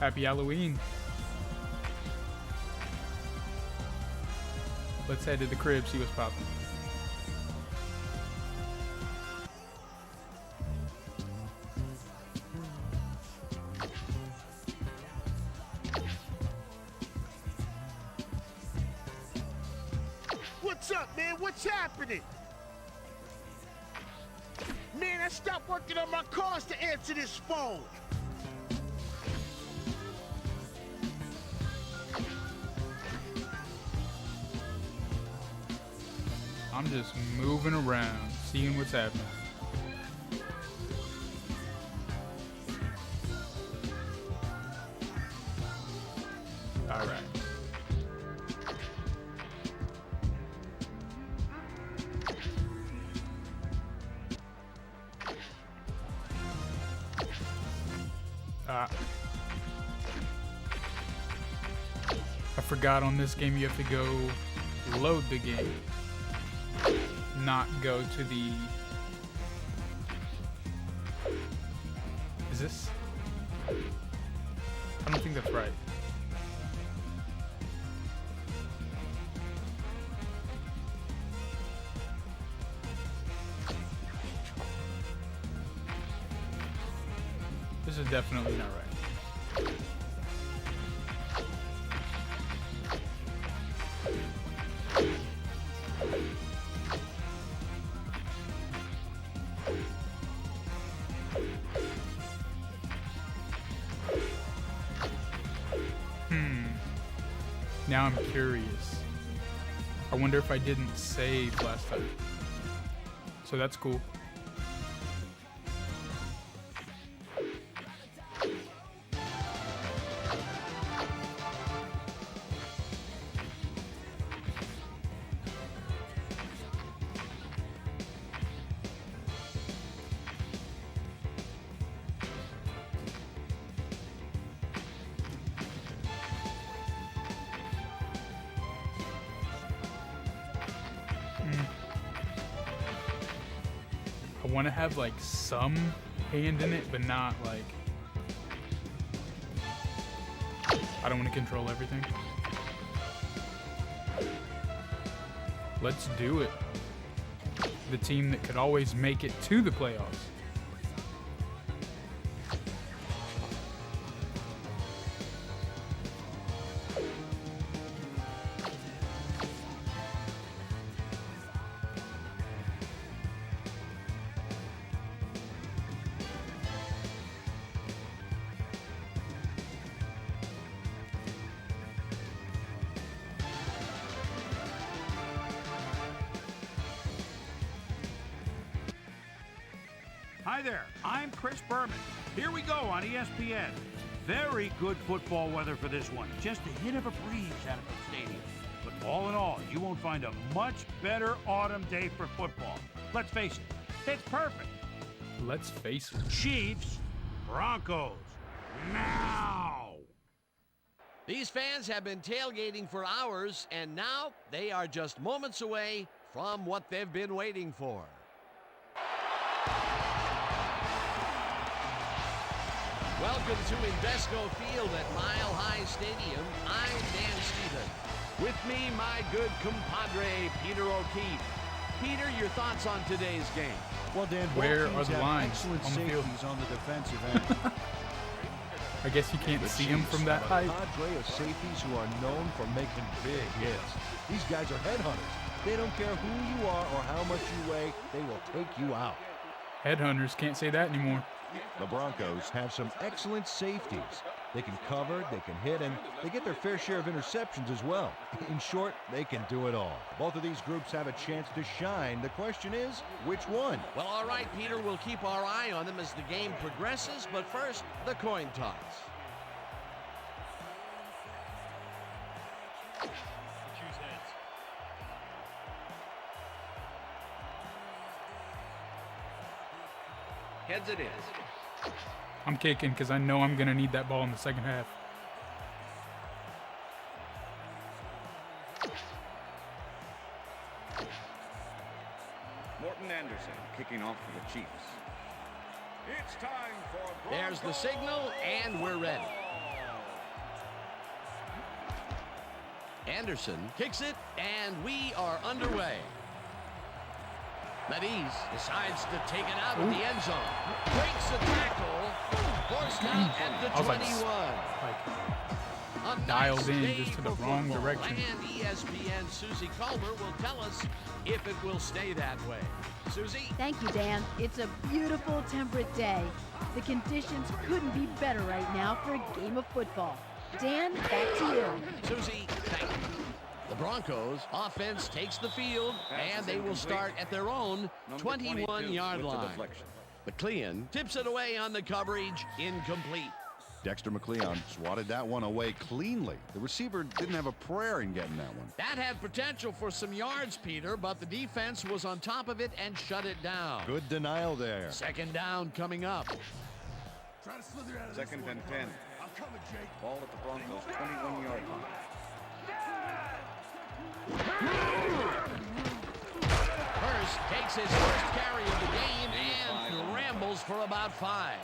Happy Halloween. Let's head to the crib, see what's popping. What's up, man? What's happening? Man, I stopped working on my cars to answer this phone. I'm just moving around, seeing what's happening. All right. I forgot on this game you have to go load the game, not go to the... Is this? I don't think that's right. This is definitely not right. Now I'm curious. I wonder if I didn't save last time. So that's cool. I want to have like some hand in it, but not like... I don't want to control everything. Let's do it. The team that could always make it to the playoffs. Hi there, I'm Chris Berman. Here we go on ESPN. Very good football weather for this one. Just a hit of a breeze out of the stadium. But all in all, you won't find a much better autumn day for football. Let's face it, it's perfect. Let's face it. Chiefs, Broncos, now! These fans have been tailgating for hours, and now they are just moments away from what they've been waiting for. Welcome to Invesco Field at Mile High Stadium. I'm Dan Stevens. With me, my good compadre, Peter O'Keefe. Peter, your thoughts on today's game? Well, Dan, where both are teams the have lines excellent on the field? safeties on the defensive end. I guess you can't The see them Chiefs from that have a height. cadre of safeties who are known for making big hits. These guys are headhunters. They don't care who you are or how much you weigh. They will take you out. Headhunters can't say that anymore. The Broncos have some excellent safeties. They can cover, they can hit, and they get their fair share of interceptions as well. In short, they can do it all. Both of these groups have a chance to shine. The question is, which one? Well, all right, Peter, we'll keep our eye on them as the game progresses, but first, the coin toss. Heads it is. I'm kicking because I know I'm going to need that ball in the second half. Morton Anderson kicking off for the Chiefs. It's time for There's the signal, and we're ready. Anderson kicks it, and we are underway. Mediz decides to take it out of the end zone. Breaks the tackle. Forced out at the 21. Like dialed in just to the wrong direction. And ESPN Susie Culver will tell us if it will stay that way. Susie? Thank you, Dan. It's a beautiful, temperate day. The conditions couldn't be better right now for a game of football. Dan, back to you. Susie, thank you. The Broncos offense takes the field, and they will start at their own 21-yard line. McLean tips it away on the coverage, incomplete. Dexter McLeon swatted that one away cleanly. The receiver didn't have a prayer in getting that one. That had potential for some yards, Peter, but the defense was on top of it and shut it down. Good denial there. Second down coming up. Second and 10. Ball at the Broncos 21-yard line. Hurst takes his first carry of the game and rambles for about 5.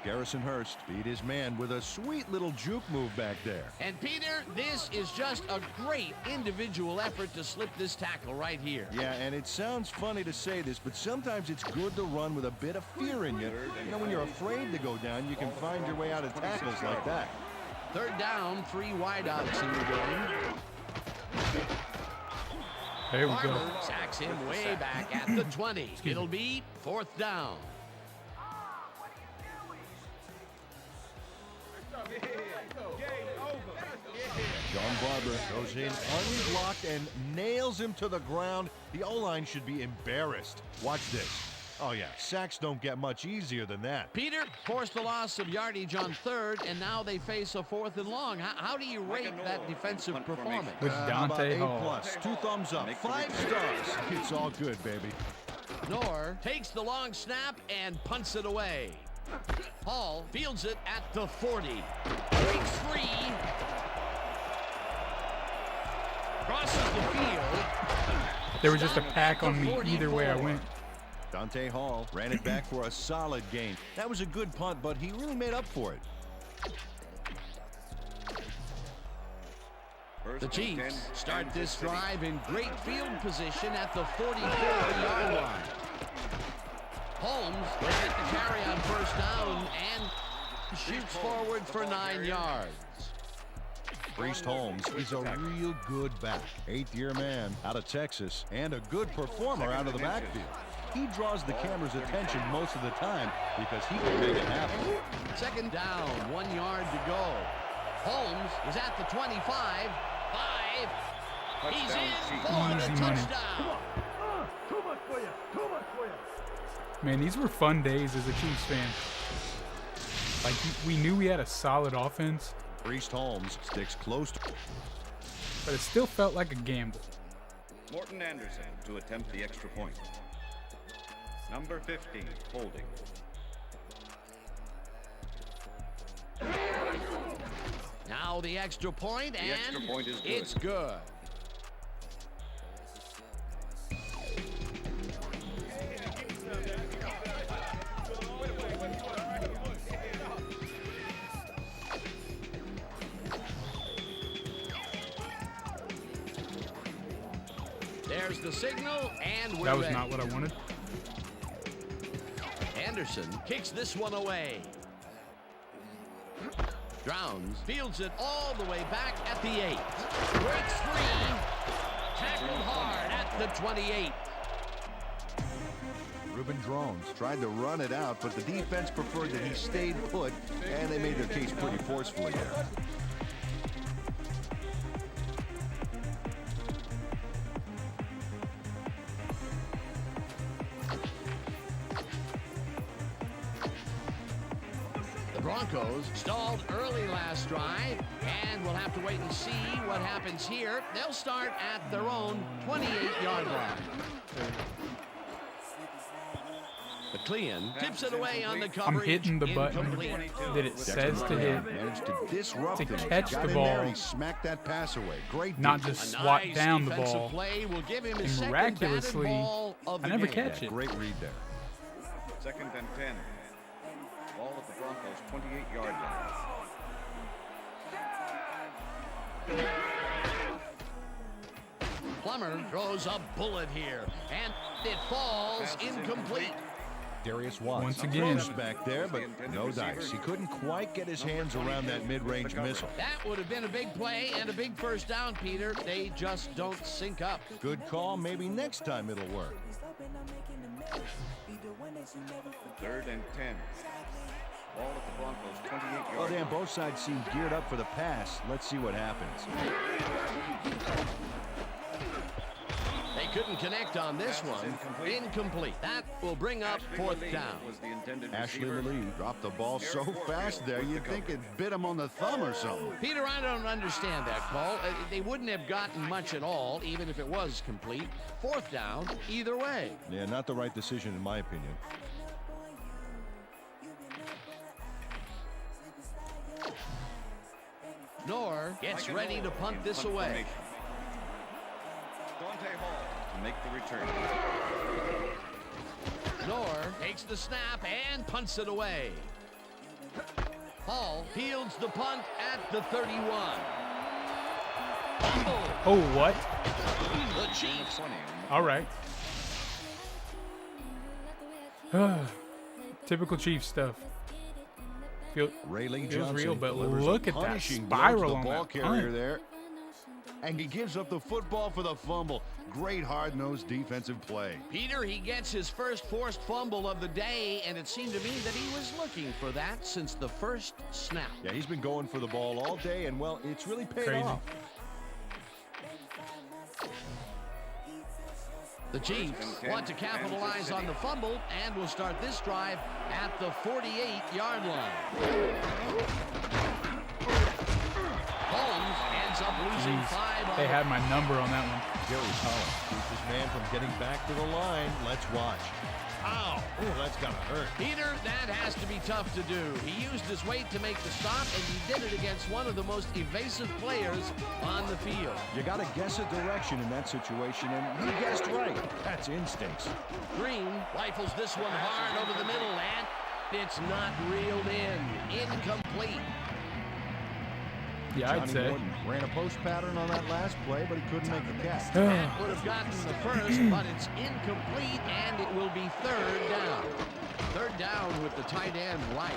Garrison Hurst beat his man with a sweet little juke move back there. And Peter, this is just a great individual effort to slip this tackle right here. Yeah, and it sounds funny to say this, but sometimes it's good to run with a bit of fear in you. You know, when you're afraid to go down, you can find your way out of tackles like that. Third down, 3 wideouts in the game. There we go. Sacks him way back at the 20. It'll be 4th down. John Barber goes in unblocked and nails him to the ground. The O-line should be embarrassed. Watch this. Oh, yeah, sacks don't get much easier than that. Peter forced the loss of yardage on 3rd, and now they face a 4th and long. How do you rate that defensive performance? With Dante Hall. A+, 2 thumbs up, 5 stars. It's all good, baby. Knorr takes the long snap and punts it away. Hall fields it at the 40. Breaks free. Crosses the field. There was just a pack on me either way I went. Dante Hall ran it back for a solid gain. That was a good punt, but he really made up for it. The Chiefs start this drive in great field position at the 44-yard line. Holmes will get the carry on 1st down and shoots forward for 9 yards. Priest Holmes is a real good back. 8th-year man out of Texas and a good performer out of the backfield. He draws the camera's attention most of the time because he can make it happen. 2nd down, 1 yard to go. Holmes is at the 25. 5. He's in for the touchdown. Man, these were fun days as a Chiefs fan. Like, we knew we had a solid offense. Priest Holmes sticks close to, but it still felt like a gamble. Morton Anderson to attempt the extra point. Number 15, holding. Now the extra point, and The extra point is good. It's good. There's the signal, and we're That was ready. not what I wanted. Anderson kicks this one away. Drowns fields it all the way back at the 8. Breaks free. Tackled hard at the 28. Reuben Drones tried to run it out, but the defense preferred that he stayed put, and they made their case pretty forcefully there. Broncos stalled early last drive, and we'll have to wait and see what happens here. They'll start at their own 28-yard line. McLean tips it away on the coverage. I'm hitting the button Incomplete. that it says to hit, Managed to disrupt to him. catch Got the in there ball, and he smacked that pass away. Great not defense. just A swat nice down the defensive ball. play will give him his And second miraculously, batted ball of the I never game. catch it. Great read there. 2nd and 10. Ball at the Broncos 28-yard line. Plummer throws a bullet here, and it falls incomplete. Darius Watts Once again. approached back there, but no dice. He couldn't quite get his hands around that mid-range missile. That would have been a big play and a big first down, Peter. They just don't sync up. Good call. Maybe next time it'll work. 3rd and 10. Ball at the Broncos, 28 yards. Well, Dan, both sides seem geared up for the pass. Let's see what happens. They couldn't connect on this one. Incomplete. That will bring up 4th down. Ashley Lee dropped the ball so fast there, you'd think it bit him on the thumb or something. Peter, I don't understand that call. They wouldn't have gotten much at all, even if it was complete. 4th down, either way. Yeah, not the right decision in my opinion. Knorr gets ready to punt this away. Dante Hall to make the return. Knorr takes the snap and punts it away. Hall fields the punt at the 31. Oh, what? The Chiefs. All right. Typical Chiefs stuff. Rayleigh Feels Johnson real, but delivers look a at that punishing spiral blow to on the ball that carrier punt. there. And he gives up the football for the fumble. Great hard-nosed defensive play. Peter, he gets his first forced fumble of the day, and it seemed to me that he was looking for that since the first snap. Yeah, he's been going for the ball all day, and, well, it's really paid Crazy. off. The Chiefs want to capitalize on the fumble and will start this drive at the 48-yard line. Holmes ends up losing Jeez, 5 on they had my number on that one. Gary Collins keeps his man from getting back to the line. Let's watch. Ow! Oh, that's gotta hurt. Peter, that has to be tough to do. He used his weight to make the stop, and he did it against one of the most evasive players on the field. You gotta guess a direction in that situation, and he guessed right. That's instincts. Green rifles this one hard over the middle, and it's not reeled in. Incomplete. Yeah, I'd Johnny say. Morton ran a post pattern on that last play, but he couldn't make the catch. That would have gotten the first, but it's incomplete, and it will be 3rd down. 3rd down with the tight end right.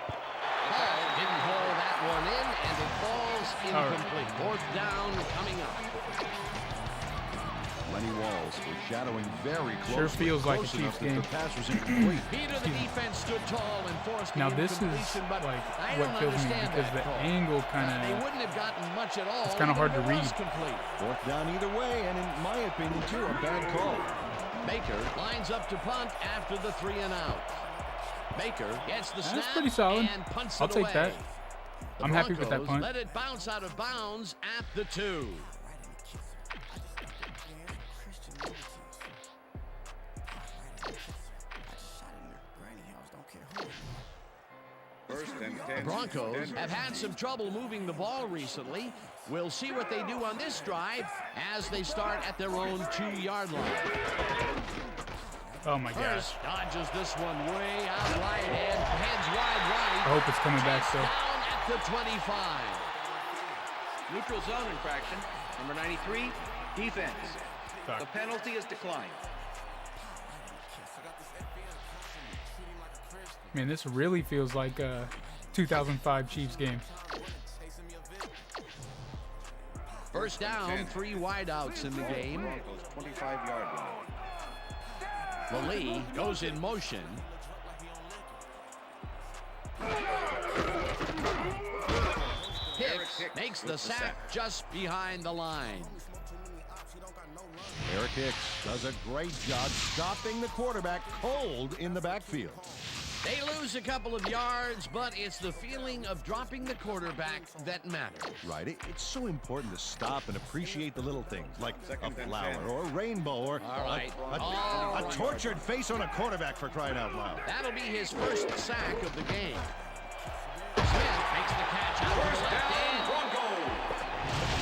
Hall didn't haul that one in, and it falls incomplete. 4th down coming up. Lenny Walls foreshadowing very close. Sure feels like a close enough Chiefs that game. The pass was incomplete. Peter, the defense stood tall and forced Now the this is incompletion, but like I what don't kills me understand because that the call. angle They kind wouldn't have gotten much at all. It's kinda hard to even if it was read. complete. 4th down either way, and in my opinion, too, a bad call. Baker lines up to punt after the 3 and out. Baker gets the snap That's pretty solid. and punts I'll it take away. that. The I'm happy with that Broncos punt. let it bounce out of bounds at the 2. First and 10. The Broncos have had some trouble moving the ball recently. We'll see what they do on this drive as they start at their own 2-yard line. Oh my gosh. First dodges this one way out right and heads wide I right. hope it's coming back still. Down at the 25. Neutral zone infraction. Number 93, defense. Fuck. The penalty is declined. Man, this really feels like a 2005 Chiefs game. First down, 3 wideouts in the game. Broncos 25-yard line. Lee goes in motion. Hicks makes the sack just behind the line. Eric Hicks does a great job stopping the quarterback cold in the backfield. They lose a couple of yards, but it's the feeling of dropping the quarterback that matters. Right. It's so important to stop and appreciate the little things, like a Second and flower 10. or a rainbow or All right. a tortured face on a quarterback, for crying out loud. That'll be his first sack of the game. Smith makes the catch out to the left end.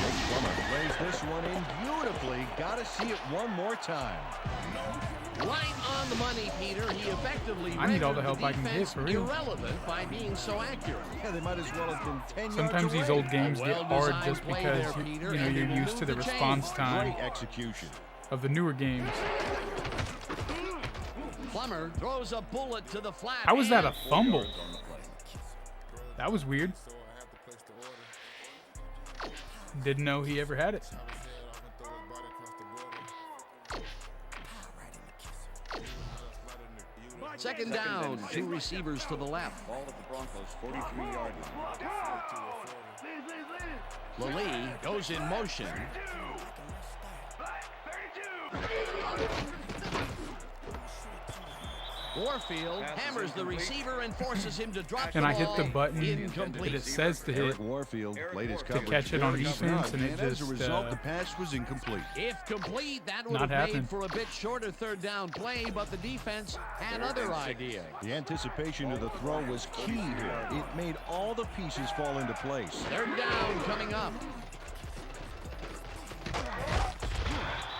Big Plummer lays this one in beautifully. Got to see it one more time. Right on the money, Peter. He effectively I need all the rendered help I can get, defense for real. irrelevant by being so accurate. Yeah, they might as well have been 10 yards Sometimes these away. old games get hard Well-designed just play because there, Peter, you know and you're they used to the moved the response chains. time Great execution. of the newer games. Plummer throws a bullet to the flat. How was that a and fumble? That was weird. Didn't know he ever had it. Second down, two receivers to the left. Ball at the Broncos' 43-yard line. Lally goes in motion. Warfield hammers the receiver and forces him to drop And the I hit the ball. button that Incomplete. it says to hit. Eric Warfield played his coverage catch it on very defense, snug, and it as a just, result, the pass was incomplete. If complete, that would Not have happening. made for a bit shorter third down play, but the defense had other ideas. The anticipation of the throw was key here. It made all the pieces fall into place. Third down coming up.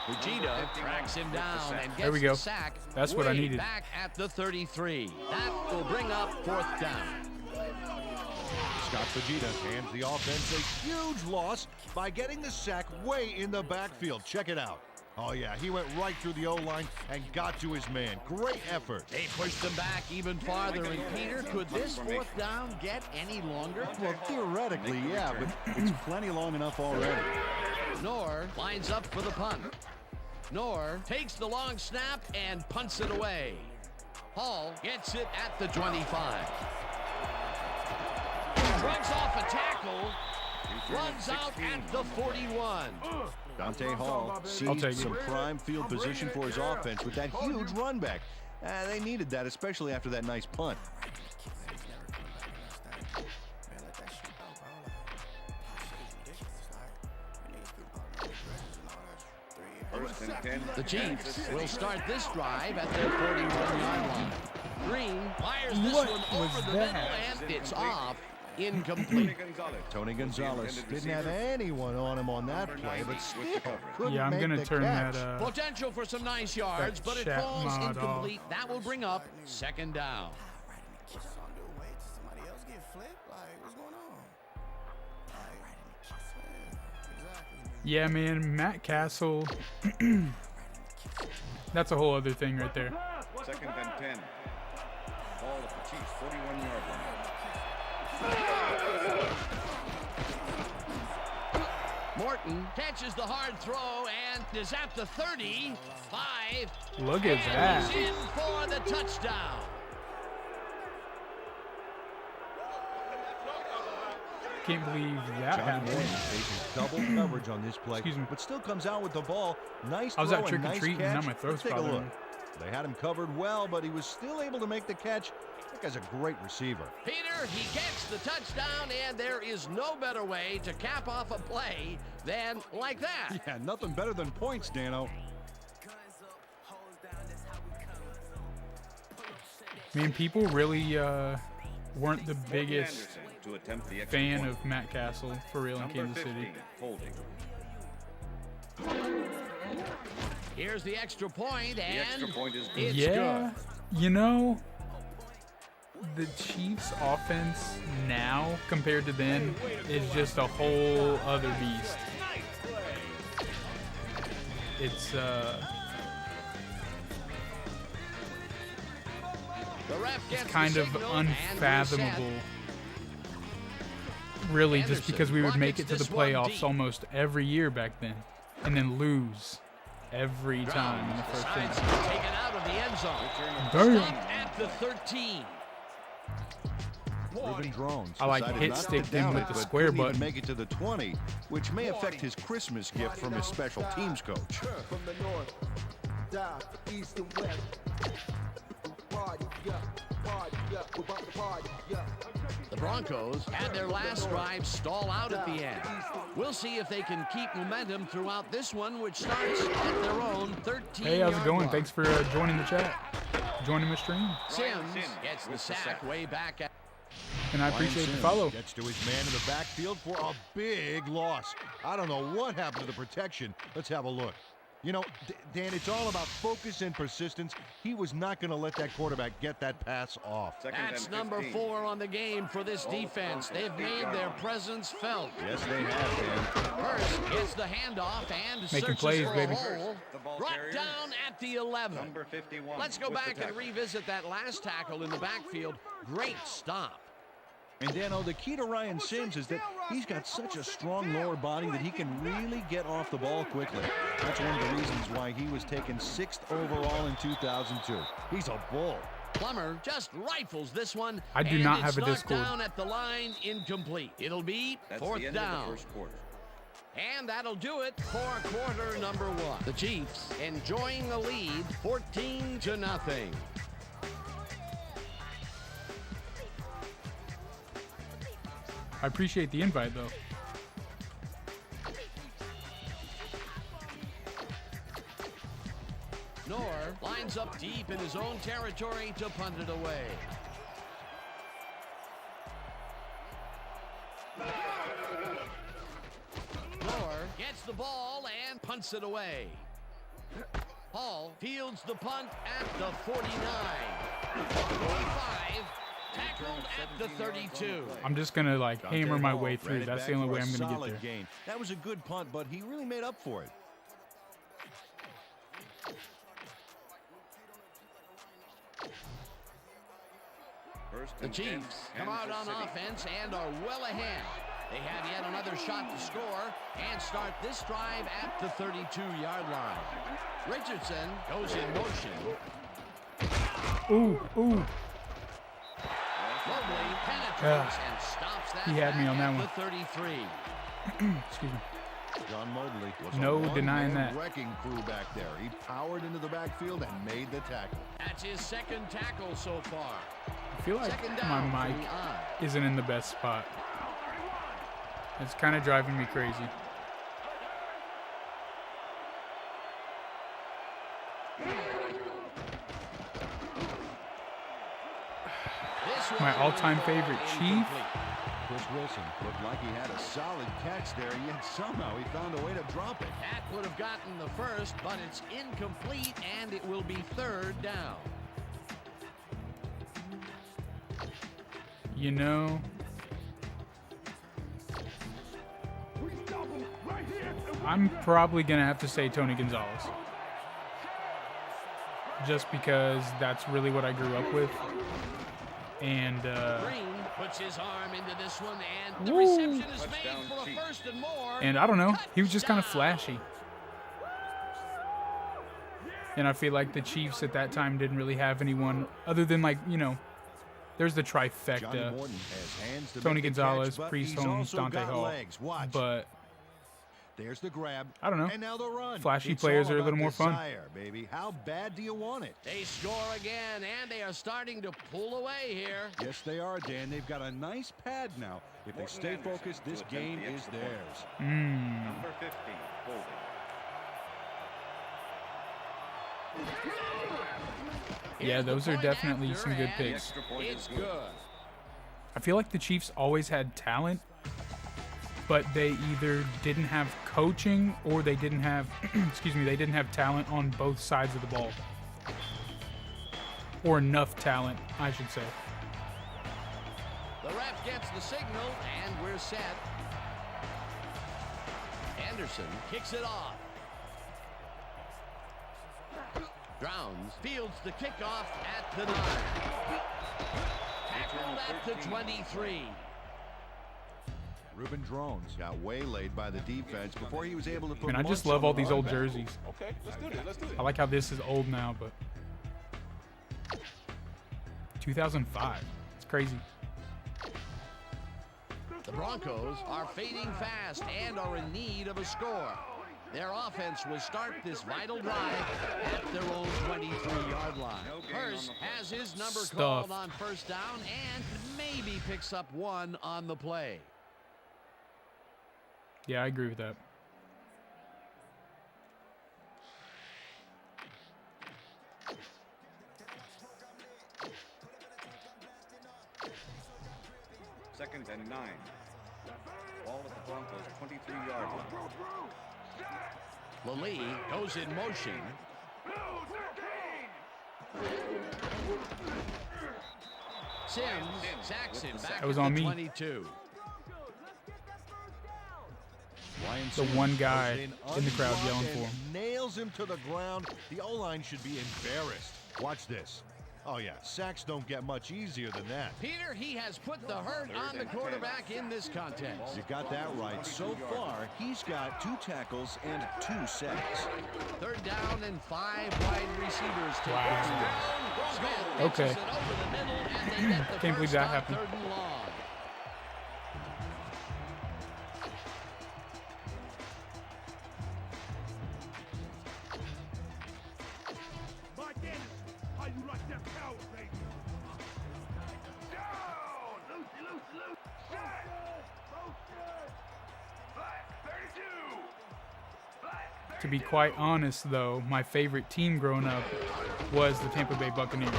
Fujita tracks him down and There we gets go. the sack. That's what I way needed. Back at the 33. That will bring up fourth down. Scott Fujita hands the offense a huge loss by getting the sack way in the backfield. Check it out. Oh, yeah, he went right through the O-line and got to his man. Great effort. They pushed them back even farther. And Peter, could this fourth down get any longer? Well, theoretically, yeah, but it's plenty long enough already. Knorr lines up for the punt. Knorr takes the long snap and punts it away. Hall gets it at the 25. Runs off a tackle. Runs out at the 41. Dante Hall I'll seized take it. some prime field position for his offense with that huge run back. They needed that, especially after that nice punt. First and 10. The Chiefs will start this drive at their 41-yard line. Green fires this What one was over the that? middle, and it's off. Incomplete. Tony Gonzalez didn't have anyone on him on that play, but still couldn't Yeah, I'm make gonna the turn catch. that. Potential for some nice yards, that but it chat falls mod incomplete. That will bring up second down. Yeah, man, Matt Castle. That's a whole other thing right there. Second and 10. Ball at the Chiefs' 41-yard line. Morton catches the hard throw and is at the 35. Look at And that. he's in for the touchdown. Can't believe that John happened. Morton faces double coverage on this play, Excuse me. but still comes out with the ball. Nice I was throw out and trick or nice treating, catch. now my throat's Let's take a bothering look. me. They had him covered well, but he was still able to make the catch. That guy's a great receiver. Peter, he gets the touchdown, and there is no better way to cap off a play than like that. Yeah, nothing better than points, Dano. Man, people really weren't the biggest Anderson to attempt the extra fan point. of Matt Castle for real in Number Kansas 15, City. holding. Here's the extra point, The and extra point is good. it's Yeah, good. you know, the Chiefs' offense now compared to then is just a whole other beast. It's The ref gets the kind of signal, and we're unfathomable, really, just Anderson because we would make rockets it to the this one playoffs deep. almost every year back then, and then lose every time in the first decides inning. to take it out of the end zone. Damn. Stopped at the 13. Ruben Drones I like decided hit not to stick down him with it, the but square couldn't even button. make it to the 20, which may affect his Christmas gift from his special teams coach. From the north, south, east, and west. Party, yeah, party, yeah, we're about to party, yeah. The Broncos had their last drive stall out at the end. We'll see if they can keep momentum throughout this one, which starts at their own 13. Hey, how's it going? Thanks for joining the chat, joining my stream. Sims gets the sack way back at. And I appreciate the follow. Gets to his man in the backfield for a big loss. I don't know what happened to the protection. Let's have a look. You know, Dan, it's all about focus and persistence. He was not going to let that quarterback get that pass off. That's number 4 on the game for this defense. They've made their presence felt. Yes, they have, Dan. Hurst gets the handoff and Making searches plays, for a baby. hole. Brought down at the 11. Number 51. Let's go back and revisit that last tackle in the backfield. Great stop. And Dano, the key to Ryan Sims is that he's got such a strong lower body that he can really get off the ball quickly. That's one of the reasons why he was taken 6th overall in 2002. He's a bull. Plummer just rifles this one. I do not have a Discord. Down at the line, incomplete. It'll be That's 4th the end down. of the first quarter. And that'll do it for quarter number 1. The Chiefs enjoying a lead, 14-0. I appreciate the invite, though. Knorr lines up deep in his own territory to punt it away. Knorr gets the ball and punts it away. Hall fields the punt at the 49. 45. Tackled at the 32. I'm just going to, like, hammer my way through. That's the only way I'm going to get there. Gain. That was a good punt, but he really made up for it. The Chiefs come out on offense and are well ahead. They have yet another shot to score and start this drive at the 32-yard line. Richardson goes in motion. Ooh. Mobley penetrates and stops that. He had me on that one. The 33. Excuse me. John Mobley was No a denying that. wrecking crew back there. He powered into the backfield and made the tackle. That's his 2nd tackle so far. I feel like Second down my for mic the eye. isn't in the best spot. It's kind of driving me crazy. My all-time favorite Chief. Chris Wilson looked like he had a solid catch there, yet somehow he found a way to drop it. That would have gotten the first, but it's incomplete, and it will be 3rd down. You know, I'm probably going to have to say Tony Gonzalez. Just because that's really what I grew up with. And, Green puts his arm into this one, and the reception is made for a 1st and more. And I don't know, he was just kind of flashy. And I feel like the Chiefs at that time didn't really have anyone other than, like, you know, there's the trifecta. Tony Gonzalez, Priest Holmes, Dante Hall. But there's the grab. I don't know. And now the run. Flashy players are a little more fun. Baby. How bad do you want it? They score again, and they are starting to pull away here. Yes, they are, Dan. They've got a nice pad now. If they stay focused, this game is theirs. Number 15, holding. Yeah, those are definitely some good picks. It's good. I feel like the Chiefs always had talent, but they either didn't have coaching or they didn't have, they didn't have talent on both sides of the ball. Or enough talent, I should say. The ref gets the signal, and we're set. Anderson kicks it off. Drowns fields the kickoff at the 9. Tackled at the 23. Ruben Drones got waylaid by the defense before he was able to put. Man, I just love all these old jerseys. Okay, let's do this. I like how this is old now, but 2005. It's crazy. The Broncos are fading fast and are in need of a score. Their offense will start this vital drive at their own 23-yard line. Hurst has his number called on 1st down and maybe picks up 1 on the play. Yeah, I agree with that. Second and 9. Ball at the Broncos' 23-yard line. Lally goes in motion. Sims sacks him back That was at on the me. 22. The one guy in the crowd yelling for him. Nails him to the ground. The O-line should be embarrassed. Watch this. Oh, yeah, sacks don't get much easier than that. Peter, he has put the hurt on the quarterback in this contest. You got that right. So far, he's got 2 tackles and 2 sacks. Third down and 5 wide receivers take Wow. it down. Smith Okay. pitches it over the middle, and they get the Can't believe first that on happened. 3rd and long. How you like that power, baby? Down! Loose. Set! Motion! Flat 32! To be quite honest, though, my favorite team growing up was the Tampa Bay Buccaneers.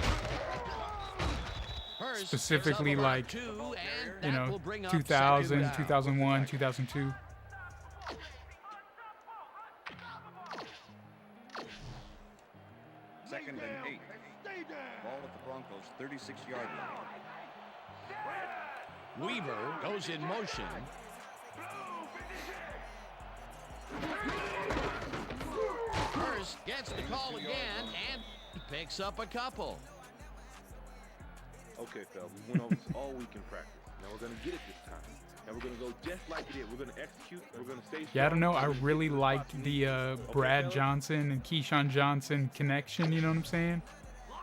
Hurst Specifically, gives up about like, 2, and you that know, will bring up 2000, second down. 2001, 2002. Second and 8. Ball at the Broncos' 36-yard line. Weaver goes in motion. Hurst gets the call again and picks up a couple. Okay, fellas, we went over this all week in practice. Now we're going to get it this time. And we're going to go just like it is. We're going to execute. We're going to stay strong. Yeah, I don't know. I really liked the Brad Johnson and Keyshawn Johnson connection. You know what I'm saying?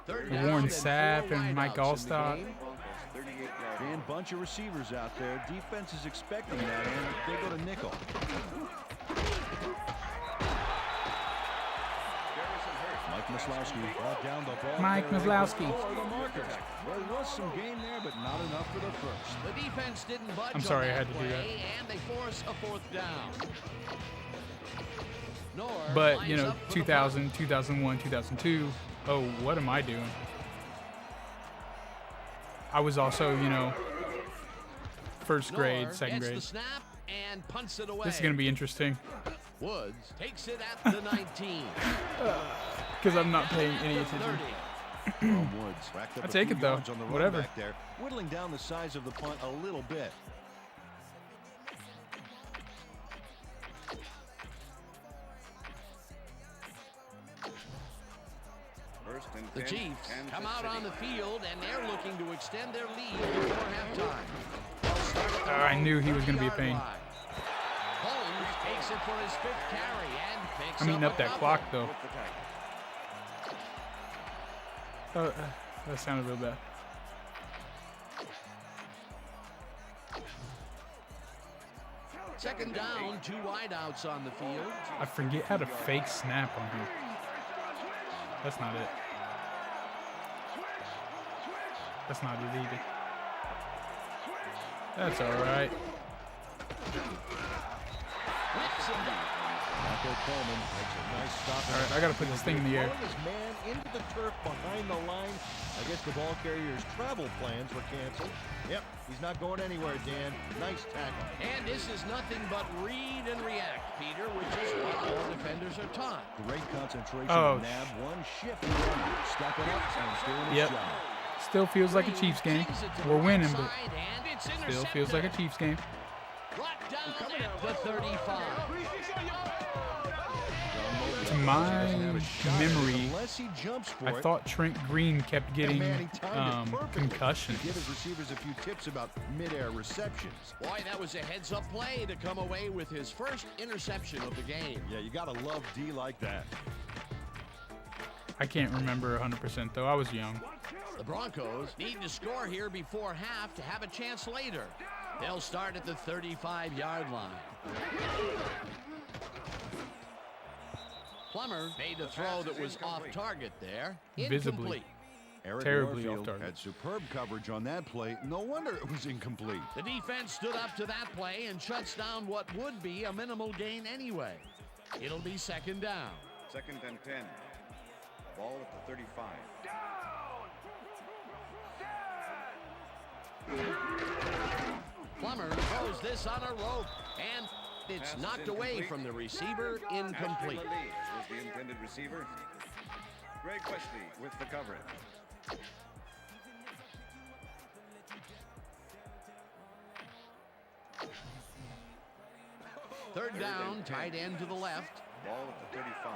Third The down Warren and Sapp 4 and Mike wideouts in the Allstott. game. Broncos' 38-yard line. And bunch of receivers out there. Defense is expecting that, and they go to nickel. Mike Maslowski brought down the ball. Mike there Maslowski. before the markers. There was some game there, but not enough for the first. The defense didn't budge I'm sorry, on I that had to do that. play, and they force a 4th down. Nor But, you lines know, up for the 2000, 2001, 2002. Oh, what am I doing? I was also, you know, first grade, Nor second gets grade. the snap and punts it away. This is going to be interesting Woods takes it at the 19. because I'm not paying any attention. 30. Woods racked up I'll a take few it, though. yards on the run Whatever. back there, whittling down the size of the punt a little bit. First and The 10, Chiefs Kansas come out City. on the field, and they're looking to extend their lead before halftime. They'll start at the I knew he was gonna be a 30-yard pain. line. Holmes takes it for his 5th carry and picks I'm eating up up a that couple. clock, though. With the tackle. That sounded real bad. Second down, 2 wideouts on the field. I forget how to fake snap on here. That's not it. That's not it either. That's all right. Whips him down. Marco Coleman makes a nice stop. All right, I got to put this thing in the air. Throwing his man into the turf behind the line. I guess the ball carrier's travel plans were canceled. Yep, he's not going anywhere, Dan. Nice tackle. And this is nothing but read and react, Peter, which is what all defenders are taught. Great concentration Oh. to nab one shift. Stepping up and doing his Yep. job. Still feels like a Chiefs game. Takes it to We're the winning, right but side, and it's still feels like a intercepted. Chiefs game. Brought down at the 35. To my memory, Unless he jumps for I it. thought Trent Green kept And getting man, he timed it perfectly. concussions. Give his receivers a few tips about mid-air receptions. Boy, that was a heads-up play to come away with his first interception of the game. Yeah, you gotta love D like that. I can't remember 100% though. I was young. The Broncos need to score here before half to have a chance later. They'll start at the 35-yard line. Plummer made a throw that was off target there. Visibly. Incomplete. Eric Terribly Warfield off target. had superb coverage on that play. No wonder it was incomplete. The defense stood up to that play and shuts down what would be a minimal gain anyway. It'll be second down. Second and 10. Ball at the 35. Plummer throws this on a rope, and it's knocked away from the receiver, incomplete. Was the intended receiver. Greg Wesley with the coverage. Third down, tight end to the left. Ball at the 35.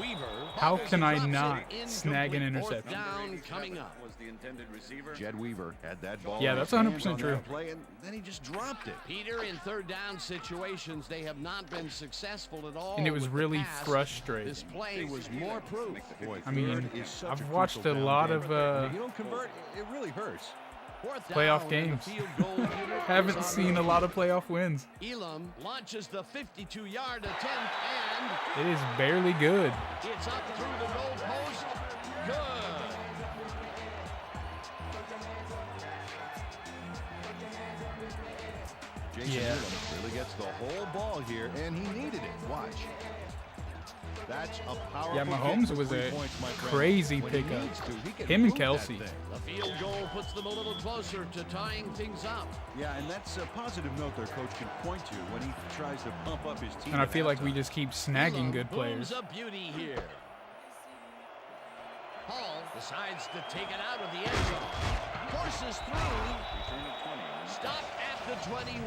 Weaver. How can I not Incomplete. snag an Fourth interception? down coming up. Was the intended receiver. Jed Weaver had that ball. Yeah, in that's his 100% hands on true. that play, and then he just dropped it. Peter, in third down situations, they have not been successful at all. And it was with the really pass. frustrating. This play was more proof. Boy, I mean, third is such I've a watched crucial a down lot game. of If you don't convert, it really hurts. Fourth playoff down, and games. the field goal unit Haven't is on seen the a lot of playoff wins. Elam launches the 52-yard attempt, and It is barely good. it's up through the goal post. Good. Jason Yeah. Elam really gets the whole ball here, and he needed it. Watch. That's a powerful Yeah, kick Mahomes for was 3 a points, my friend. crazy When he pickup. needs to, he can Him and move that Kelsey. thing. The field goal puts them a little closer to tying things up. Yeah, and that's a positive note their coach can point to when he tries to pump up his team. And I at feel like we halftime. just keep snagging Elam good players. booms a beauty here. Hall decides to take it out of the end zone. Forces through. Return of 20. Stop at the 21.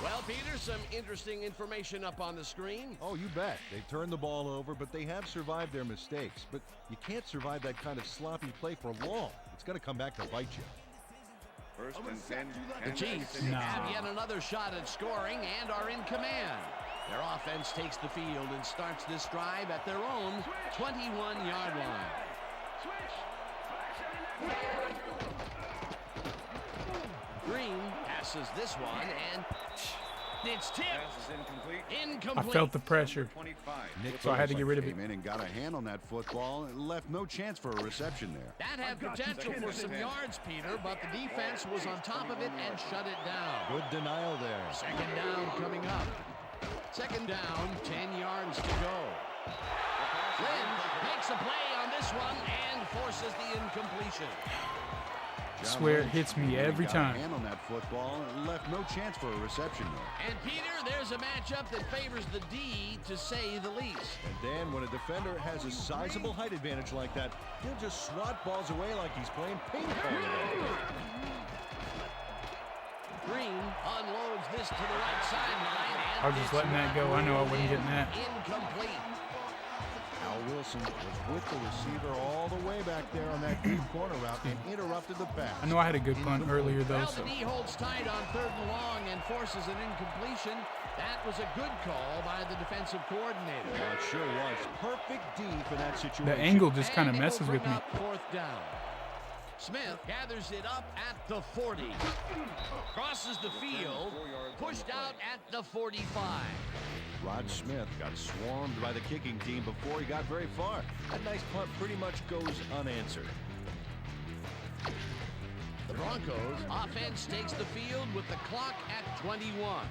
Well, Peter, some interesting information up on the screen. Oh, you bet. They turned the ball over, but they have survived their mistakes. But you can't survive that kind of sloppy play for long. It's going to come back to bite you. First and 10. The and Chiefs No. have yet another shot at scoring and are in command. Their offense takes the field and starts this drive at their own 21-yard line. Green passes this one, and it's tipped. Pass is incomplete. I Incomplete. felt the pressure. 25. So I had to get rid of it. Came in and got a hand on that football and left no chance for a reception there. That had potential for some yards, Peter, but the defense was on top of it and shut it down. Good denial there. Second down coming up. Second down, 10 yards to go. Lynn makes a play on this one and forces the incompletion. Swear it hits me every Got a time. hand on that football and left no chance for a reception there. And Peter, there's a matchup that favors the D, to say the least. And Dan, when a defender has a sizable height advantage like that, he'll just swat balls away like he's playing ping pong. Green unloads this to the right sideline. I was just letting that go. I know I wasn't getting that. Incomplete. Al Wilson was with the receiver all the way back there on that deep corner route and interrupted the pass. I know I had a good punt earlier, though, Well, so. the D holds tight on third and long and forces an incompletion. That was a good call by the defensive coordinator. Well, it sure was. Perfect D for that situation. The angle just kind of And it will messes with bring me. up fourth down. Smith gathers it up at the 40. Crosses the field. Pushed out at the 45. Rod Smith got swarmed by the kicking team before he got very far. That nice punt pretty much goes unanswered. The Broncos offense takes the field with the clock at 21.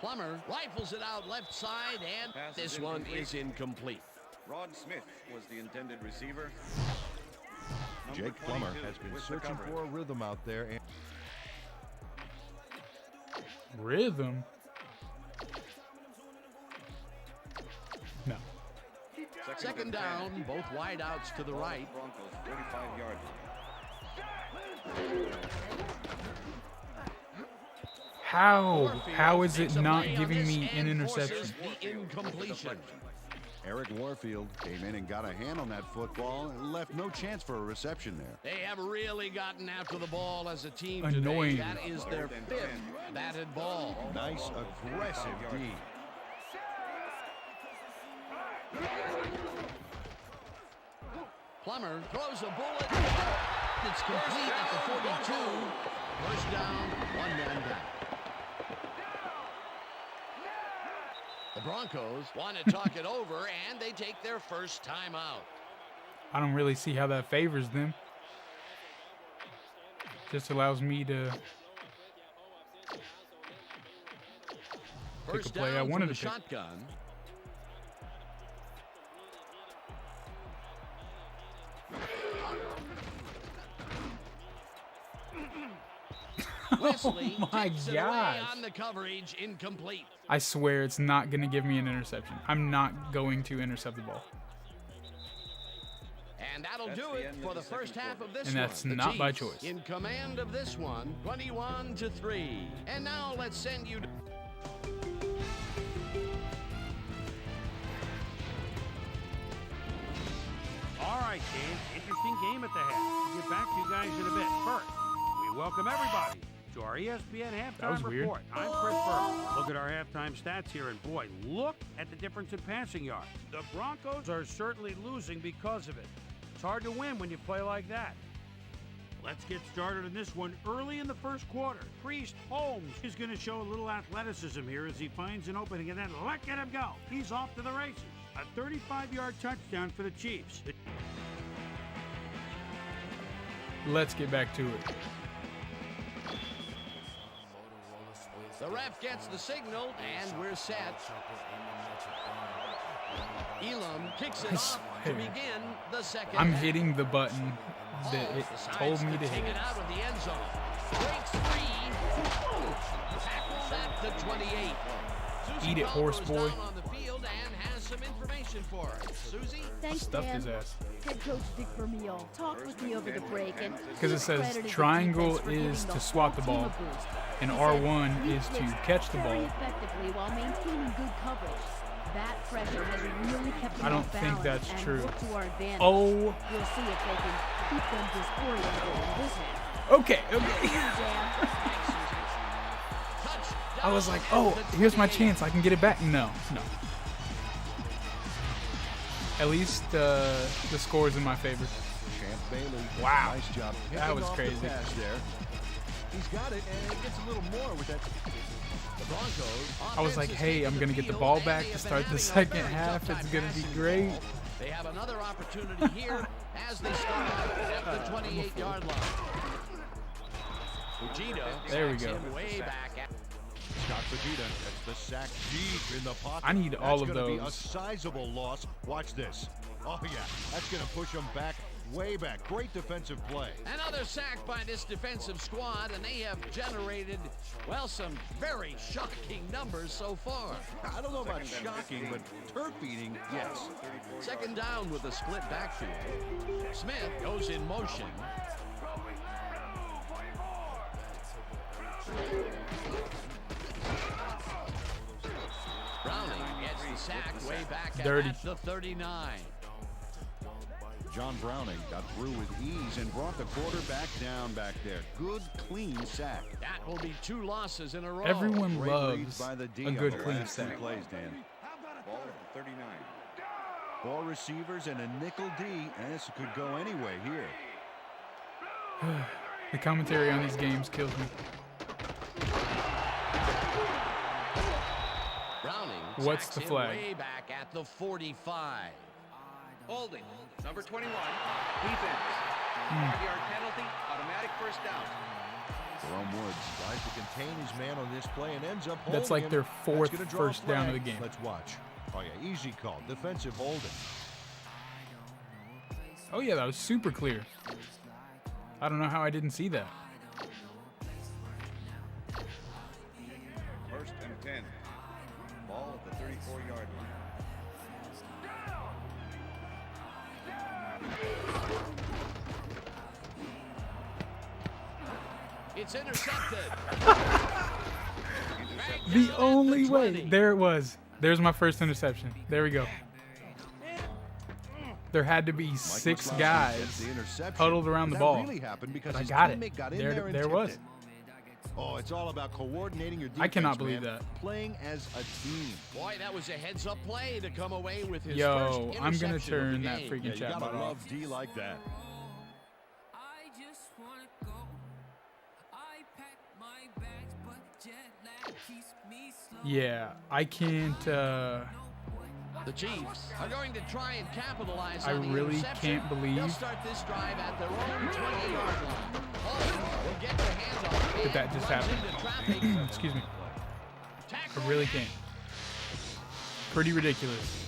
Plummer rifles it out left side, and Pass this is one incomplete. is incomplete. Rod Smith was the intended receiver. Number Jake Plummer 22 has been with the searching coverage. for a rhythm out there. And Rhythm? No. Second down, both wideouts to the right. Broncos 45-yard How is it Makes a not play on giving this me an and forces interception? the incompletion. Eric Warfield came in and got a hand on that football and left no chance for a reception there. They have really gotten after the ball as a team Annoying. today. That is their fifth batted ball. Nice, aggressive D. Plummer throws a bullet. It's complete at the 42. First down, one man down. The Broncos want to talk it over, and they take their first time out. I don't really see how that favors them. Just allows me to pick a First play I down wanted from to the pick. shotgun. Wesley Oh my takes it away gosh. on the coverage, incomplete. I swear it's not going to give me an interception. I'm not going to intercept the ball. And that'll That's do the it end for of the the second first half of this And one. that's The not by Chiefs choice. in command of this one, 21-3. And now let's send you to... All right, Dave. Interesting game at the half. We'll get back to you guys in a bit. First, we welcome everybody to our ESPN That was halftime weird. report. I'm Chris Berman. Look at our halftime stats here, and boy, look at the difference in passing yards. The Broncos are certainly losing because of it. It's hard to win when you play like that. Let's get started in this one early in the first quarter. Priest Holmes is going to show a little athleticism here as he finds an opening, and then look at him go. He's off to the races. A 35-yard touchdown for the Chiefs. Let's get back to it. The ref gets the signal, and we're set. Elam kicks it off to begin the second I'm half. hitting the button that it told me to Take hit. it out of the end zone. Breaks free. Tackled at the 28. Susie Eat it, Bell horse goes boy. down on the field and has some information for us. Susie? Thanks, Stuffed Dan. his ass. Head coach Dick Vermeil talked with me over the break, and Because it says credited the triangle defense for giving is the to swat whole the team ball, a boost. and He R1 said, "We is to blitzed catch the very ball." effectively while maintaining good coverage. That pressure has really kept them I don't off think balance that's and true. worked to our advantage. Oh, We'll see if they can keep them disoriented in this half. okay. Dan. I was like, oh, here's my chance. I can get it back. No. At least the score is in my favor. Champ Bailey. Wow. Nice job. That picking was off the crazy. pass there. He's got it, and he gets a little more with that. The Broncos. I was like, hey, I'm going to get the ball back to start the second half. It's going to be great. They have another opportunity here as they start out at the 28-yard line. Fujita There we sacks go. him way back at Scott Fujita gets the sack deep in the pocket. I need all of That's going to be a those. sizable loss. Watch this. Oh, yeah. That's going to push him back, way back. Great defensive play. another sack by this defensive squad, and they have generated, well, some very shocking numbers so far. I don't know about shocking, but turf-eating, yes. Second down with a split backfield. Smith goes in motion. Browning gets the sack way back Dirty. at the 39. John Browning got through with ease and brought the quarterback down back there. Good, clean sack. That will be 2 losses in a row. Everyone Great loves reads by the D a on good the clean last two sack. plays, Dan. Ball at the 39. 4 receivers and a nickel D, and this could go anyway here. The commentary on these games kills me. Browning What's sacks the him flag? way back at the 45. Holding. Number 21. Defense. 5-yard penalty. Automatic first down. Jerome Woods tries to contain his man on this play and ends up holding That's like their him. fourth That's gonna draw a first down of the flag. game. Let's watch. Oh, yeah, easy call. Defensive holding. Oh, yeah, that was super clear. I don't know how I didn't see that. First and 10. Ball at the 34-yard line. It's intercepted. The only way. There it was. There's my first interception. There we go. There had to be 6 guys huddled around the That ball. really happened because I his got it. teammate got in There- there and there tipped was. it. Oh, it's all about coordinating your defense. I cannot believe man. that. Playing as a team. Boy, that was a heads-up play to come away with his Yo, first I'm gonna interception of the turn that game. freaking Yeah, you chat gotta bot love off. D like that. Yeah, I can't. The Chiefs are going to try and capitalize I on the really interception. can't believe They'll start this drive at their own 20-yard line. Holmes will get their hands on it that that just runs happened. into traffic. Excuse me. Tackle I really can't. pretty ridiculous.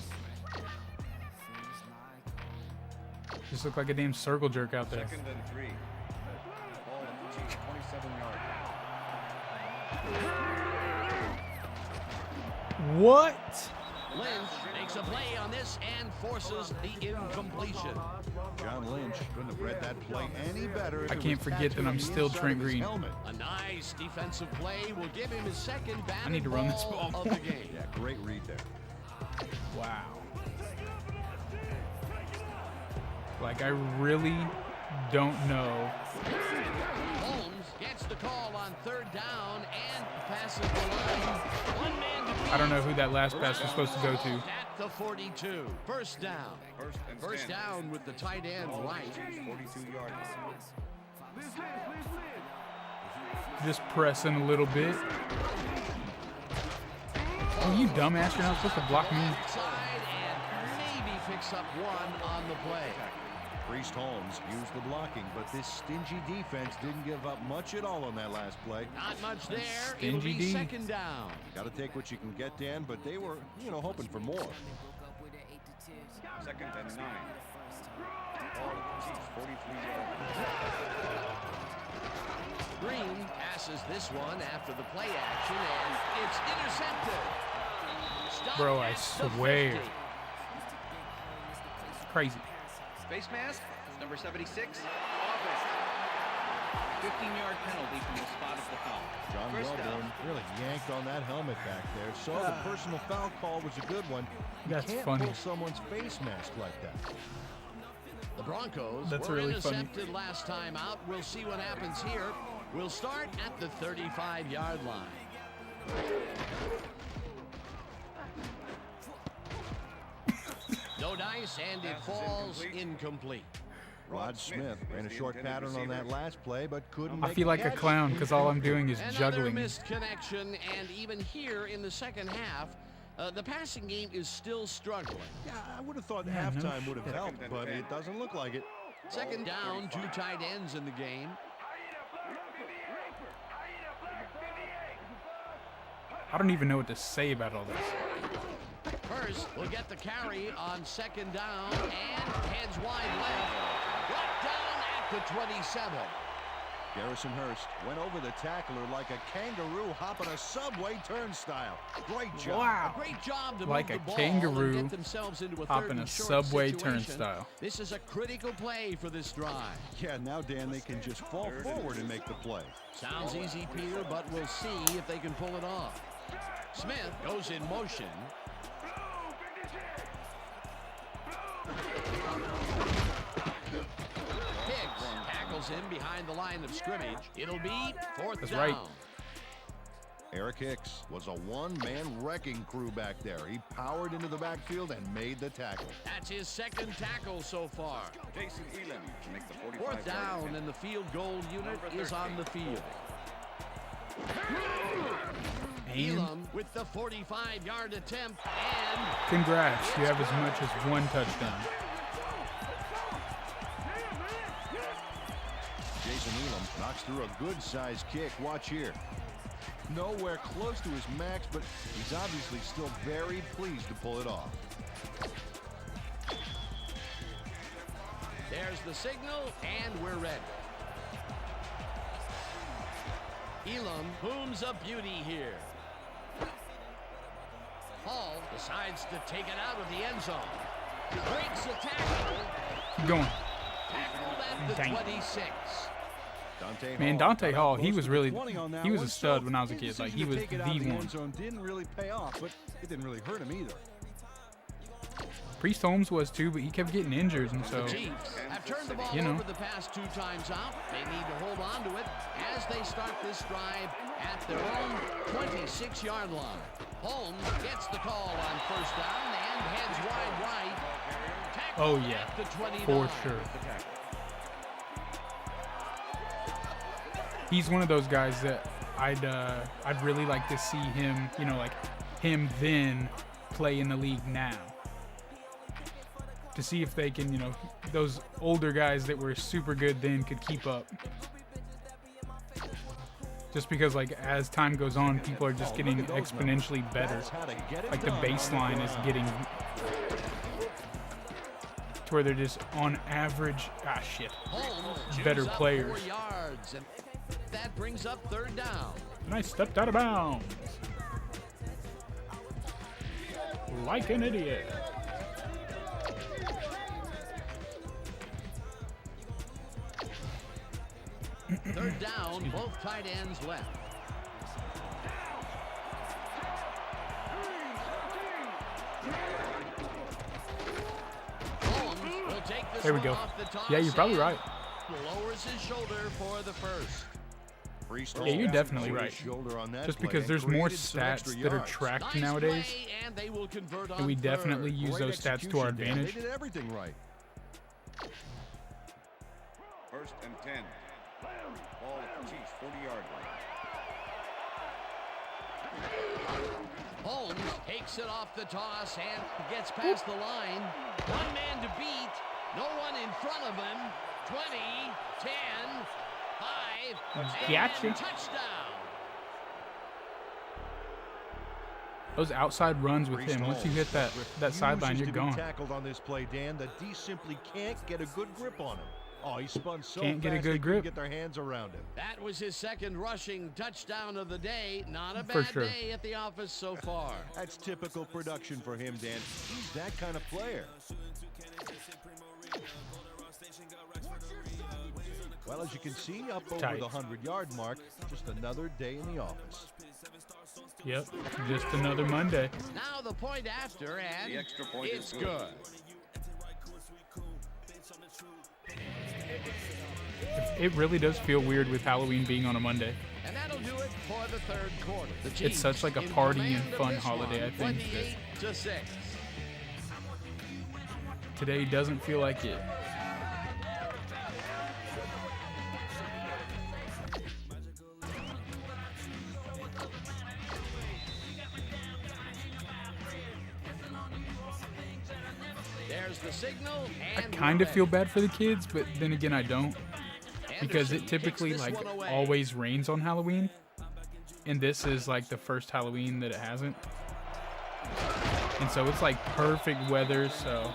Just look like a damn circle jerk out there. 2nd and 3. Ball at the team's 27-yard line. What? Lynch makes a play on this and forces the incompletion. John Lynch couldn't have read that play any better. I can't forget that I'm still Trent Green. A nice defensive play will give him his second batted I need to run this ball ball. of the game. Yeah, great read there. Wow. Like, I really don't know. Holmes gets the call on 3rd down and passes the line. One man to beat. I don't know who that last pass was supposed to go to. At the 42. First down. First down with the tight end right. 42-yard line. Just pressing a little bit. Oh, you dumbass. You're not supposed to block me. Side and maybe picks up one on the play. Priest Holmes used the blocking, but this stingy defense didn't give up much at all on that last play. Not much there. It'll Stingy be D. 2nd down. Got to take what you can get, Dan, but they were, hoping for more. 2nd and 9. Ball at the team's 43-yard line. Green passes this one after the play action, and it's intercepted. Stopped Bro, I at the swear. 50. Crazy. Face mask, number 76. Offense. 15-yard penalty from the spot of the foul. John First down. Wellborn really yanked on that helmet back there. So the personal foul call was a good one. You That's can't funny. pull someone's face mask like that. The Broncos That's were really funny. intercepted last time out. We'll see what happens here. We'll start at the 35-yard line. No dice, and it falls incomplete. Rod Smith ran a short pattern on that last play, but couldn't I make feel like a catch. clown because all I'm doing is Another juggling. missed connection, and even here in the second half, the passing game is still struggling. Yeah, I would have thought Yeah, no halftime would have shit. helped, but it doesn't look like it. Second down, 2 tight ends in the game. I don't even know what to say about all this. Hurst will get the carry on 2nd down and heads wide left. Brought down at the 27. Garrison Hurst went over the tackler like a kangaroo hopping a subway turnstile. Great job. Wow. A great job to Like move a the ball kangaroo and get themselves into a hopping third a and short subway situation. turnstile. This is a critical play for this drive. Yeah, now, Dan, they can just fall forward and make the play. Sounds easy, Peter, but we'll see if they can pull it off. Smith goes in motion. Hicks tackles him behind the line of scrimmage. It'll be 4th That's down. right. Eric Hicks was a one-man wrecking crew back there. He powered into the backfield and made the tackle. That's his 2nd tackle so far. Jason Elam to make the 4th 45-yard down, attempt. and the field goal unit is on the field. And Elam with the 45-yard attempt, and congrats, you have as much as 1 touchdown. Jason Elam knocks through a good-sized kick. Watch here. Nowhere close to his max, but he's obviously still very pleased to pull it off. there's the signal, and we're ready. Elam booms a beauty here. Hall decides to take it out of the end zone. Breaks the tackle. Keep going. Tackled at the Dang. 26. Man, Dante Hall, he was really, he was a one, stud so when I was a his kid. Like, decision he to was take it out of the the one. end zone didn't really pay off, but it didn't really hurt him either. Priest Holmes was too, but he kept getting injured, and so, The Chiefs have turned the ball you know. over the past 2 times out. They need to hold on to it as they start this drive at their own 26-yard line. Holmes gets the call on 1st down and heads wide right. Tackled oh yeah, at the 29. for sure. He's one of those guys that I'd really like to see him, you know, like him then play in the league now. To see if they can, you know, those older guys that were super good then could keep up. Just because, like, as time goes on, people are just getting exponentially better. Like, the baseline is getting to where they're just, on average, better players. Yards, and that brings up 3rd down. And I stepped out of bounds. Like an idiot. Third down, both tight ends left. Holmes will take this There we one go. off the toss Yeah, you're probably and right. Lowers his shoulder for the first. Yeah, you're definitely right. Just because there's more stats that are tracked nowadays, And they will convert on and we third. definitely use those stats to our advantage. They did everything right. 1st and 10. Ball at the Chiefs' 40-yard line. Holmes takes it off the toss and gets past the line. One man to beat. No one in front of him. 20, 10, 5, Gotcha. and touchdown. Those outside runs with him, once you hit that sideline, you're gone. Tackled on this play, Dan. The D simply can't get a good grip on him. Oh, he spun so Can't get a fast good they couldn't grip. get their hands around him. That was his 2nd rushing touchdown of the day. Not a For bad sure. day at the office so far. That's typical production for him, Dan. He's that kind of player. Well, as you can see, up over Tight. the 100-yard mark, just another day in the office. Yep, just another Monday. Now the point after, and The extra point it's is good. good. It really does feel weird with Halloween being on a Monday. And that'll do it for the 3rd quarter. The It's Chiefs such like a in party command and of fun this holiday, one, I think, 28-6. Today doesn't feel like it. There's the signal. I And kind we're of feel ready. bad for the kids, but then again, I don't. Because it Anderson typically kicks this like one away. always rains on Halloween, and this is like the first Halloween that it hasn't, and so it's like perfect weather. So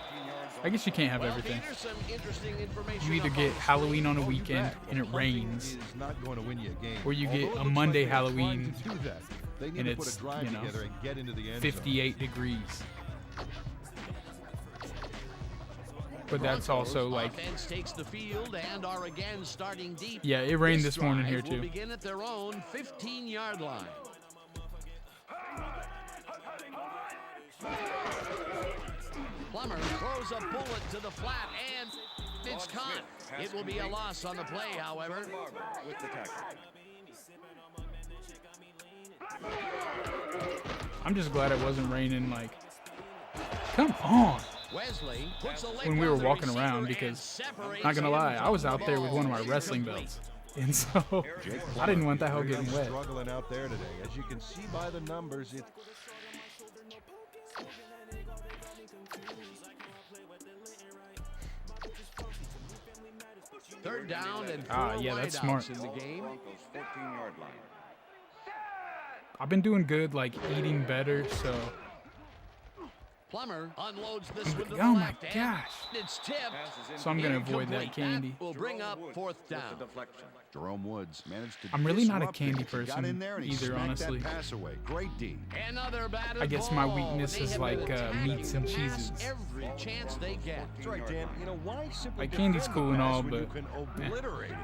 I guess you can't have Well, everything. Peter, some interesting information You either about get the Halloween on a Don't do weekend that. and it Punting rains, is not going to win you a game. or you Although get it a looks Monday like they're trying Halloween to do that. They need and to put it's, a drive you know, together and get into the end zone. 58 degrees. But that's also like, Offense takes the field and are again starting deep. yeah, it rained this morning drive here will too. begin at their own 15-yard line. Plummer throws a bullet to the flat and it's caught. It will be a loss on the play, however. With the tackle. I'm just glad it wasn't raining. Like, come on. Wesley puts a leg When we were on the walking receiver around, and because separates not gonna him lie, I was from out the there with ball. one of my wrestling Incomplete. belts, and so I didn't want that hell Really getting wet. Struggling out there today. As you can see by the numbers, it's Third down and Yeah, four that's wideouts smart. in the game. Broncos 14-yard line. I've been doing good, like eating better, so Plummer unloads this one to the oh my left, and gosh. it's tipped. Passes in So I'm gonna avoid Incomplete. that candy. Will bring up Woods 4th with the down. deflection. Jerome Woods managed to I'm really not a disrupt candy things. He got person in there and he either, smacked honestly. That pass away. Great D. Another batted I guess my ball. weakness They is have like, been attacking meats and the pass cheeses. Every chance they get. That's right, Dan. You know, why simply Like, candy's defend cool the and pass all, when you but, can obliterate it?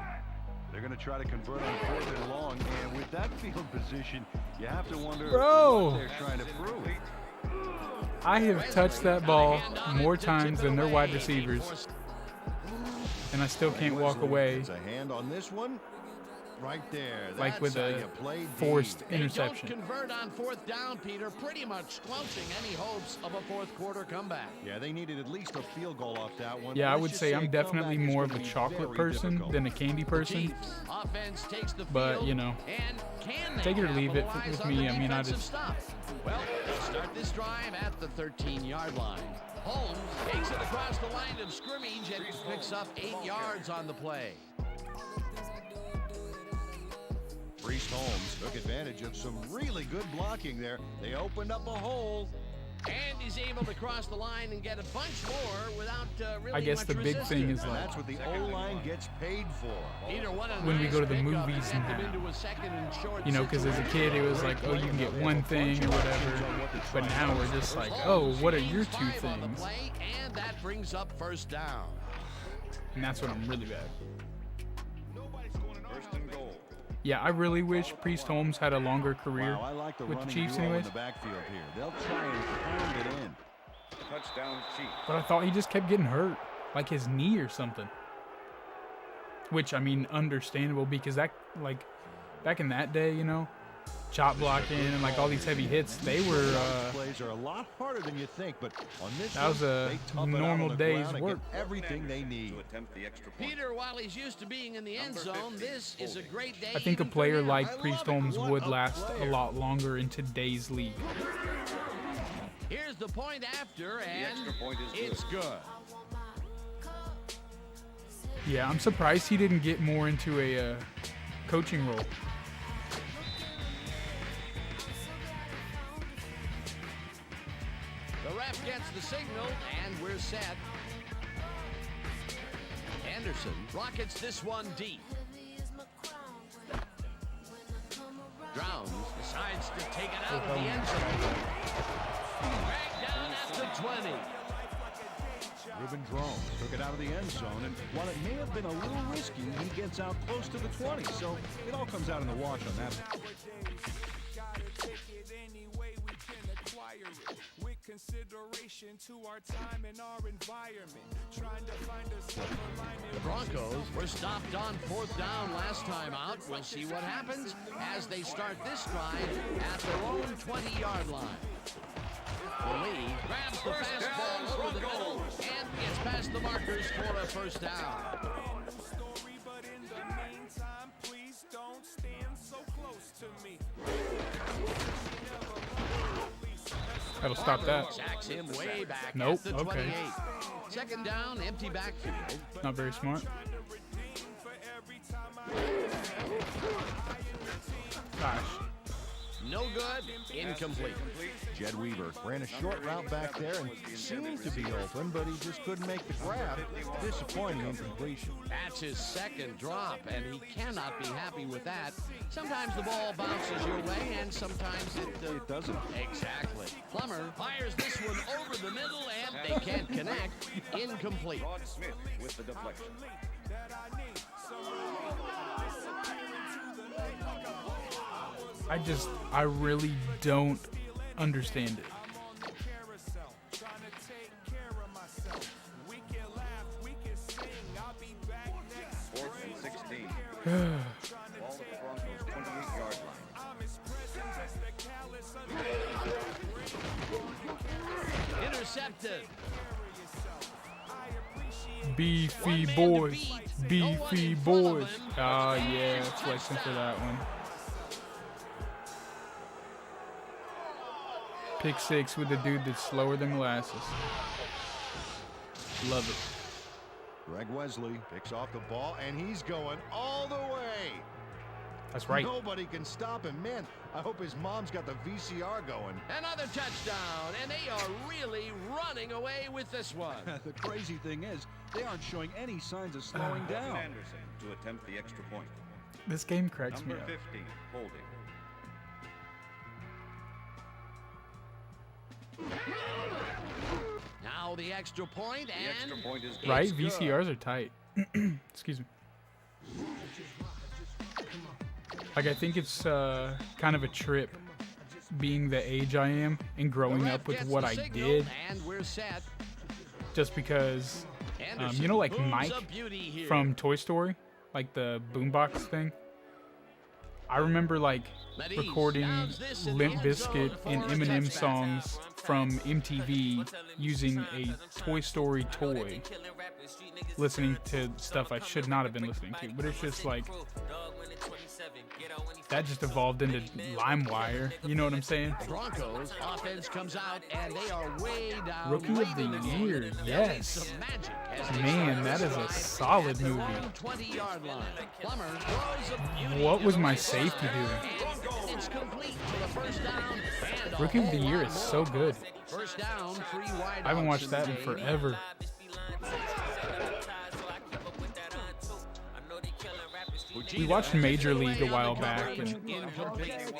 They're going to try to convert on 4th and long, and with that field position, you have to wonder Bro. what they're trying to prove. I have touched that ball more times than their wide receivers, and I still can't walk away It's a hand on this one. Right there. like with That's how a you play D. forced They interception. don't convert on 4th down, Peter, pretty much squelching any hopes of a 4th quarter comeback. Yeah, they needed at least a field goal off that one. Yeah, I Let's would just say I'm a definitely comeback is more of gonna a be chocolate very person difficult. than a candy person. Chiefs offense takes the But, field, you know, and can they take it or leave it capitalize with on me. the I mean, I defensive just- stop? Well, they'll start this drive at the 13-yard line. Holmes takes it across the line of scrimmage and picks up 8 yards on the play. Priest Holmes took advantage of some really good blocking there. They opened up a hole. And he's able to cross the line and get a bunch more without really I guess much the big thing is And like that's what the O-line gets paid for. Peter, what a when we nice go to the pickup movies and now. get them into a second and short You know, because as a kid it was like, oh, you can get one thing or whatever. But now we're just like, oh, what are your two Five on the things? play, and that brings up first down. And that's when I'm really bad. First and goal. Yeah, I really wish Priest Holmes had a longer career Wow, I like the with the running Chiefs duo in anyways. the backfield here. They'll try and pound it in. Touchdown Chiefs. But I thought he just kept getting hurt, like his knee or something. Which, I mean, understandable because that, like, back in that day, you know, chop blocking and like all these heavy hits, they were. Plays are a lot harder than you think, but on this That was one, a they tough it out normal on the day's ground and work. get everything they need. To attempt the extra point. Peter, while he's used to being in the end zone, this is a great day. I think a even for player him. like I Priest love it. Holmes What would a last a player. lot longer in today's league. Here's the point after, and extra point is good. it's good. Yeah, I'm surprised he didn't get more into a coaching role. The ref gets the signal, and we're set. Anderson rockets this one deep. Drowns decides to take it out of the end zone. Dragged down at the 20. Reuben Drones took it out of the end zone, and while it may have been a little risky, he gets out close to the 20, so it all comes out in the wash on that one. The Broncos were stopped on fourth down last time out. We'll see what happens as they start this drive at their own 20-yard line. The lead grabs the fastball over the middle and gets past the markers for a first down. That'll stop that. Sacks him way back Nope, at the okay. 28. Second down, empty backfield. Not very smart. Gosh. No good, incomplete. Jed Weaver ran a short route back there and seemed to be open, but he just couldn't make the grab. Disappointing incompletion. That's his second drop, and he cannot be happy with that. Sometimes the ball bounces your way, and sometimes It doesn't. Exactly. Plummer fires this one over the middle, and they can't connect. Incomplete. Rod Smith with the deflection. I really don't understand it. Fourth and 16. Ball at the Broncos' 28-yard line. Intercepted. Beefy boys. Beefy boys. Oh, yeah. Flexing for that one. Pick six with the dude that's slower than molasses. Love it. Greg Wesley picks off the ball, and he's going all the way. That's right. Nobody can stop him. Man, I hope his mom's got the VCR going. Another touchdown, and they are really running away with this one. The crazy thing is, they aren't showing any signs of slowing down. Anderson to attempt the extra point. This game cracks me Number up. 15, holding. Now the extra point, The and extra point is good. Right? it's good. VCRs are tight. Excuse me. Like, I think it's kind of a trip being the age I am and growing The ref up with gets what the I signal, did. and we're set. Just because, Anderson you know, like booms Mike a beauty here. from Toy Story, like the boombox thing. I remember like Medeiros recording shoves this in the Limp end Bizkit zone and for a Eminem touchdown. songs from MTV using a Toy Story toy, listening to stuff I should not have been listening to. But it's just like, that just evolved into LimeWire. You know what I'm saying? Broncos offense comes out, and they are way down. Rookie of late the in game. Year, They'll need yes. some magic as they Man, start that this is a drive solid at their movie. own 20-yard line. Plummer throws a beauty What to was the my right safety side. doing? It's complete to the first down. And Rookie of the Year is so good. First down, 3 wide. I haven't watched that in forever. We watched Major League a while back, and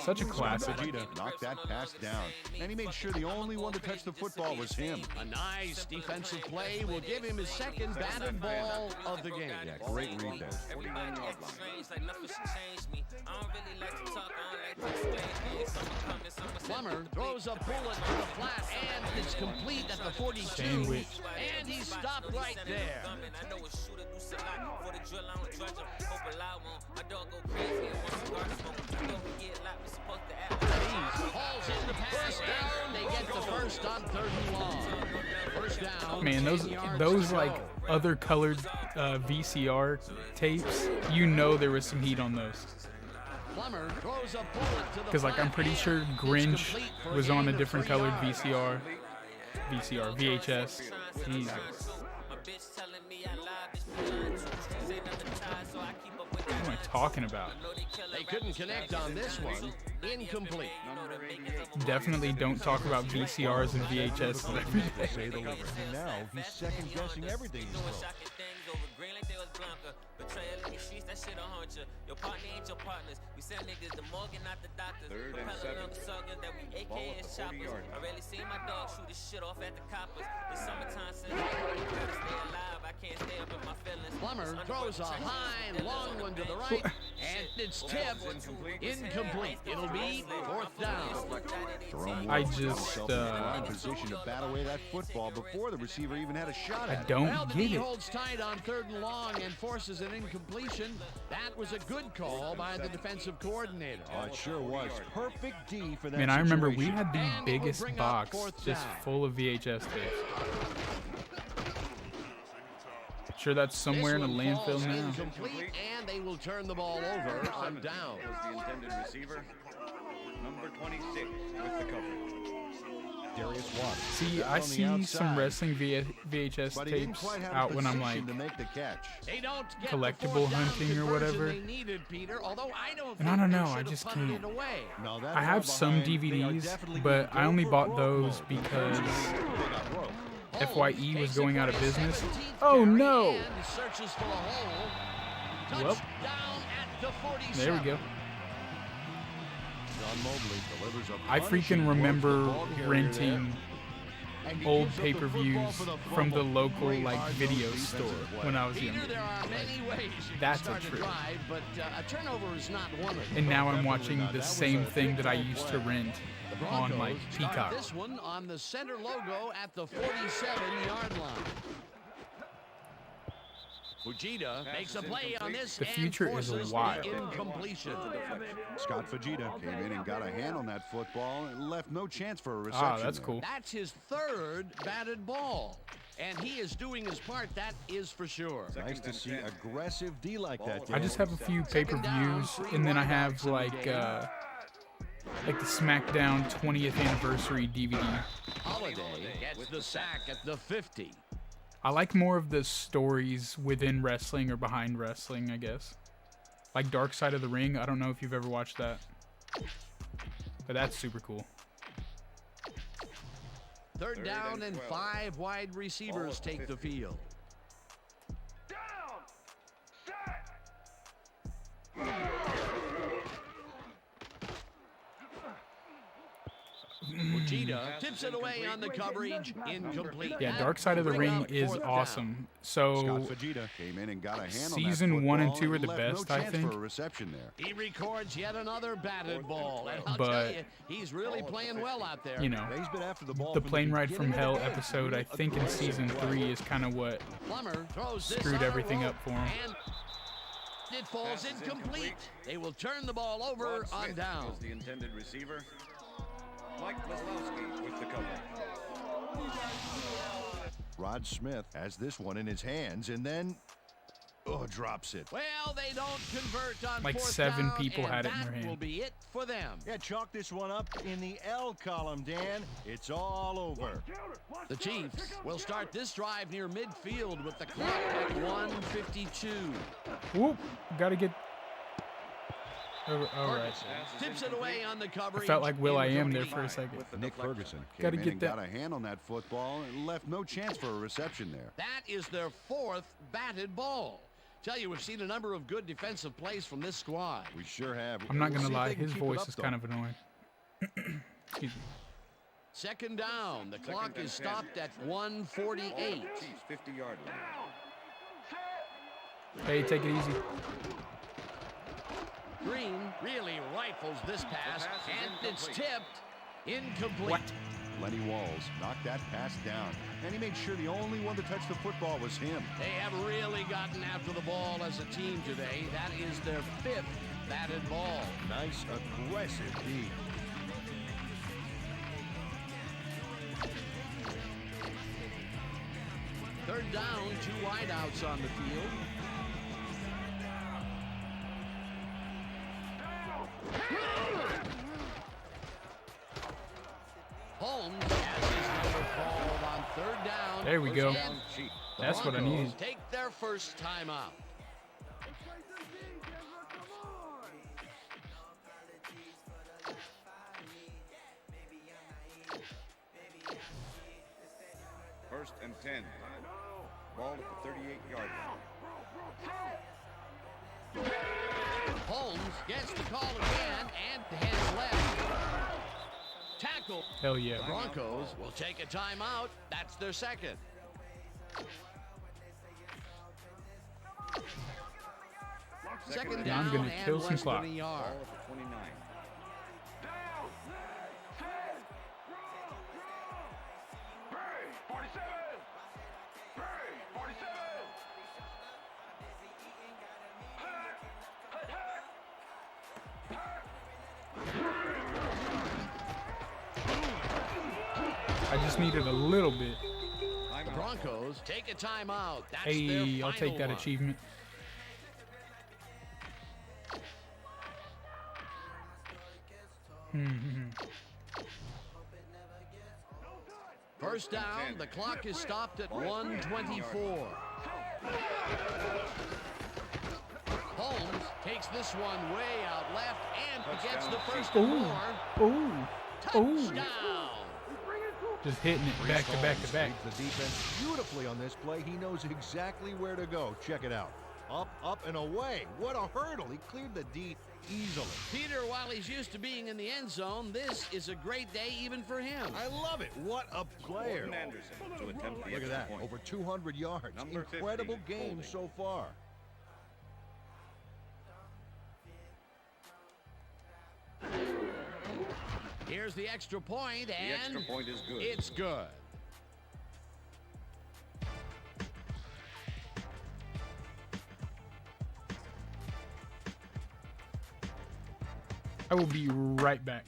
such a classic. Fujita knocked that pass down, and he made sure the only one to touch the football was him. A nice defensive play will give him his second batted ball of the game. Yeah, great read there. Plummer throws a bullet to the flat, and it's complete at the 42. Sandwich. And he's stopped right there. Falls in the pass down. They get the first on 3rd and long. First down. Man, those like other colored VCR tapes, you know there was some heat on those. Plummer throws a bullet to the Because like I'm flat, pretty and sure it's Grinch complete for was on a gain of different 3 colored yards. VHS. Jesus. What am I talking about? They couldn't connect on this one. Incomplete. Definitely don't talk about VCRs and VHS every day. Say the least. Now he's second guessing everything he's thrown. Third and 7. Ball at the 40-yard Plummer throws a high and long one to the right, and it's tipped. Incomplete. It'll be 4th down. Jerome I Wilson just, himself in prime position to bat away that football before the receiver even had a shot I at it. don't Well, the get knee it. holds tight on 3rd and long and forces an incompletion. That was a good call by the defensive coordinator. Oh, it sure was. Perfect D for that Man, I remember we situation. had the And it will biggest bring up box 4th just down. full of VHS tapes. Sure, that's somewhere in a This one landfill falls now. Incomplete, and they will turn the ball over on down. Was the intended receiver. Number 26 with the coverage. Darius Watt. See, Down I on the see some outside, wrestling VHS but he didn't tapes quite have out the when I'm position like, to make the catch. They don't get collectible the 4th down hunting or conversion whatever. They needed, Peter, although I don't And I think don't they know, should I have just punted can't. it away. No, that I have far some behind, they are DVDs, definitely but gonna I only go for bought broke those mode. because They got broke. FYE was going out of business. 17th Oh carry no! and searches for a hole. Well, Touchdown at the 47. there we go. John Mobley delivers a I punishing freaking blow to the remember ball carrier renting there. And he old gives up the pay-per-views football for the from the fumble. local Great like hard-nosed video defensive store play. when I was Peter, younger. there are many ways you That's a can start a trip. drive, but a turnover is not one of them. And now I'm Definitely watching not. the That was same a thing that I big used to play. rent The on like Broncos start Peacock. this one on the center logo at the 47-yard line. Fujita makes a play on this The and future is forces wild. the incompletion. Scott Fujita came in and got a hand on that football and left no chance for a reception. Ah, that's there. cool. That's his 3rd batted ball. And he is doing his part, that is for sure. Nice to see aggressive D like that. I just have a few pay-per-views, and then I have like the SmackDown 20th anniversary DVD. Holiday gets the sack at the 50. I like more of the stories within wrestling or behind wrestling, I guess. Like Dark Side of the Ring. I don't know if you've ever watched that, but that's super cool. 3rd down and 5 wide receivers take the field. Fujita tips it away on the coverage. Incomplete. Yeah, That Dark Side of the will bring Ring up is 4th down. awesome. Scott So Fujita came in and got a hand Season on that 1 and football 2 are the left best, no I chance think. for a reception there. He records yet another batted ball. And I'll But, tell you, he's really playing well out there. you know, He's been after the ball the from Plane Ride from beginning Hell of the game. episode, I think in Season 3 is kind of what Plummer throws this screwed on a everything rope, up for him. And it falls incomplete. They will turn the ball over on down. Was the intended receiver. Mike Wazlowski with the coverage. Rod Smith has this one in his hands and then drops it. Well, they don't convert on Like 4th 7 down, people and had it in that their hand. will be it for them. Yeah, chalk this one up in the L column, Dan. It's all over. The Chiefs will start this drive near midfield with the clock at 1:52. Whoop! Gotta get. All right. Tips it away on the I coverage. felt like Will I Am there incomplete. for a second. Nick Ferguson Gotta came in get and that. got a hand on that football and left no chance for a reception there. That is their 4th batted ball. Tell you, we've seen a number of good defensive plays from this squad. We sure have. I'm not We'll gonna see if lie, they can his keep it voice up, is though. kind of annoying. Excuse me. 2nd down. The clock and is 10. stopped at 1:48. Chiefs 50-yard line. Hey, take it easy. Green really rifles this pass, pass is and it's incomplete. tipped. Incomplete. What? Lenny Walls knocked that pass down, and he made sure the only one to touch the football was him. They have really gotten after the ball as a team today. That is their 5th batted ball. Nice, aggressive D. Third down, 2 wideouts on the field. Holmes has his number called on 3rd down. There we go. And That's what I Broncos needed. take their first timeout. First and 10. Ball at the 38-yard line. Holmes gets the call again and hands left. Tackle. Hell yeah. Broncos will take a timeout. That's their 2nd. Second Yeah, I'm down gonna and kill some less clock. than a yard. Ball at the 29. I just needed a little bit. The Broncos take a timeout. That's Hey, their I'll take final that one. achievement. First down, the clock is stopped at 1:24. Holmes takes this one way out left and gets the first and more. Ooh. Ooh. Touchdown. Just hitting it back to back to back. Reads the defense beautifully on this play. He knows exactly where to go. Check it out. Up, up, and away. What a hurdle. He cleared the D easily. Peter, while he's used to being in the end zone, this is a great day even for him. I love it. What a player. Morton Anderson to attempt the Look at extra that. point. Over 200 yards. Number 50, Incredible game holding. so far. Here's the extra point, The and extra point is good. it's good. I will be right back.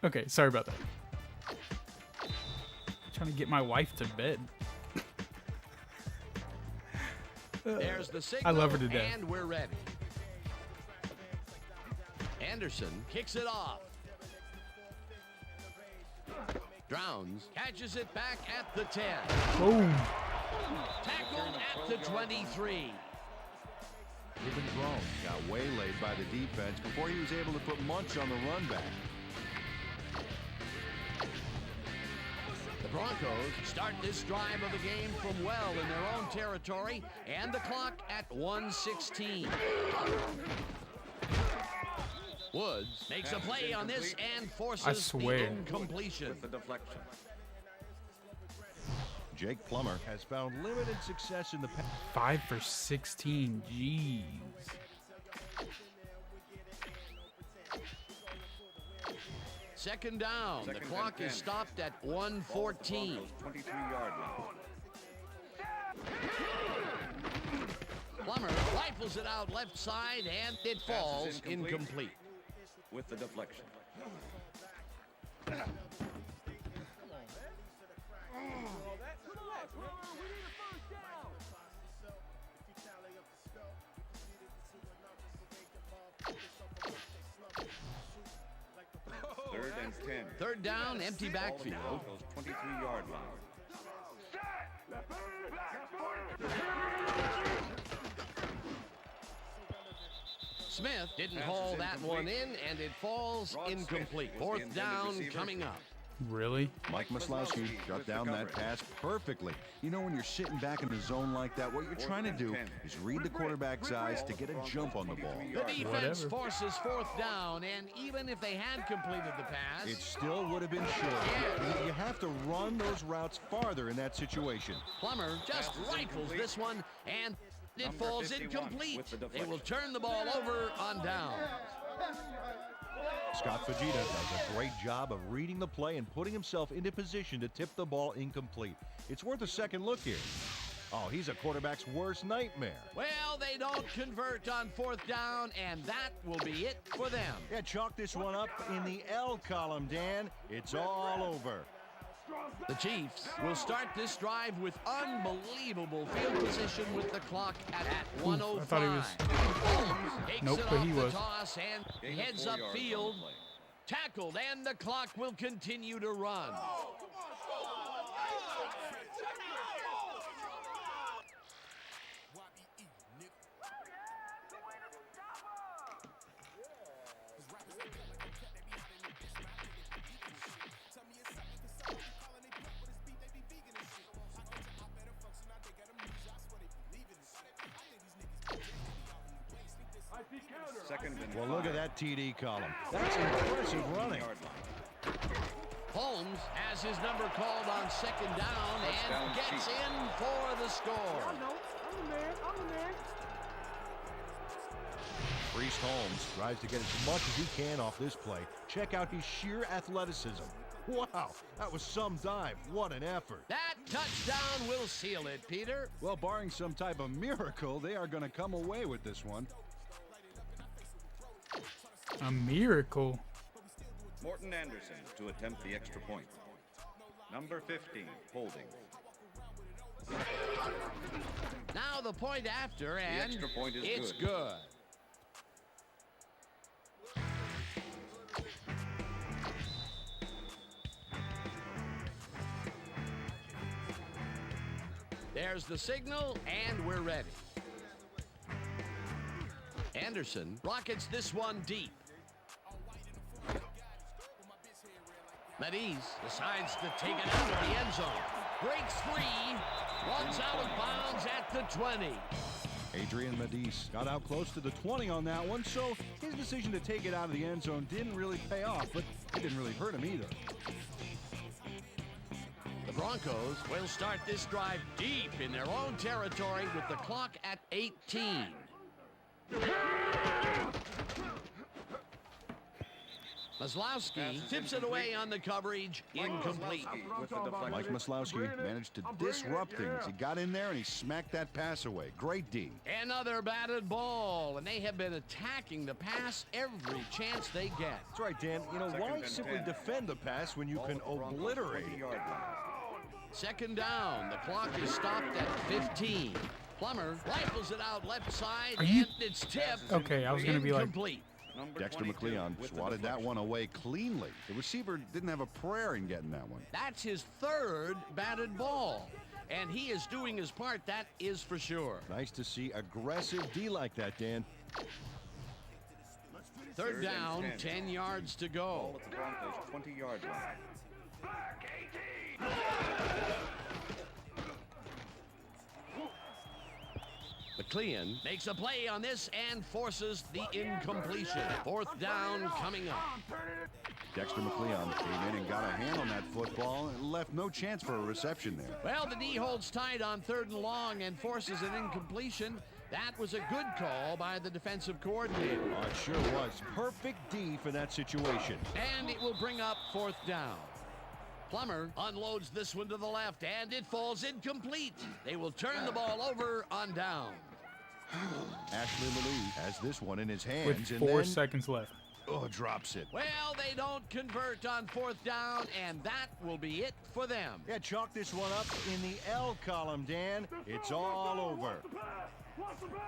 Okay, sorry about that. Trying to get my wife to bed. There's the signal, I love her to death. And we're ready. Anderson kicks it off. Drowns catches it back at the 10. Boom. Tackled at the 23. Even thrown, got waylaid by the defense before he was able to put much on the run back. The Broncos start this drive of the game from well in their own territory, and the clock at 1:16. Woods makes a play on this and forces the incompletion. With the deflection. Jake Plummer has found limited success in the past. 5 for 16. Jeez. Second down. The clock is stopped at 1:14. 23-yard line. Plummer rifles it out left side, and it falls incomplete. With the deflection. Third and 10. Third down, empty backfield. 23-yard line. Smith didn't haul that one in, and it falls incomplete. Fourth down coming up. Really? Mike Maslowski shut down that pass perfectly. You know, when you're sitting back in the zone like that, what you're trying to do is read the quarterback's eyes to get a jump on the ball. The defense forces fourth down, and even if they had completed the pass, it still would have been short. You have to run those routes farther in that situation. Plummer just rifles this one, and it falls incomplete. They will turn the ball over on down. Scott Fajita does a great job of reading the play and putting himself into position to tip the ball incomplete. It's worth a second look here. Oh, he's a quarterback's worst nightmare. Well, they don't convert on fourth down, and that will be it for them. Yeah, chalk this one up in the L column, Dan. It's all over. The Chiefs will start this drive with unbelievable field position with the clock at 1:05. I thought he was. Nope, but he was. Toss and heads upfield. Tackled, and the clock will continue to run. Well, look at that TD column. That's impressive running. Holmes has his number called on second down and gets in for the score. Priest Holmes tries to get as much as he can off this play. Check out his sheer athleticism. Wow, that was some dive. What an effort. That touchdown will seal it, Peter. Well, barring some type of miracle, they are going to come away with this one. A miracle. Morton Anderson to attempt the extra point. Number 15, holding. Now the point after, and the extra point is it's good. There's the signal, and we're ready. Anderson rockets this one deep. Mediz decides to take it out of the end zone. Breaks free, runs out of bounds at the 20. Adrian Mediz got out close to the 20 on that one, so his decision to take it out of the end zone didn't really pay off, but it didn't really hurt him either. The Broncos will start this drive deep in their own territory with the clock at 18. Maslowski tips it away on the coverage. Incomplete. Mike Maslowski managed to disrupt things. He got in there and he smacked that pass away. Great D. Another batted ball, and they have been attacking the pass every chance they get. That's right, Dan. You know, why simply defend the pass when you can obliterate it? Second down. The clock is stopped at 15. Plummer rifles it out left side, and it's tipped. Okay, I was going to be like... Incomplete. Dexter McLeon swatted that one away cleanly. The receiver didn't have a prayer in getting that one. That's his third batted ball, and he is doing his part, that is for sure. Nice to see aggressive D like that, Dan. Third down, 10 yards to go. Ball at the Broncos' 20-yard line. McLeon makes a play on this and forces the incompletion. Fourth down coming up. Dexter McLeon came in and got a hand on that football and left no chance for a reception there. Well, the D holds tight on 3rd and long and forces an incompletion. That was a good call by the defensive coordinator. Oh, it sure was. Perfect D for that situation. And it will bring up 4th down. Plummer unloads this one to the left, and it falls incomplete. They will turn the ball over on down. Ashley Malou has this one in his hands. With 4 seconds left. Oh, drops it. Well, they don't convert on 4th down, and that will be it for them. Yeah, chalk this one up in the L column, Dan. It's all over.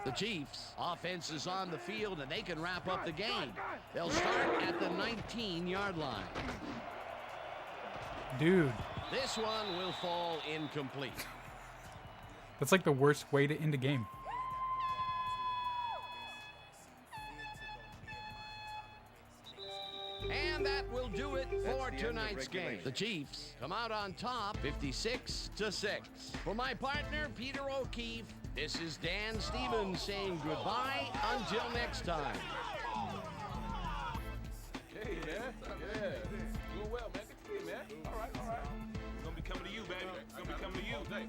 The Chiefs' offense is on the field, and they can wrap up the game. They'll start at the 19-yard line. Dude. This one will fall incomplete. That's like the worst way to end a game. And that will do it for tonight's game. The Chiefs come out on top, 56-6. For my partner, Peter O'Keefe, this is Dan Stevens saying goodbye until next time. Hey, man. Yeah. Doing well, man. Good to see you, man. All right. Gonna be coming to you, baby. Gonna be coming to you all day.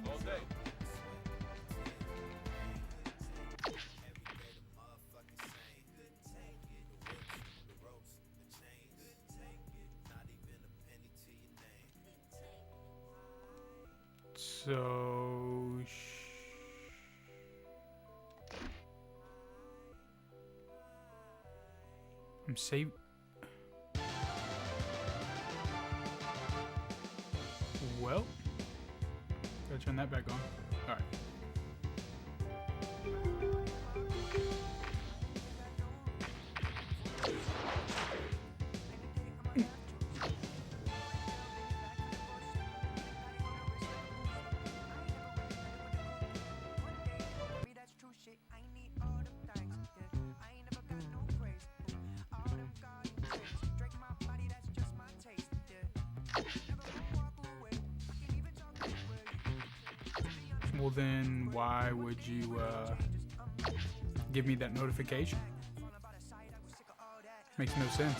So... I'm saved. Well, gotta turn that back on. All right. Well, then why would you give me that notification? Makes no sense.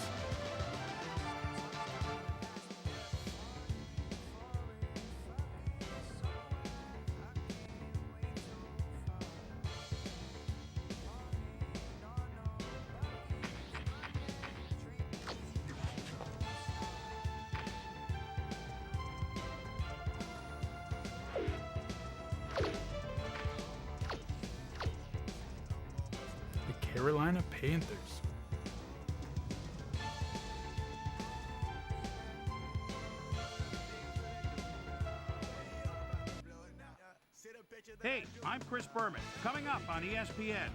Carolina Panthers. Hey, I'm Chris Berman. Coming up on ESPN.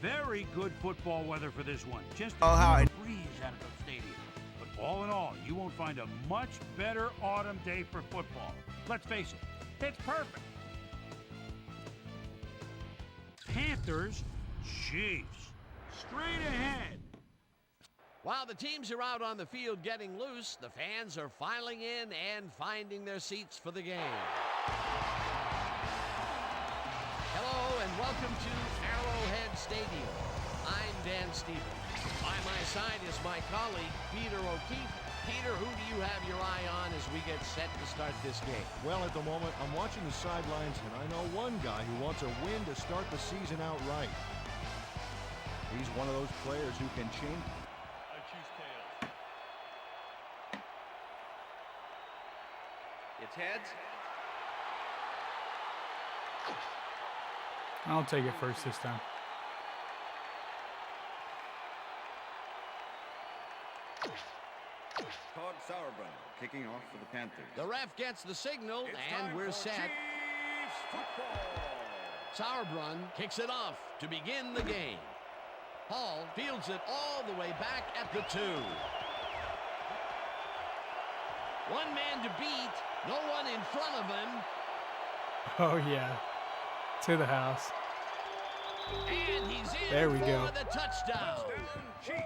Very good football weather for this one. Just a breeze out of the stadium. But all in all, you won't find a much better autumn day for football. Let's face it, it's perfect. Panthers, Chiefs. Straight ahead. While the teams are out on the field getting loose, the fans are filing in and finding their seats for the game. Hello and welcome to Arrowhead Stadium. I'm Dan Stevens. By my side is my colleague, Peter O'Keefe. Peter, who do you have your eye on as we get set to start this game? Well, at the moment, I'm watching the sidelines, and I know one guy who wants a win to start the season out right. He's one of those players who can change. I choose tails. It's heads. I'll take it first this time. Todd Sauerbrunn kicking off for the Panthers. The ref gets the signal, and we're set. Chiefs football. Sauerbrunn kicks it off to begin the game. Hall fields it all the way back at the 2. One man to beat, no one in front of him. Oh, yeah. To the house. And he's in There we for go. the touchdown. Chiefs.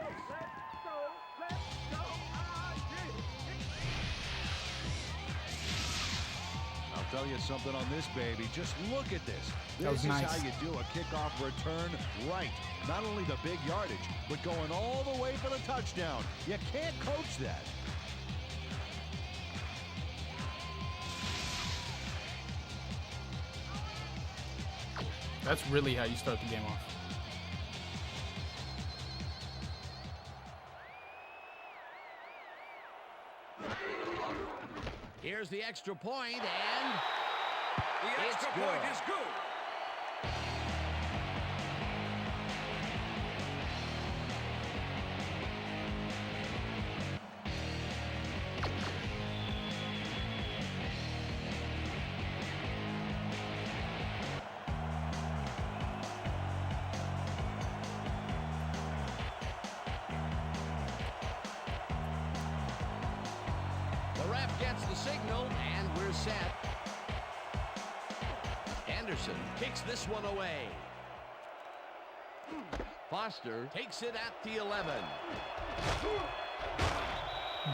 I'll tell you something on this, baby. Just look at this. That was This is nice. how you do a kickoff return right. Not only the big yardage, but going all the way for the touchdown. You can't coach that. That's really how you start the game off. Here's the extra point, and The it's extra good. point is good. The ref gets the signal, and we're set. Anderson kicks this one away. Foster takes it at the 11.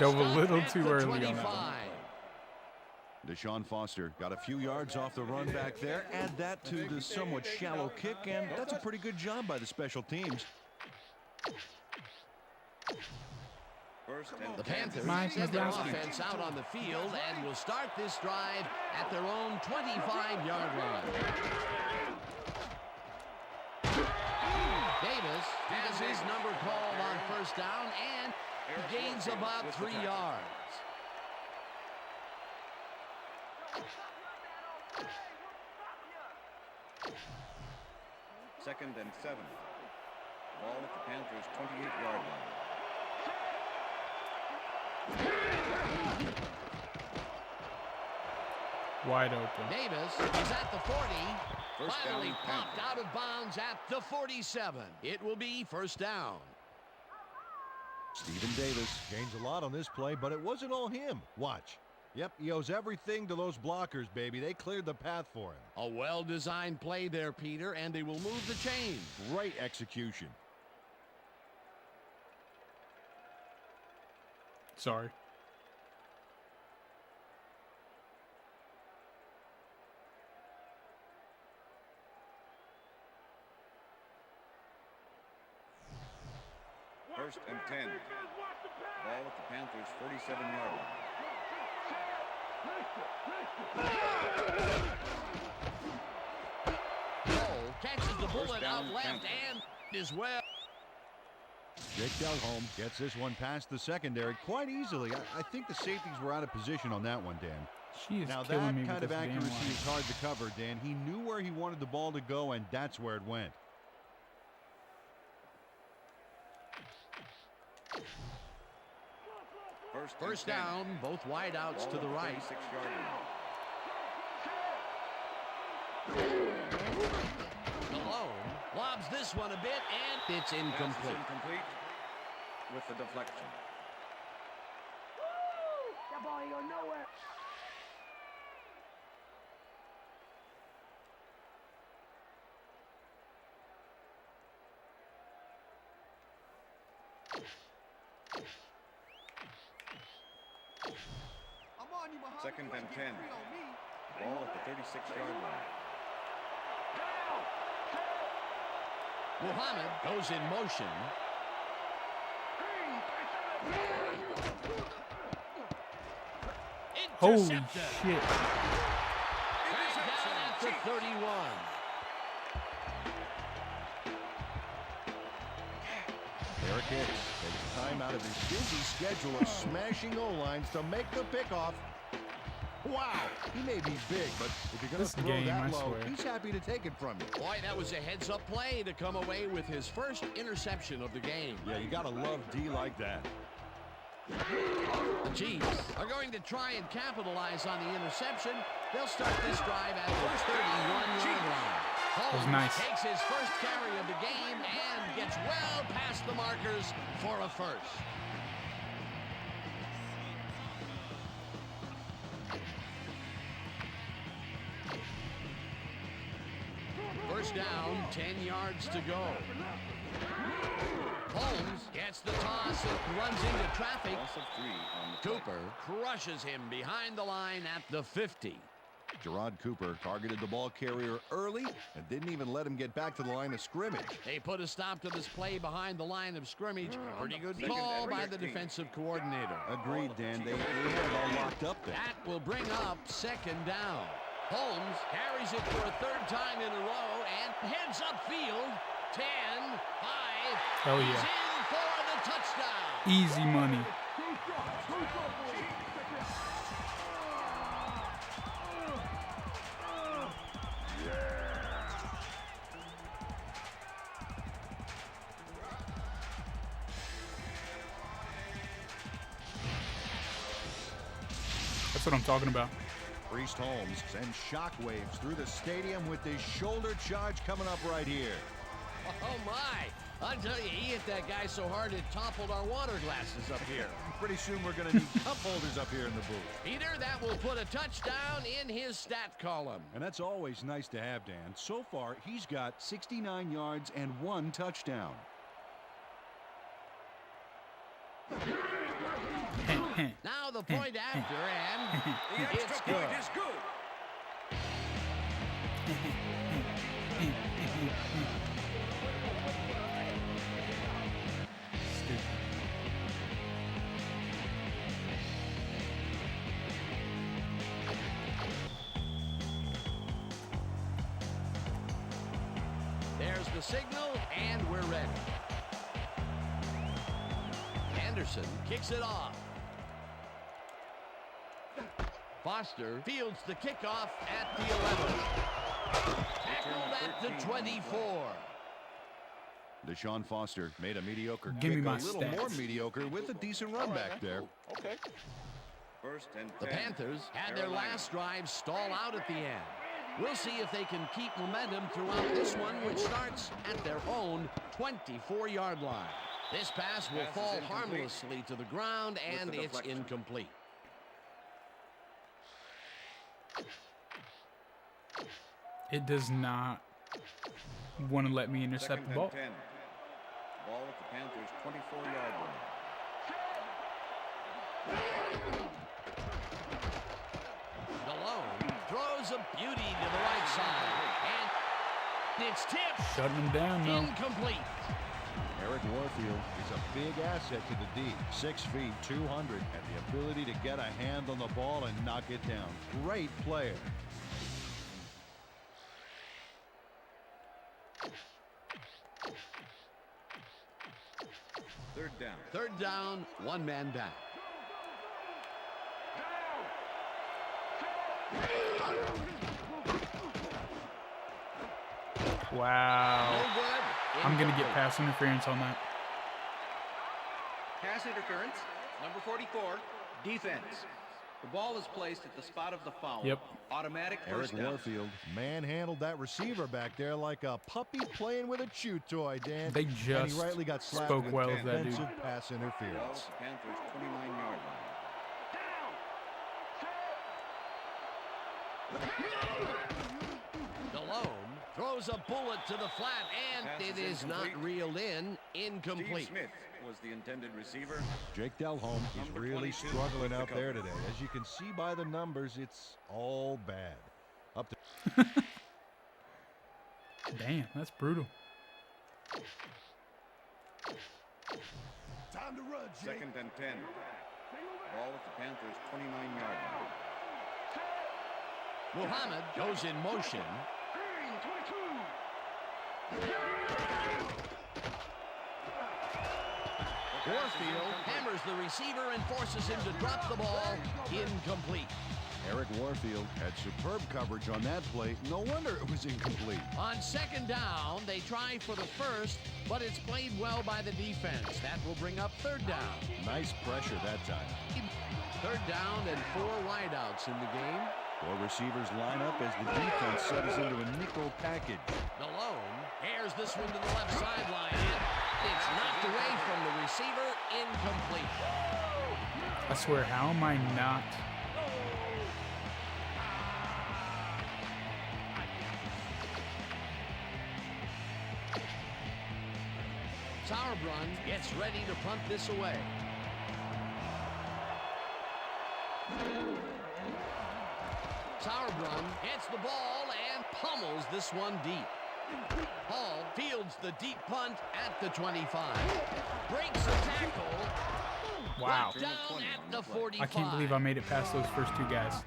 Dove a Stopped little at too the early on that 25. one. Deshaun Foster got a few yards off the run back there. Add that to the somewhat shallow kick, and that's a pretty good job by the special teams. First and The 10. Panthers Mike send their Nebraska. offense out on the field and will start this drive at their own 25-yard line. Davis has his number called on first down, and he gains about 3 yards. Second and 7. Ball at the Panthers' 28-yard line. Wide open. Davis is at the 40. First Finally down, popped Panthers. out of bounds at the 47. It will be first down. Stephen Davis gains a lot on this play, but it wasn't all him. Watch. Yep, he owes everything to those blockers, baby. They cleared the path for him. A well-designed play there, Peter, and they will move the chain. Great execution. Sorry. First and 10. Ball at the Panthers' 47-yard line. Cole catches the bullet First out down, left Panthers. and as well. Jake Delhomme gets this one past the secondary quite easily. I think the safeties were out of position on that one, Dan. She is Now that killing me with kind of this damn accuracy line. is hard to cover, Dan. He knew where he wanted the ball to go, and that's where it went. First down, both wideouts to the right. 36-yard Malone lobs this one a bit, and it's incomplete. Incomplete with the deflection. That ball ain't going nowhere. Second and 10. Ball at the 36-yard line. Muhammad goes in motion. Holy Intercepted. shit. Down at the 31. Eric Hicks takes time out of his busy schedule of smashing O-lines to make the pickoff. Wow, he may be big, but if you're going to This throw game, I that low, swear. he's happy to take it from you. Boy, that was a heads-up play to come away with his first interception of the game. Yeah, you got to love D like that. The Chiefs are going to try and capitalize on the interception. They'll start this drive at the 31-yard line. Holmes nice. takes his first carry of the game and gets well past the markers for a first. First down, 10 yards to go. Holmes gets the toss and runs into traffic. Loss of 3 on the Cooper crushes him behind the line at the 50. Gerard Cooper targeted the ball carrier early and didn't even let him get back to the line of scrimmage. They put a stop to this play behind the line of scrimmage. Pretty good call by the defensive coordinator. Agreed, Dan. They had it all locked up there. That will bring up second down. Holmes carries it for a third time in a row and heads upfield. 10, 5. Hell He's yeah. in for the touchdown. Easy money. That's what I'm talking about. Priest Holmes sends shockwaves through the stadium with this shoulder charge coming up right here. Oh, my. I'll tell you, he hit that guy so hard it toppled our water glasses up here. Pretty soon we're going to need cup holders up here in the booth. Peter, that will put a touchdown in his stat column. And that's always nice to have, Dan. So far, he's got 69 yards and 1 touchdown. Now the point after, and The it's extra good. point is good. There's the signal, and we're ready. Anderson kicks it off. Foster fields the kickoff at the 11. Tackled at the 24. Deshaun Foster made a mediocre Give me kick my a little stats. more mediocre with a decent run back there. Okay. First and 10. The Panthers had their Carolina. last drive stall out at the end. We'll see if they can keep momentum throughout this one, which starts at their own 24-yard line. This pass will Pass is fall incomplete. harmlessly to the ground, With and the it's deflection. incomplete. It does not want to let me intercept Second the and ball. 10. Ball at the Panthers' 24-yard line. Malone throws a beauty to the right side, and it's tipped. Shutting him down, though. Incomplete. Eric Warfield is a big asset to the D. 6 feet, 200, and the ability to get a hand on the ball and knock it down. Great player. Third down. Third down, one man down. Wow. No good. I'm going to get Incomplete. pass interference on that. Pass interference, number 44, defense. The ball is placed at the spot of the foul. Yep. Automatic Eric first down. Warfield manhandled that receiver back there like a puppy playing with a chew toy, Dan. They and just he rightly got slapped spoke with well of that dude. defensive pass Ball interference. at the Panthers' 29-yard line. Delhomme throws a bullet to the flat, and Pass it is is not incomplete. reeled in. Steve Incomplete. Smith was the intended receiver. Jake Delhomme is Number really 22 struggling with the out there cover. today. As you can see by the numbers, it's all bad. Up to Damn, that's brutal. Time to run, Jake. Second and 10. Ball at the Panthers' 29-yard line. Muhammad goes in motion. Warfield hammers the receiver and forces him to drop the ball. Incomplete. Eric Warfield had superb coverage on that play. No wonder it was incomplete. On second down, they try for the first, but it's played well by the defense. That will bring up third down. Nice pressure that time. Third down and 4 wideouts in the game. 4 receivers line up as the defense settles into a nickel package. Malone airs this one to the left sideline. It's knocked away from the receiver, incomplete. I swear, how am I not? Sauerbrunn gets ready to punt this away. Sauerbrunn gets the ball and pummels this one deep. Hall fields the deep punt at the 25. Breaks a tackle. Wow. Down at the 45. I can't believe I made it past those first 2 guys.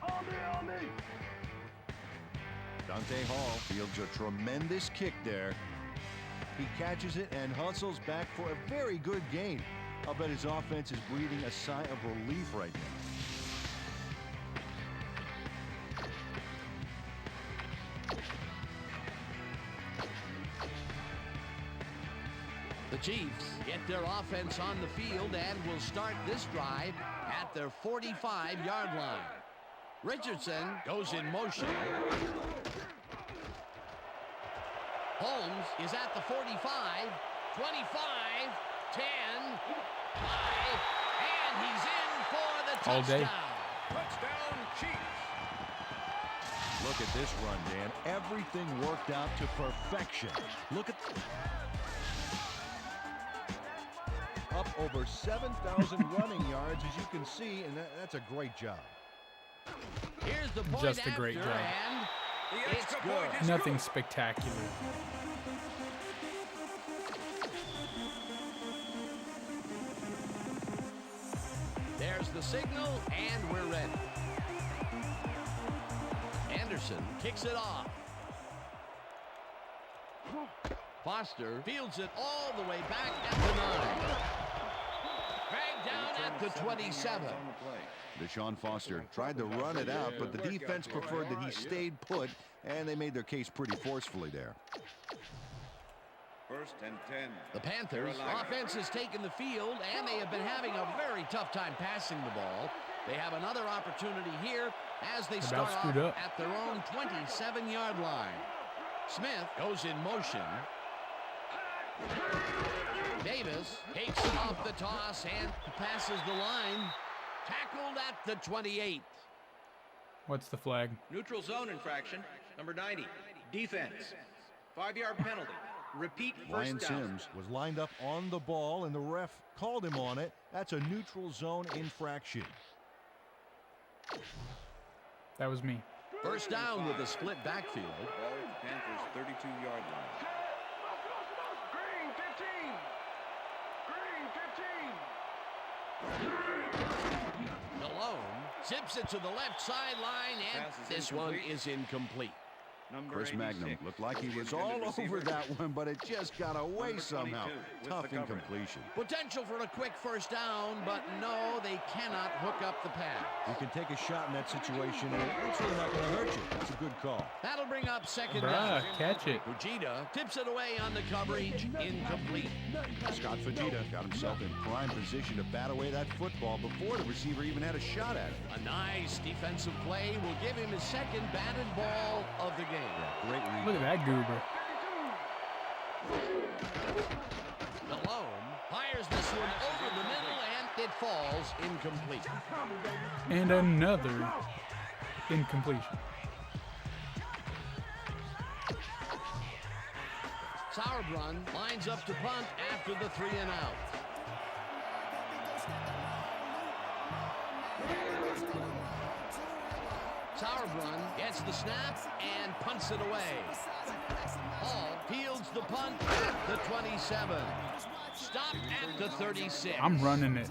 Dante Hall fields a tremendous kick there. He catches it and hustles back for a very good gain. I'll bet his offense is breathing a sigh of relief right now. The Chiefs get their offense on the field and will start this drive at their 45-yard line. Richardson goes in motion. Holmes is at the 45, 25, 10, 5, and he's in for the touchdown. All day. Touchdown, Chiefs. Look at this run, Dan. Everything worked out to perfection. Look at... Up over 7,000 running yards, as you can see, and that's a great job. Here's the point Just a great after, job. And it's good. Nothing spectacular. There's the signal, and we're ready. Anderson kicks it off. Foster fields it all the way back at the 9. Dragged down at the 27. Deshaun Foster tried to run it out, but the defense preferred that he stayed put, and they made their case pretty forcefully there. 1st and 10. The Panthers offense has taken the field, and they have been having a very tough time passing the ball. They have another opportunity here as they start off at their own 27-yard line. Smith goes in motion. Davis takes it off the toss and passes the line. Tackled at the 28. What's the flag? Neutral zone infraction, number 90. Defense. 5-yard penalty. Repeat first Ryan down. Sims was lined up on the ball, and the ref called him on it. That's a neutral zone infraction. That was me. First down with a split backfield. Ball at the Panthers' 32-yard line. Malone zips it to the left sideline, and this one is incomplete. Chris Magnum looked like he was all over that one, but it just got away somehow. Tough incompletion. Potential for a quick first down, but no, they cannot hook up the pass. You can take a shot in that situation, and it's really not going to hurt you. That's a good call. That'll bring up second down. Catch it. Fujita tips it away on the coverage. Incomplete. Scott Fujita got himself in prime position to bat away that football before the receiver even had a shot at it. A nice defensive play will give him his second batted ball of the game. Yeah, great read. Look at that goober. Malone fires this one over the middle, and it falls incomplete. And another incompletion. Sauerbrunn lines up to punt after the 3 and out. Sauerbrunn gets the snap and punts it away. Hall fields the punt at the 27. Stopped at the 36. I'm running it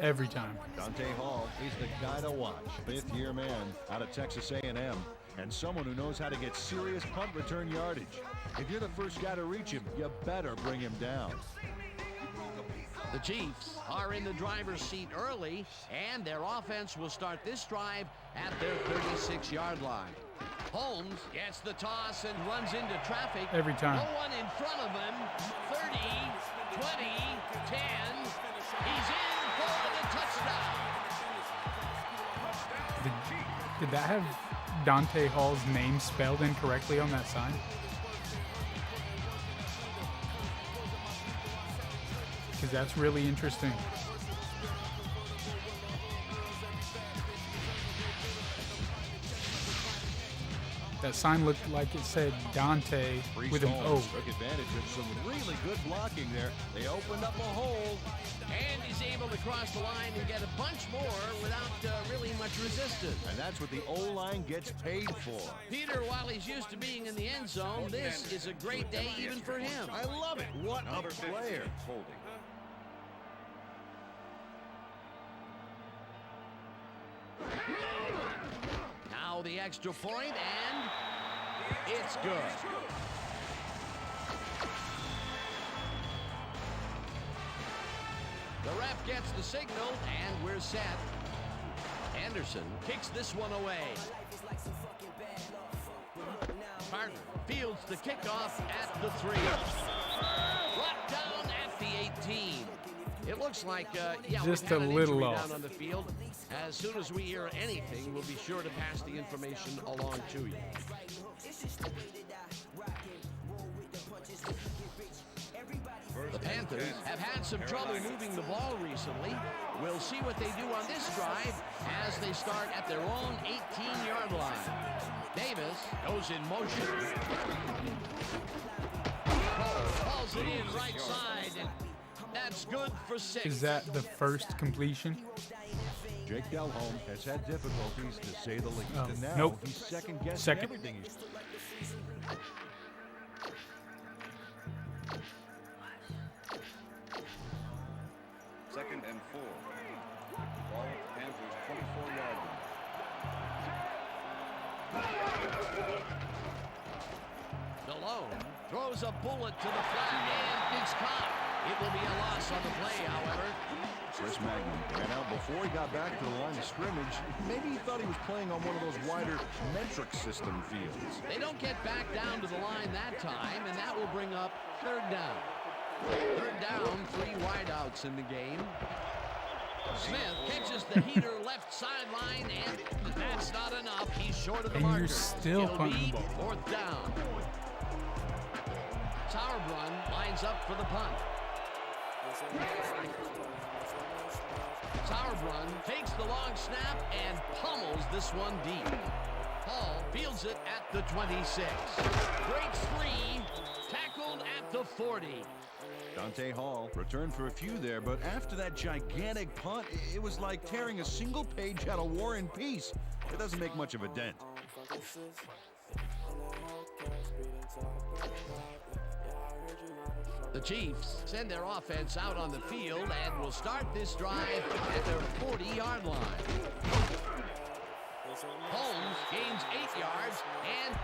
every time. Dante Hall is the guy to watch. 5th-year man out of Texas A&M, and someone who knows how to get serious punt return yardage. If you're the first guy to reach him, you better bring him down. The Chiefs are in the driver's seat early, and their offense will start this drive at their 36-yard line. Holmes gets the toss and runs into traffic. Every time. No one in front of him. 30, 20, 10. He's in for the touchdown. Did that have Dante Hall's name spelled incorrectly on that sign? Because that's really interesting. That sign looked like it said Dante with an O. Took advantage of some really good blocking there. They opened up a hole. And he's able to cross the line and get a bunch more without really much resistance. And that's what the O-line gets paid for. Peter, while he's used to being in the end zone, this is a great day even for him. I love it. What a player. Holding. Now the extra point, and it's good. The ref gets the signal, and we're set. Anderson kicks this one away. Carter fields the kickoff at the 3. Brought down at the 18. It looks like, just we've a had an little injury off. down on the field. As soon as we hear anything, we'll be sure to pass the information along to you. The Panthers have had some trouble moving the ball recently. We'll see what they do on this drive as they start at their own 18-yard line. Davis goes in motion. Calls it in right side, and that's good for 6. Is that the first completion? Jake Delhomme has had difficulties, to say the least. Oh, And now nope. he's second-guessing Second. everything he's... Second and 4. Ball at the Panthers' 24-yard line. Delhomme throws a bullet to the flat, and it's caught. It will be a loss on the play, however. Chris Magnum ran out before he got back to the line of scrimmage. Maybe he thought he was playing on one of those wider metric system fields. They don't get back down to the line that time, and that will bring up 3rd down. 3rd down, 3 wideouts in the game. Smith catches the heater left sideline, and that's not enough. He's short of the And marker. you're still It'll punting be the ball. 4th down. Sauerbrunn lines up for the punt. Sauerbrunn takes the long snap and pummels this one deep. Hall fields it at the 26. Breaks free, tackled at the 40. Dante Hall returned for a few there, but after that gigantic punt, it was like tearing a single page out of War and Peace. It doesn't make much of a dent. The Chiefs send their offense out on the field and will start this drive at their 40-yard line. Holmes gains 8 yards, and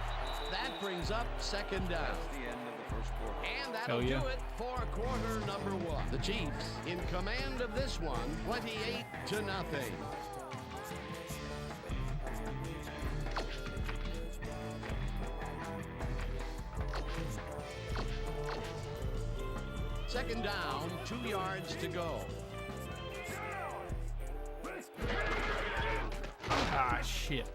that brings up 2nd down. That's the end of the first quarter. And that'll Hell yeah. do it for quarter number 1. The Chiefs in command of this one, 28-0. Second down, 2 yards to go. Ah, shit.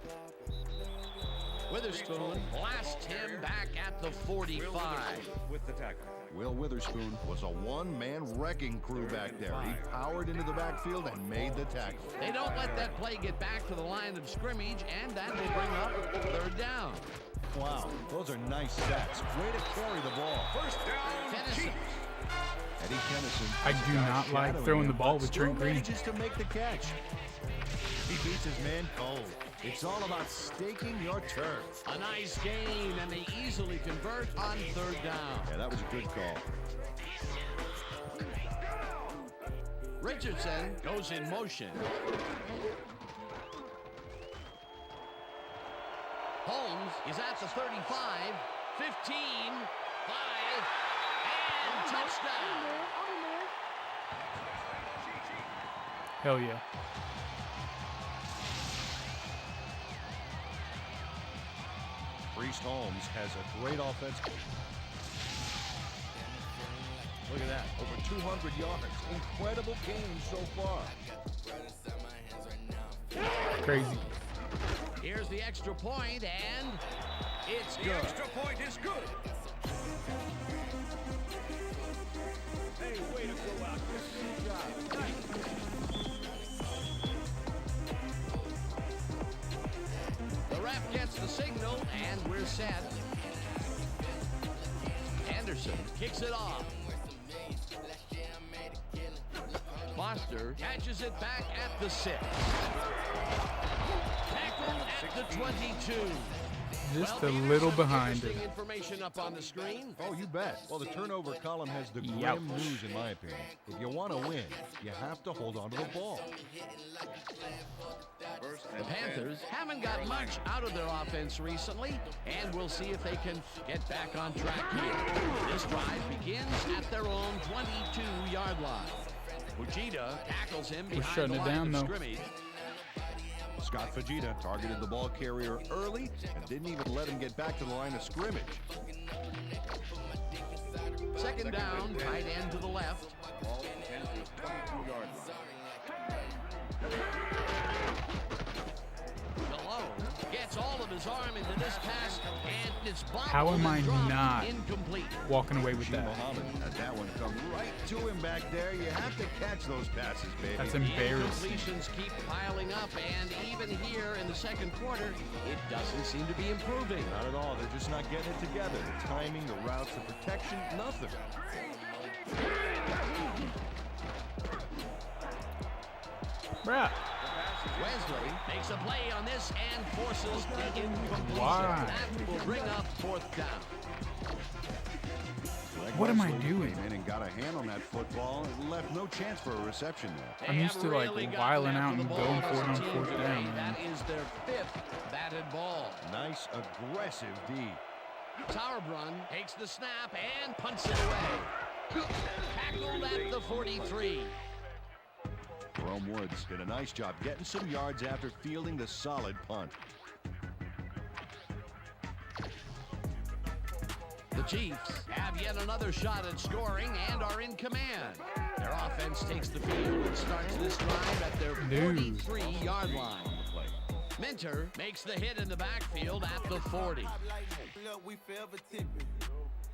Witherspoon blasts him back at the 45. With the tackle. Will Witherspoon was a one-man wrecking crew back there. He powered into the backfield and made the tackle. They don't let that play get back to the line of scrimmage, and that will bring up 3rd down. Wow, those are nice sacks. Way to carry the ball. First down, Tennessee. Eddie Kennison. I do not like shadowing throwing him, the ball but with still Trent Green. manages to make the catch. He beats his man cold. It's all about staking your turf. A nice gain, and they easily convert on 3rd down. Yeah, that was a good call. Richardson goes in motion. Holmes is at the 35, 15, 5, and touchdown. Hell yeah. Priest Holmes has a great offense. Look at that, over 200 yards. Incredible game so far. Crazy. Here's the extra point, and it's good. The extra point is good. Hey, way to go out there. Good job. The ref gets the signal, and we're set. Anderson kicks it off. Foster catches it back at the 6. Tackled at the 22. Just a little behind it. Information up on the screen. Oh, you bet. Well, the turnover column has the grim news, in my opinion. If you want to win, you have to hold on to the ball. The Panthers haven't got much out of their offense recently, and we'll see if they can get back on track here. This drive begins at their own 22-yard line. Fujita tackles him behind the line of scrimmage. Scott Fujita targeted the ball carrier early and didn't even let him get back to the line of scrimmage. Second down, tight end to the left. Ball at the 22-yard line. Malone gets all of his arm into this pass, and it's How am I not incomplete. Walking away with that? Muhammad had that one come right to him back there. You have to catch those passes, baby. That's embarrassing. Incompletions keep piling up, and even here in the second quarter, it doesn't seem to be improving. Not at all. They're just not getting it together. The timing, the routes, the protection, nothing. Bruh. Wesley makes a play on this and forces the incompletion. Why? That will bring up fourth down. What am I doing? Came in and got a hand on that football and left no chance for a reception there. I'm used to like wiling out and going for it on fourth down, man. That is their 5th batted ball. Nice aggressive D. Sauerbrunn takes the snap and punts it away. Tackled at the 43. Jerome Woods did a nice job getting some yards after fielding the solid punt. The Chiefs have yet another shot at scoring and are in command. Their offense takes the field and starts this drive at their 43-yard line. Minter makes the hit in the backfield at the 40.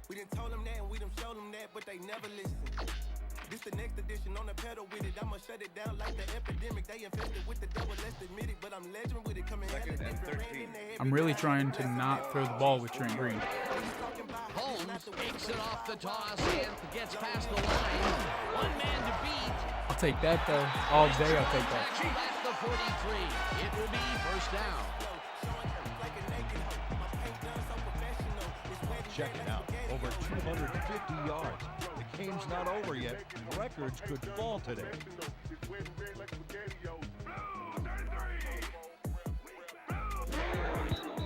We done told them that and we done showed them that, but they never listen. This the next edition on the pedal with it. I'ma shut it down like the epidemic. They infested with the devil, let's admit it. But I'm legend with it, coming at it. I'm really trying to not throw the ball with Trent Green. Holmes takes it off the toss and gets past the line. One man to beat. I'll take that though. All day I'll take that. At the 43. It will be first down. Check it out. Over 250 yards. The game's not over yet. Records could fall today.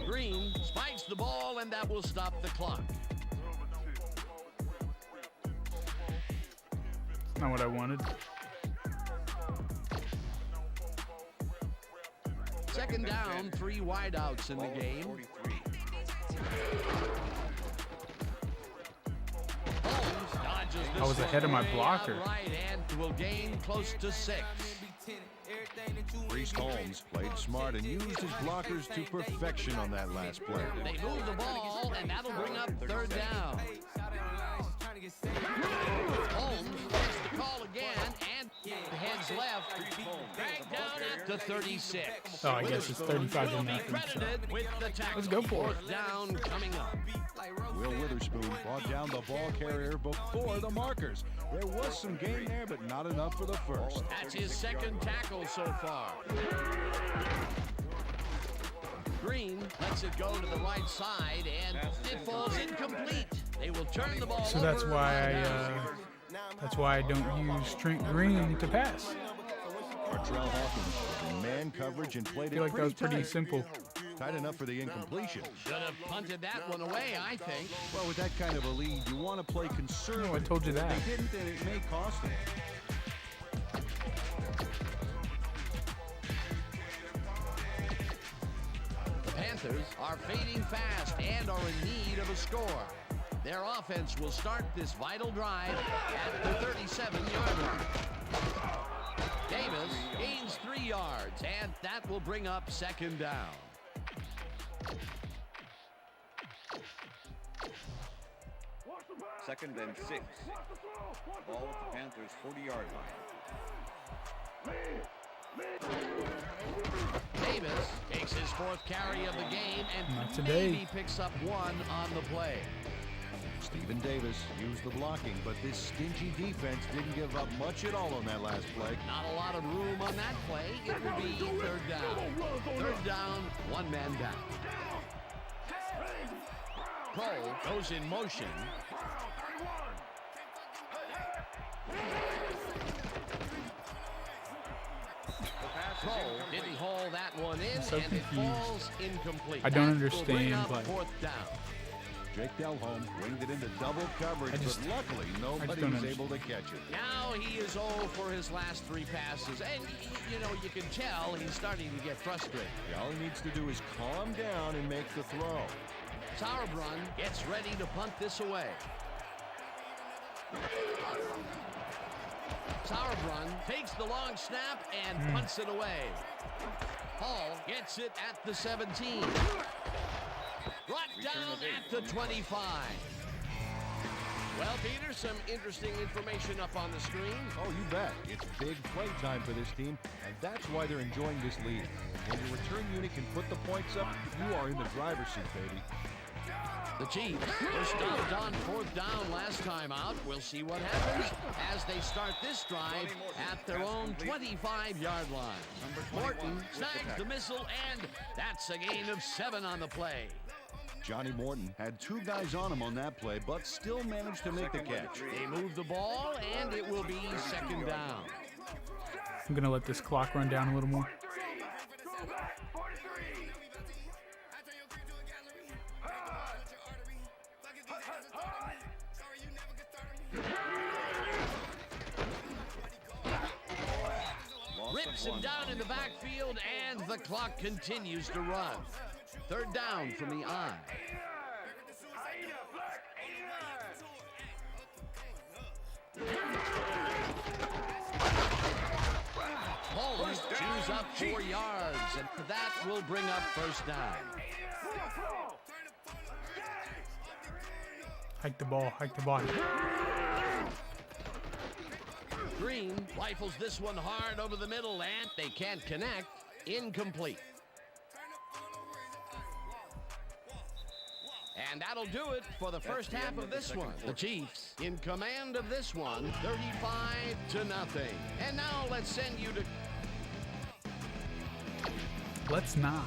Green spikes the ball, and that will stop the clock. Not what I wanted. Second down, 3 wideouts in the game. Holmes dodges the I was ahead of my blocker. right and will gain close to 6. Priest Holmes played smart and used his blockers to perfection on that last play. They move the ball, and that'll bring up third down. Holmes gets the call again and heads left. Dragged down at the 36. Oh, I guess it's 35 to Will be nothing. So. credited with the tackle. Let's go for it. Fourth down coming up. Will Witherspoon brought down the ball carrier before the markers. There was some gain there, but not enough for the first. That's his second tackle so far. Green lets it go to the right side, and it falls incomplete. They will turn the ball So that's over why I don't use Trent Green to pass. Artrell Hawkins was in man coverage and played I feel it like that was pretty tight. simple. Tight enough for the incompletion. Should have punted that one away, I think. Well, with that kind of a lead, you want to play conservative. Oh, I told you that. If they didn't, then it may cost them. The Panthers are fading fast and are in need of a score. Their offense will start this vital drive at the 37-yard line. Davis gains 3 yards, and that will bring up second down. Second and 6. Ball at the Panthers' 40-yard line. Davis takes his 4th carry of the game Not and today. maybe picks up 1 on the play. Stephen Davis used the blocking, but this stingy defense didn't give up much at all on that last play. Not a lot of room on that play. It will be 3rd down. 3rd down, 1 man down. Cole goes in motion. Cole didn't haul that one in, so and it confused. falls incomplete. I don't That will bring understand up play. 4th down. Jake Delhomme winged it into double coverage, just- but luckily nobody don't was understand. able to catch it. Now he is 0 for his last 3 passes, and you know, you can tell he's starting to get frustrated. All he needs to do is calm down and make the throw. Sauerbrunn gets ready to punt this away. Sauerbrunn takes the long snap and punts it away. Hall gets it at the 17. Brought down at the 25. Well, Peter, some interesting information up on the screen. Oh, you bet. It's big play time for this team, and that's why they're enjoying this lead. When your return unit can put the points up, you are in the driver's seat, baby. The Chiefs were stopped on 4th down last time out. We'll see what happens as they start this drive at their own 25-yard line. Morton snags the missile, and that's a gain of 7 on the play. Johnny Morton had 2 guys on him on that play, but still managed to make the catch. They move the ball, and it will be 2nd down. I'm going to let this clock run down a little more. Rips him down in the backfield, and the clock continues to run. 3rd down from the I. Holmes chews up 4 yards, and that will bring up 1st down. Hike the ball, hike the ball. Green rifles this one hard over the middle, and they can't connect. Incomplete. And that'll do it for the first half of this one. The Chiefs in command of this one, 35-0. And now let's send you to... Let's not.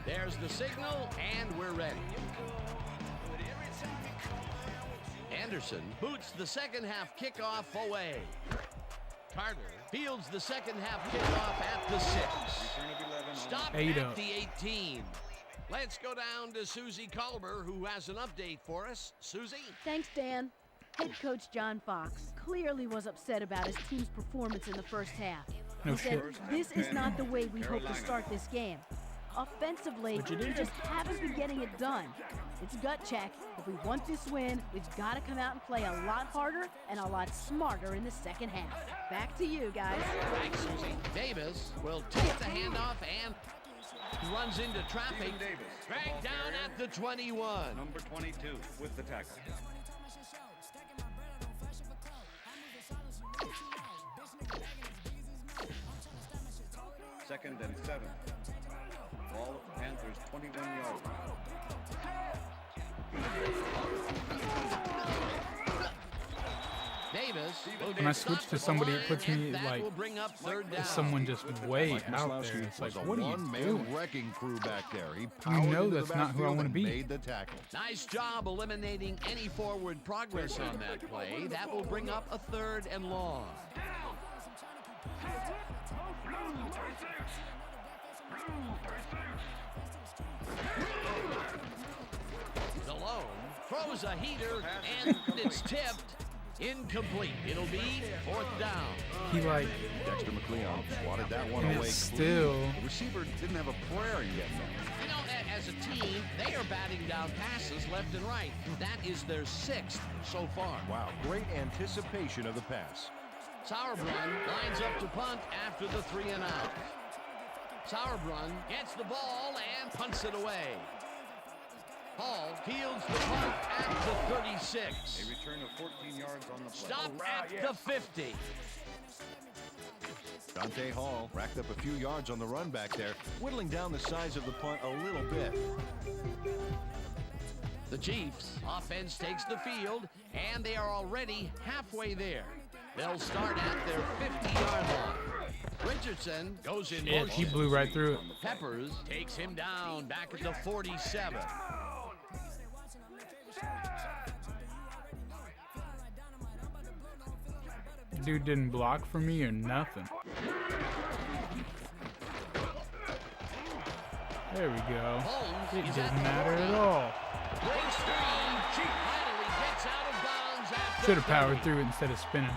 There's the signal, and we're ready. Anderson boots the 2nd half kickoff away. Carter fields the 2nd half kickoff at the 6. Stop at the 18. Let's go down to Susie Culber, who has an update for us. Susie? Thanks, Dan. Head coach John Fox clearly was upset about his team's performance in the first half. No He said, shit. this is not the way we hope to start this game. Offensively, we just haven't been getting it done. It's gut check. If we want this win, we've got to come out and play a lot harder and a lot smarter in the second half. Back to you, guys. Thanks, Susie. Davis will take the handoff and runs into traffic. Dragged down at the 21. Number 22 with the tackle. Second and 7. Ball at the Panthers' 21-yard line. Davis. When I switch to somebody, it puts me like someone just way out there. It's like, what are you doing? Wrecking crew back there. He You know powered into that's the not who I backfield want to and be. Made the tackle. Nice job eliminating any forward progress on that play. That will bring up a 3rd and long. Delhomme throws a heater, and it's tipped. Incomplete. It'll be 4th down. He like, Dexter McLeon swatted that one and away. it's still. The receiver didn't have a prayer in getting there. You know, as a team, they are batting down passes left and right. That is their 6th so far. Wow, great anticipation of the pass. Sauerbrunn lines up to punt after the 3 and out. Sauerbrunn gets the ball and punts it away. Hall fields the punt at the 36. A return of 14 yards on the play. Stop at the 50. Dante Hall racked up a few yards on the run back there, whittling down the size of the punt a little bit. The Chiefs offense takes the field, and they are already halfway there. They'll start at their 50-yard line. Richardson goes in motion. He blew right through it. Peppers takes him down back at the 47. Dude didn't block for me or nothing. There we go. It didn't matter at all. Should have powered through it instead of spinning.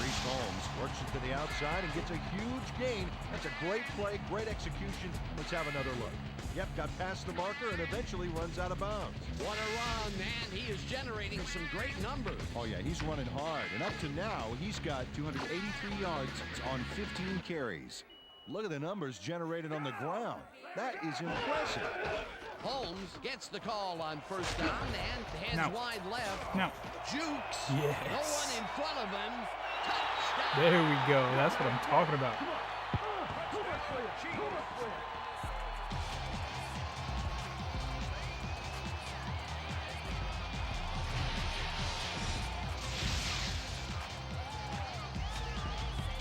Reese Holmes works it to the outside and gets a huge gain. That's a great play, great execution. Let's have another look. Yep, got past the marker and eventually runs out of bounds. What a run, man. He is generating some great numbers. Oh, yeah, he's running hard. And up to now, he's got 283 yards on 15 carries. Look at the numbers generated on the ground. That is impressive. Holmes gets the call on 1st down and heads wide left. No. Jukes. Yes. No one in front of him. Touchdown. There we go. That's what I'm talking about.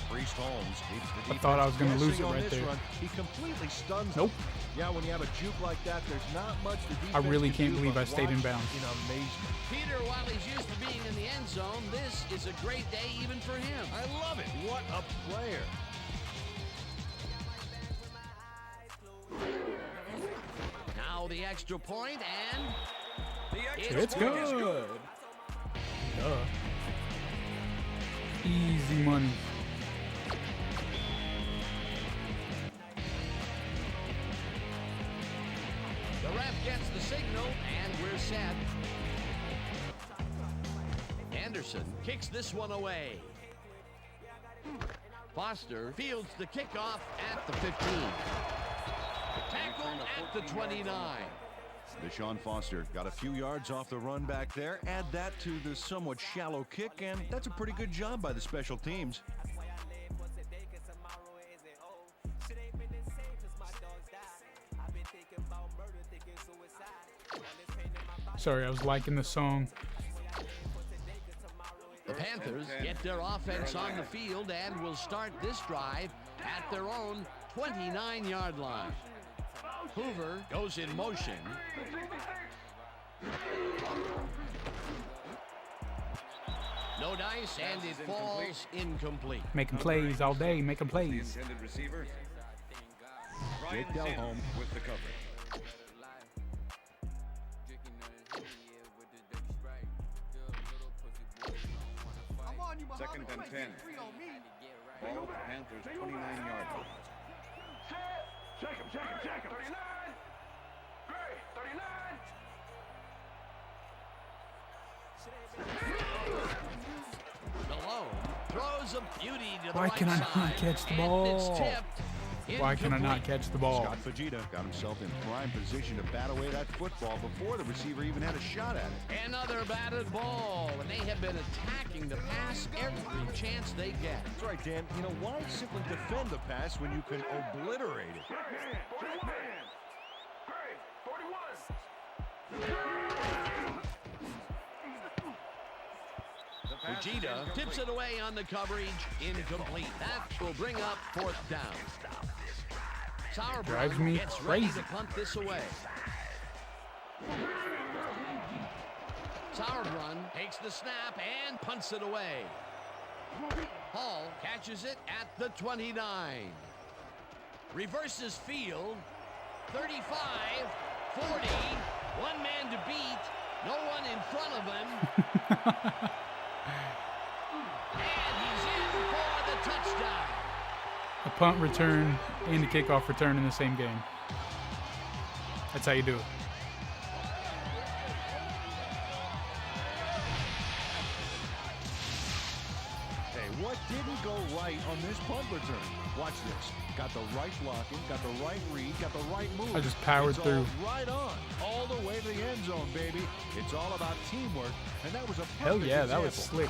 Priest Holmes keeps the I thought I was going to lose it on right this there. run. He completely stuns Nope. him. Yeah, when you have a juke like that, there's not much the defense I really can can't do believe but I stayed in watch bounds. In amazement. Peter, while he's used to being in the end zone, this is a great day even for him. I love it. What a player. Now the extra point, and It's good. Duh. Easy money. the ref gets the signal, and we're set. Anderson kicks this one away. Foster fields the kickoff at the 15. Tackle at the 29. Deshaun Foster got a few yards off the run back there. Add that to the somewhat shallow kick, and that's a pretty good job by the special teams. Sorry, I was liking the song. The Panthers get their offense on the field and will start this drive at their own 29-yard line. Hoover goes in motion. No dice, and it falls incomplete. Making plays all day, making The plays. intended receiver, Jake Ryan Sims Delhomme. with the coverage. Second and 10. Ball, Panthers 29-yard line. Check him. 39. Great. 39. Malone throws a beauty to the Why right can I not side, catch the and ball? it's tipped. Why can I not Incomplete. catch the ball? Scott Fajita got himself in prime position to bat away that football before the receiver even had a shot at it. Another batted ball, and they have been attacking the pass every chance they get. That's right, Dan. You know, why simply defend the pass when you can obliterate it? Check man. Great. 41. The pass is Fujita incomplete. tips it away on the coverage, incomplete. That will bring up 4th down. Drives Sauerbrunn me gets ready crazy. to punt this away. Sauerbrunn takes the snap and punts it away. Hall catches it at the 29. Reverses field. 35, 40, one man to beat, no one in front of him. he's in for the touchdown. A punt return and a kickoff return in the same game. That's how you do it. Hey, what didn't go right on this punt return? Watch this. Got the right blocking, got the right read, got the right move. I just powered it's through. All right on, all the way to the end zone, baby. It's all about teamwork, and that was a perfect Hell yeah, that example. was slick.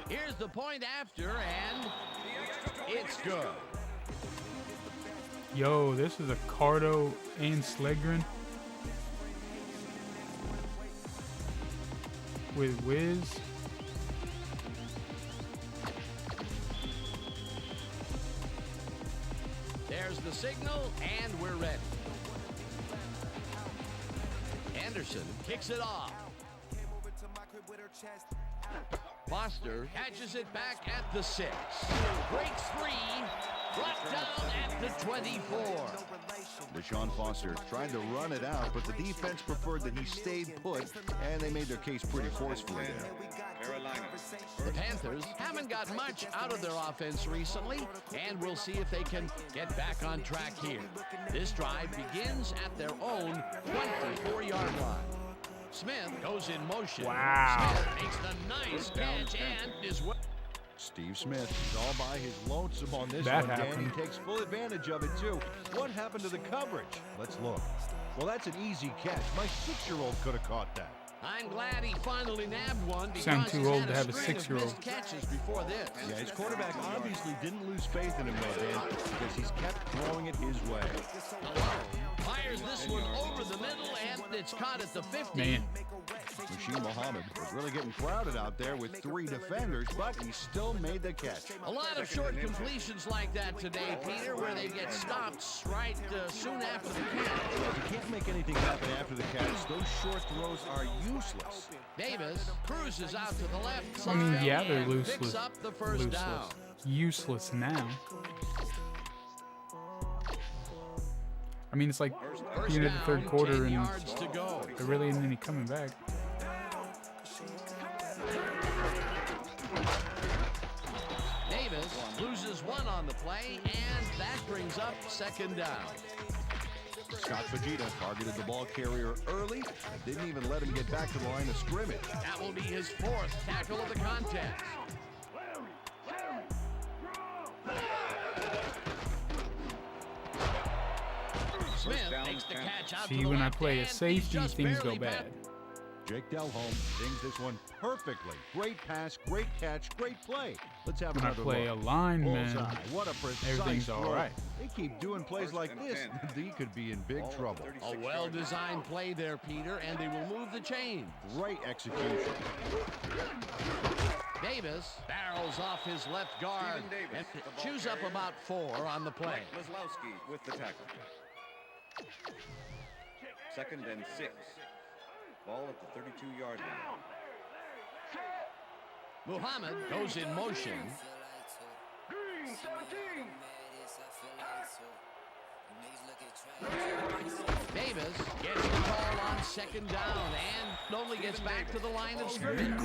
Here's the point after, and it's good. Yo, this is a Cardo and Slegren with Wiz. There's the signal, and we're ready. Anderson kicks it off. Foster catches it back at the 6. Breaks free. Brought down at the 24. Deshaun Foster tried to run it out, but the defense preferred that he stayed put, and they made their case pretty forcefully there. The Panthers haven't got much out of their offense recently, and we'll see if they can get back on track here. This drive begins at their own 24-yard line. Smith goes in motion. Wow. Smith makes the nice catch and is well. Steve Smith is all by his lonesome on this That one, Dan. happened. He takes full advantage of it, too. What happened to the coverage? Let's look. Well, that's an easy catch. My 6-year-old could have caught that. I'm glad he finally nabbed one because Sound too he's old had to have a string of 6-year-old. missed catches before this. Yeah, his quarterback obviously didn't lose faith in him, though, Dan, because he's kept throwing it his way. Fires this one over the middle, and it's caught at the 50. Man. Rasheed Muhammad was really getting crowded out there with 3 defenders, but he still made the catch. A lot of short completions like that today, Peter, where they get stopped right soon after the catch. If you can't make anything happen after the catch, those short throws are useless. Davis cruises out to the left I side mean, yeah, they're and useless. picks up the first down. Useless now. I mean, it's like the end of the third quarter, 10 and yards to go. there really isn't any coming back. Davis loses one on the play, and that brings up second down. Scott Fajita targeted the ball carrier early and didn't even let him get back to the line of scrimmage. That will be his 4th tackle of the contest. Smith makes the catch out to See, the when I left, play a and he's safety, just things go barely bad. back. Jake Delhomme dings this one perfectly. Great pass, great catch, great play. Let's have When I another play a look. lineman, Bullseye. What a precise everything's throw. all right. They keep doing plays like this, he could be in big trouble. A well-designed play there, Peter, and they will move the chain. Great execution. Davis barrels off his left guard and chews up about 4 on the play. Kozlowski with the tackle. 2nd and 6. Ball at the 32-yard line. Muhammad goes in motion. Davis gets the ball on 2nd down and only gets back to the line of scrimmage.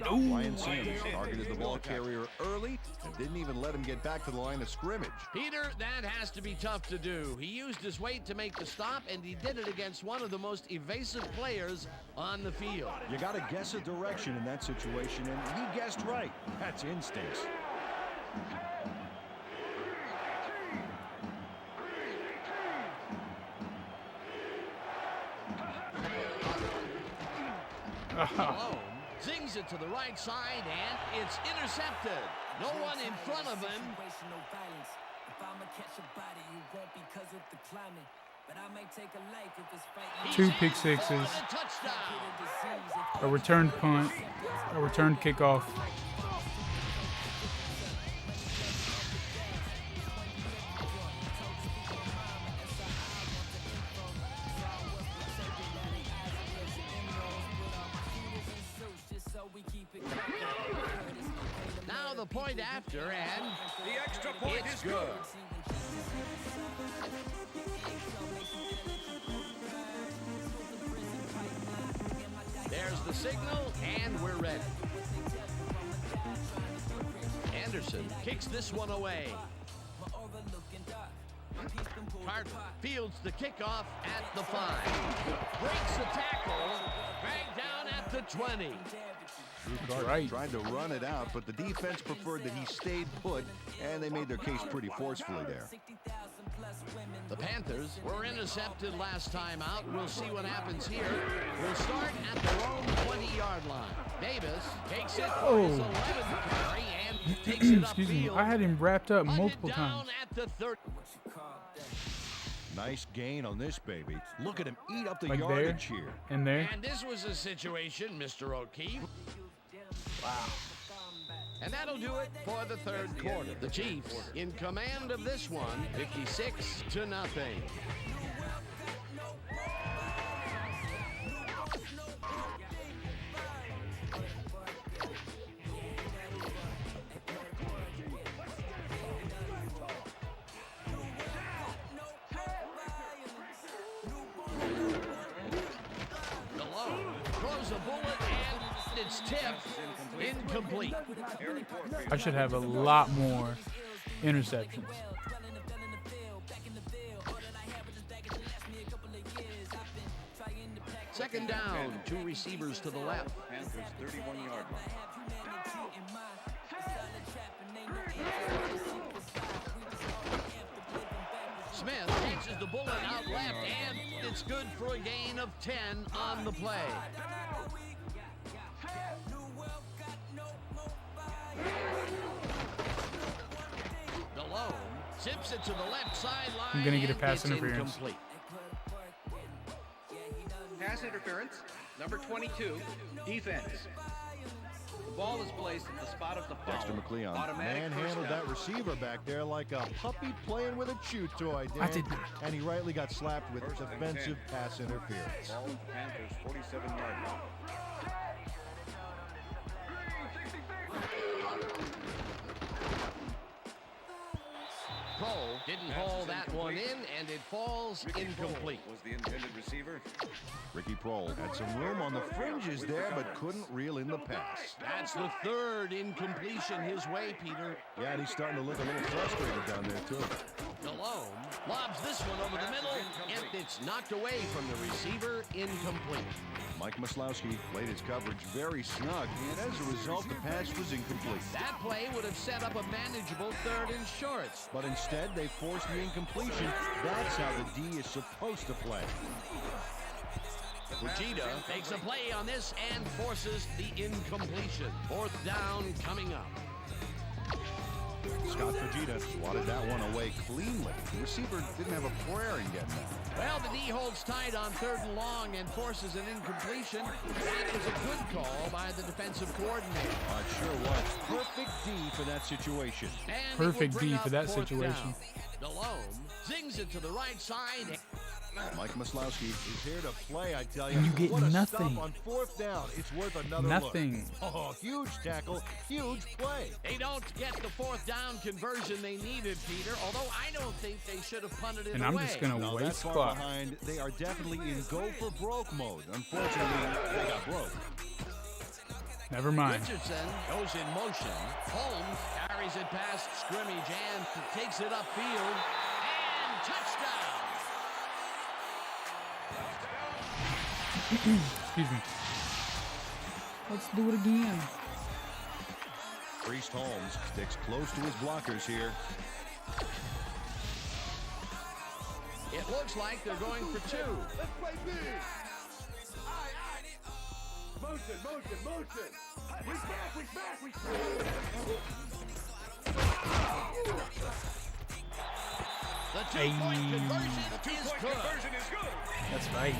Ryan Sanders targeted the ball carrier early and didn't even let him get back to the line of scrimmage. Peter, that has to be tough to do. He used his weight to make the stop, and he did it against one of the most evasive players on the field. You got to guess a direction in that situation, and he guessed right. That's instincts. Malone zings it to the right side, and it's intercepted. No one in front of him. Two pick sixes, a returned punt, a returned kickoff. Now the point after, and The extra point it's is good. There's the signal, and we're ready. Anderson kicks this one away. Carter fields the kickoff at the 5. Breaks the tackle, back down at the 20. Carter right. tried to run it out, but the defense preferred that he stayed put, and they made their case pretty forcefully there. The Panthers were intercepted last time out. We'll see what happens here. We'll start at their own 20-yard line. Davis takes it for his 11th carry and takes it Excuse me. upfield. I had him wrapped up Hunted multiple down times. at the 30. Nice gain on this baby. Look at him eat up the Like yardage here. And there. And this was a situation, Mr. O'Keefe. Wow. And that'll do it for the third quarter. The Chiefs in command of this one, 56-0. Throws a bullet and it's tipped incomplete. I should have a lot more interceptions. Second down, 2 receivers to the left. Panthers 31-yard line. Smith catches the bullet out left, and it's good for a gain of 10 on the play. DeLone zips it to the left sideline. I'm gonna get a and pass it's interference. incomplete. Pass interference, number 22, defense. The ball is placed at the spot of the foul. Dexter McLeon Automatic first manhandled down. that receiver back there like a puppy playing with a chew toy. Dan. I did not. And he rightly got slapped with First and defensive 10. pass interference. Ball at the Panthers 47-yard line. Cole didn't haul that one in, and it falls incomplete. Was the intended receiver. Ricky Prohl had some room on the fringes there, but couldn't reel in the pass. That's the third incompletion his way, Peter. Yeah, and he's starting to look a little frustrated down there, too. DeLone lobs this one over the middle, and it's knocked away from the receiver, incomplete. Mike Maslowski played his coverage very snug, and as a result, the pass was incomplete. That play would have set up a manageable 3rd and shorts. But instead, they forced the incompletion. That's how the D is supposed to play. Fujita takes a play on this and forces the incompletion. 4th down coming up. Scott Fujita swatted that one away cleanly. The receiver didn't have a prayer in getting that. Well, the D holds tight on 3rd and long and forces an incompletion. That was a good call by the defensive coordinator. It sure was. Perfect D for that situation. And Perfect it will bring D up for that 4th situation. down. DeLone zings it to the right side. Mike Maslowski is here to play, I tell you. And you get what a nothing. Stop on 4th down. It's worth another Nothing. look. Oh, huge tackle, huge play. They don't get the 4th down conversion they needed, Peter, although I don't think they should have punted it And away. I'm just going to No, that waste far clock. behind, they are definitely in go for broke mode. Unfortunately, they got broke. Never mind. Richardson goes in motion. Holmes carries it past scrimmage and takes it upfield. And touchdown! Excuse me. Let's do it again. Priest Holmes sticks close to his blockers here. It looks like they're going for 2. Let's play big. Motion, motion, motion. We smash, we smash, The 2-point conversion is good. That's right.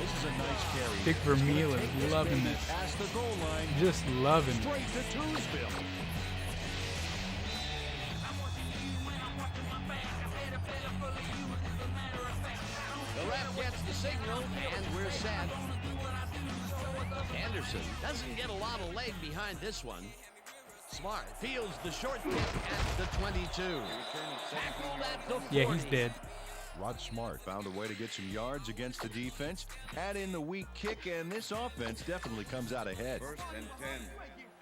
This is a nice carry. Dick Vermeulen, loving this. Past the goal line. Just loving it. Straight to Toonsville. The ref gets the signal, and we're set. Anderson doesn't get a lot of leg behind this one. Smart fields the short kick at the 22. Tackled at the 40. Yeah, he's dead. Rod Smart found a way to get some yards against the defense. Add in the weak kick, and this offense definitely comes out ahead. 1st and 10,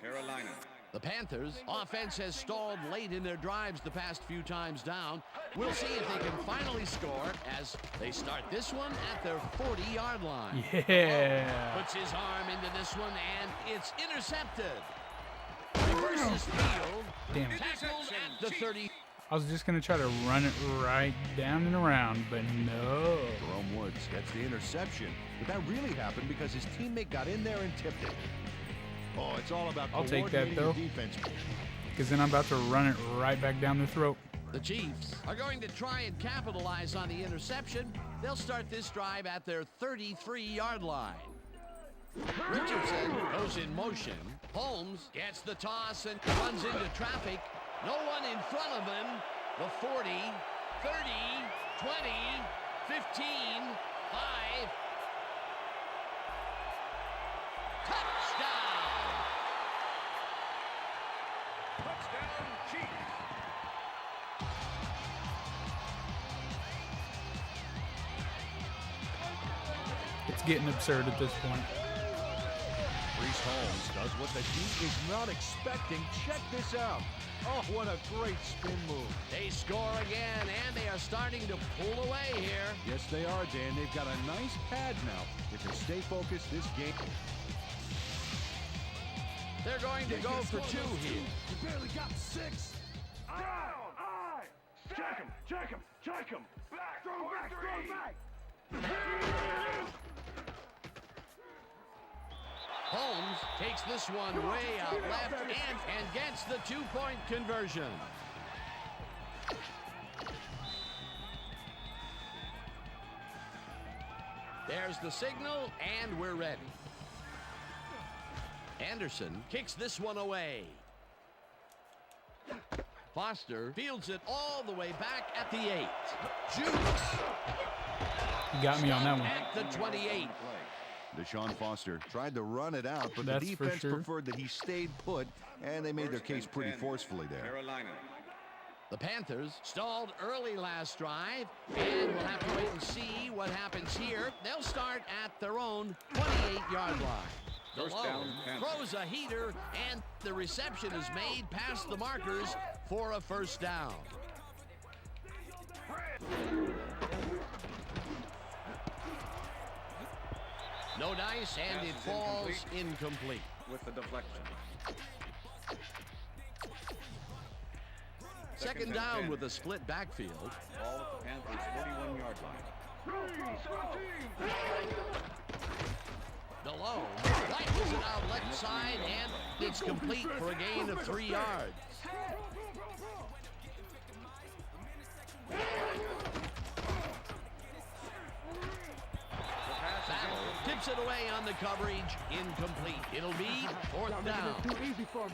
Carolina. The Panthers' offense has stalled late in their drives the past few times down. We'll see if they can finally score as they start this one at their 40-yard line. Yeah. Puts his arm into this one, and it's intercepted. Reverses field. Damn it. Tackled at the 30. I was just going to try to run it right down and around, but no. Jerome Woods gets the interception, but that really happened because his teammate got in there and tipped it. Oh, it's all about I'll take that, coordinating though. your defense. Because then I'm about to run it right back down the throat. The Chiefs are going to try and capitalize on the interception. They'll start this drive at their 33-yard line. Richardson goes in motion. Holmes gets the toss and runs into traffic. No one in front of him. The 40, 30, 20, 15, 5. Touchdown! Touchdown, Chiefs. It's getting absurd at this point. Reese Holmes does what the D is not expecting. Check this out. Oh, what a great spin move. They score again, and they are starting to pull away here. Yes, they are, Dan. They've got a nice pad now. If they stay focused, this game... They're going to go for 2 here. You barely got 6. Check him, check him, check him. Back, Throw back, throw back. Holmes takes this one way out left and gets the 2-point conversion. There's the signal, and we're ready. Anderson kicks this one away. Foster fields it all the way back at the 8. Jukes. You got me on that one. At the 28. Deshaun Foster tried to run it out, but That's the for defense sure. preferred that he stayed put, and they made their 1st case and pretty 10, forcefully there. Carolina. The Panthers stalled early last drive, and we'll have to wait and see what happens here. They'll start at their own 28-yard line. First down, Panthers. Throws a heater, and the reception is made past the markers for a first down. No dice, and it Pass is falls incomplete. With the deflection. Second and down 10. with a split backfield. Ball at the Panthers' 41-yard line. DeLone rifles it out left side, and it's complete for a gain of 3 yards. Battle tips it away on the coverage, incomplete. It'll be 4th down.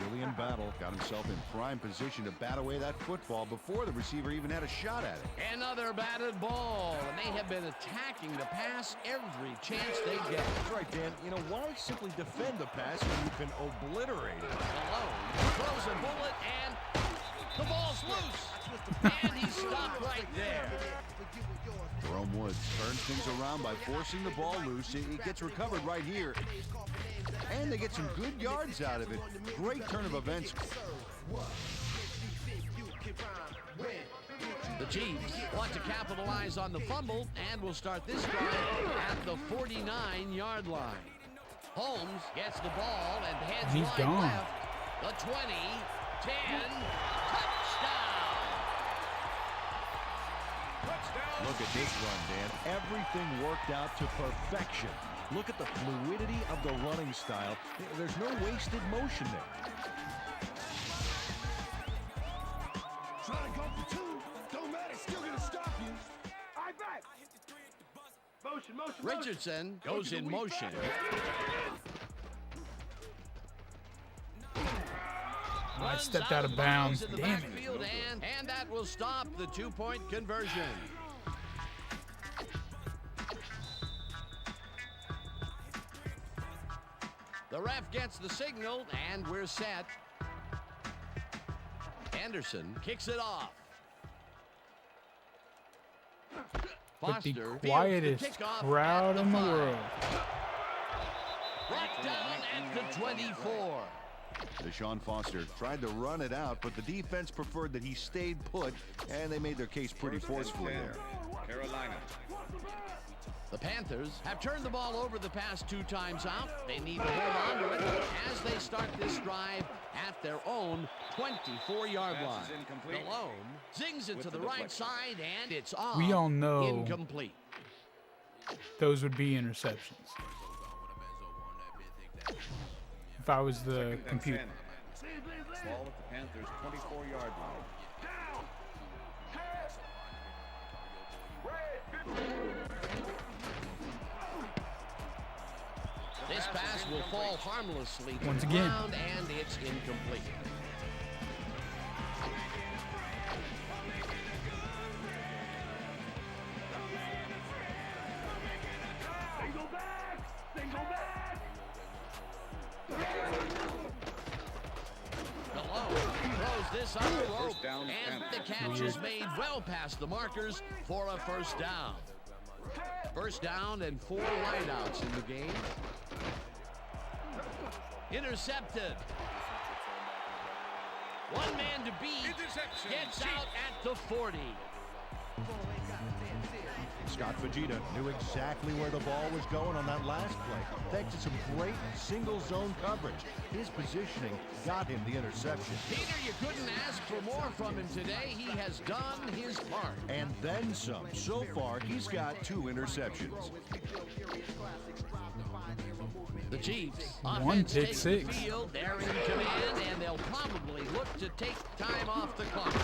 Julian Battle got himself in prime position to bat away that football before the receiver even had a shot at it. Another batted ball, and they have been attacking the pass every chance they get. That's right, Dan. You know, why simply defend the pass when you can obliterate it? DeLone throws a bullet, and the ball's loose. And he's stopped right there. Jerome Woods turns things around by forcing the ball loose. It gets recovered right here. And they get some good yards out of it. Great turn of events. The Chiefs want to capitalize on the fumble and will start this drive at the 49-yard line. Holmes gets the ball and heads He's right gone. left. The 20, 10, touchdown! Look at this run, Dan. Everything worked out to perfection. Look at the fluidity of the running style. There's no wasted motion there. Try to go for 2. Don't matter. Still gonna stop you. I bet. Motion, motion, Richardson goes in motion. I stepped out of bounds. In the Damn it. backfield, and that will stop the 2-point conversion. The ref gets the signal, and we're set. Anderson kicks it off. But the Foster quietest fields the kickoff crowd at in the 5. world. Brought down at the 24. Deshaun Foster tried to run it out, but the defense preferred that he stayed put, and they made their case pretty forcefully there. Carolina. The Panthers have turned the ball over the past 2 times out. They need to hold on to it as they start this drive at their own 24-yard line. Malone zings it to the right side, and it's off. We all know incomplete. Those would be interceptions. If I was the computer. Ball at the Panthers' 24-yard line. This pass will fall harmlessly to Once the again. ground, and it's incomplete. Malone throws this on the rope, and the catch is made well past the markers for a first down. First down and 4 wideouts in the game. Intercepted. One man to beat. Gets out at the 40. Scott Fajita knew exactly where the ball was going on that last play, thanks to some great single zone coverage. His positioning got him the interception. Peter, you couldn't ask for more from him today. He has done his part. And then some. So far, he's got 2 interceptions. The Chiefs, One offense pick takes six. the field. They're in command, and they'll probably look to take time off the clock.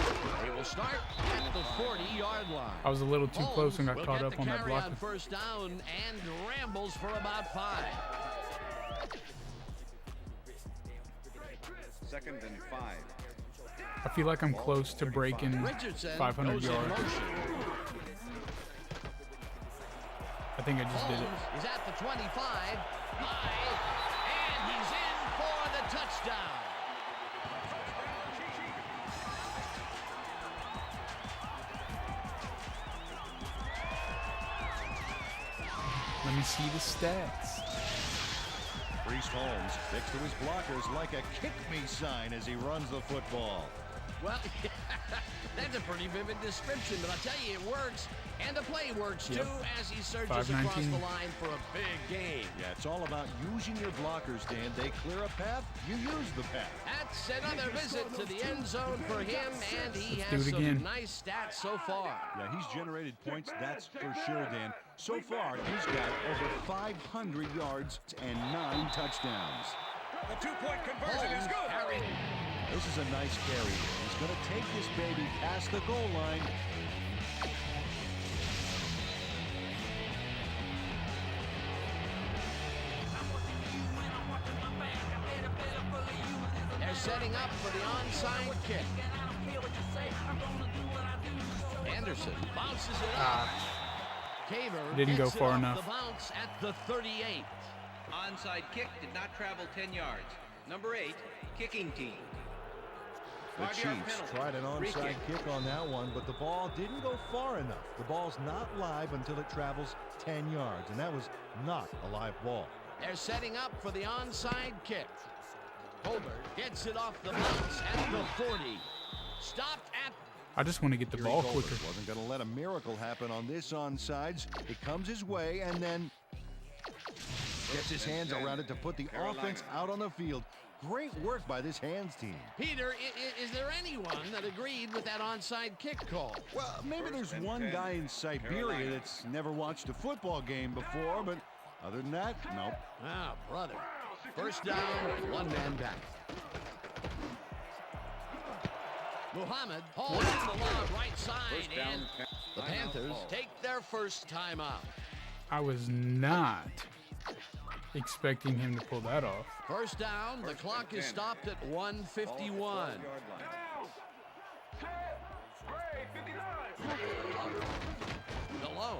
They will start at the 40-yard line. I was a little too close and got Will caught get up the on that carry blocking. on first down and rambles for about 5. 2nd and 5. I feel like I'm close to breaking Richardson 500 goes in yards. motion. I think I just did it. Holmes is at the 25, high, and he's in for the touchdown. Let me see the stats. Priest Holmes sticks to his blockers like a kick-me sign as he runs the football. Well, that's a pretty vivid description, but I'll tell you, it works. And the play works, too, as he surges across 519. the line for a big game. Yeah, it's all about using your blockers, Dan. They clear a path, you use the path. That's another visit to the end zone for him, and he Let's has do it some again. nice stats so far. Yeah, he's generated points, that's for sure, Dan. So far, he's got over 500 yards and 9 touchdowns. The 2-point conversion is good. Carried. This is a nice carry. He's going to take this baby past the goal line. They're setting up for the onside kick. Anderson bounces it up. Caver Didn't go gets it far off enough. the bounce at the 38. Onside kick did not travel 10 yards. Number 8, kicking team. The 5-yard Chiefs penalty. tried an Free onside kick on that one, but the ball didn't go far enough. The ball's not live until it travels 10 yards, and that was not a live ball. They're setting up for the onside kick. Colbert gets it off the bounce at the 40. Stopped at I just want to get the ball Colbert quicker. wasn't going to let a miracle happen on this onsides. It comes his way, and then gets his hands around it to put the offense out on the field. Great work by this hands team. Peter. Is there anyone that agreed with that onside kick call? Well, maybe there's one guy in Siberia that's never watched a football game before, but other than that, nope. Ah, brother. First down, one man back. Muhammad hauls the long right side, and the Panthers take their first time out. I was not expecting him to pull that off. First down, the clock is stopped at 1:51. Malone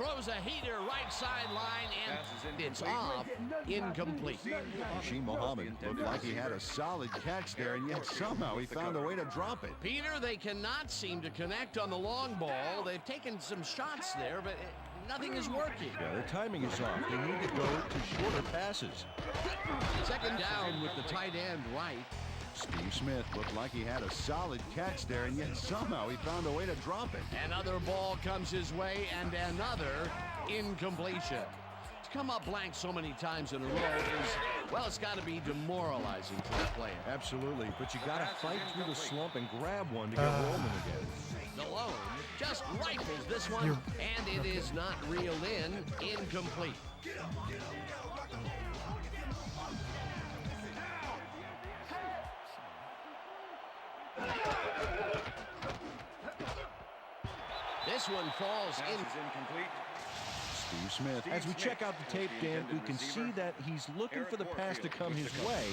throws a heater right sideline, and it's off, incomplete. Rasheed Muhammad looked like he had a solid catch there, and yet somehow he found a way to drop it. Peter, they cannot seem to connect on the long ball. They've taken some shots there, but nothing is working. Yeah, their timing is off. They need to go to shorter passes. Second down with the tight end right. Steve Smith looked like he had a solid catch there, and yet somehow he found a way to drop it. Another ball comes his way, and another incompletion. To come up blank so many times in a row is, well, it's got to be demoralizing for the player. Absolutely, but you got to fight through the slump and grab one to get rolling again. Delone just rifles this one, and it is not reeled in, incomplete. This one falls in. Incomplete. Steve Smith. As we check out the tape, Dan, we can see that he's looking for the pass to come his way,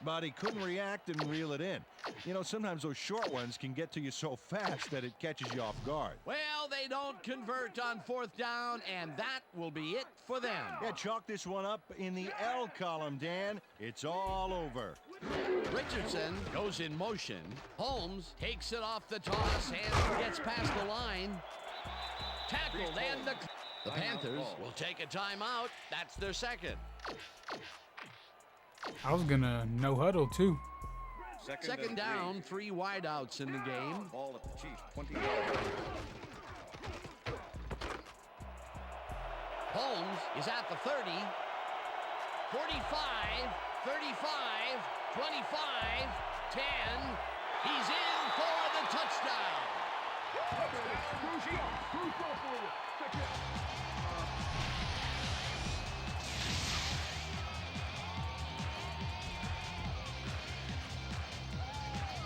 but he couldn't react and reel it in. You know, sometimes those short ones can get to you so fast that it catches you off guard. Well, they don't convert on fourth down, and that will be it for them. Yeah, chalk this one up in the L column, Dan. It's all over. Richardson goes in motion. Holmes takes it off the toss and gets past the line. Tackled, and the Panthers will take a timeout. That's their second. I was gonna no huddle too. Second down, 3 wideouts in the game. Ball at the Chiefs, 20. Holmes is at the 30, 45, 35, 25, 10. He's in for the touchdown.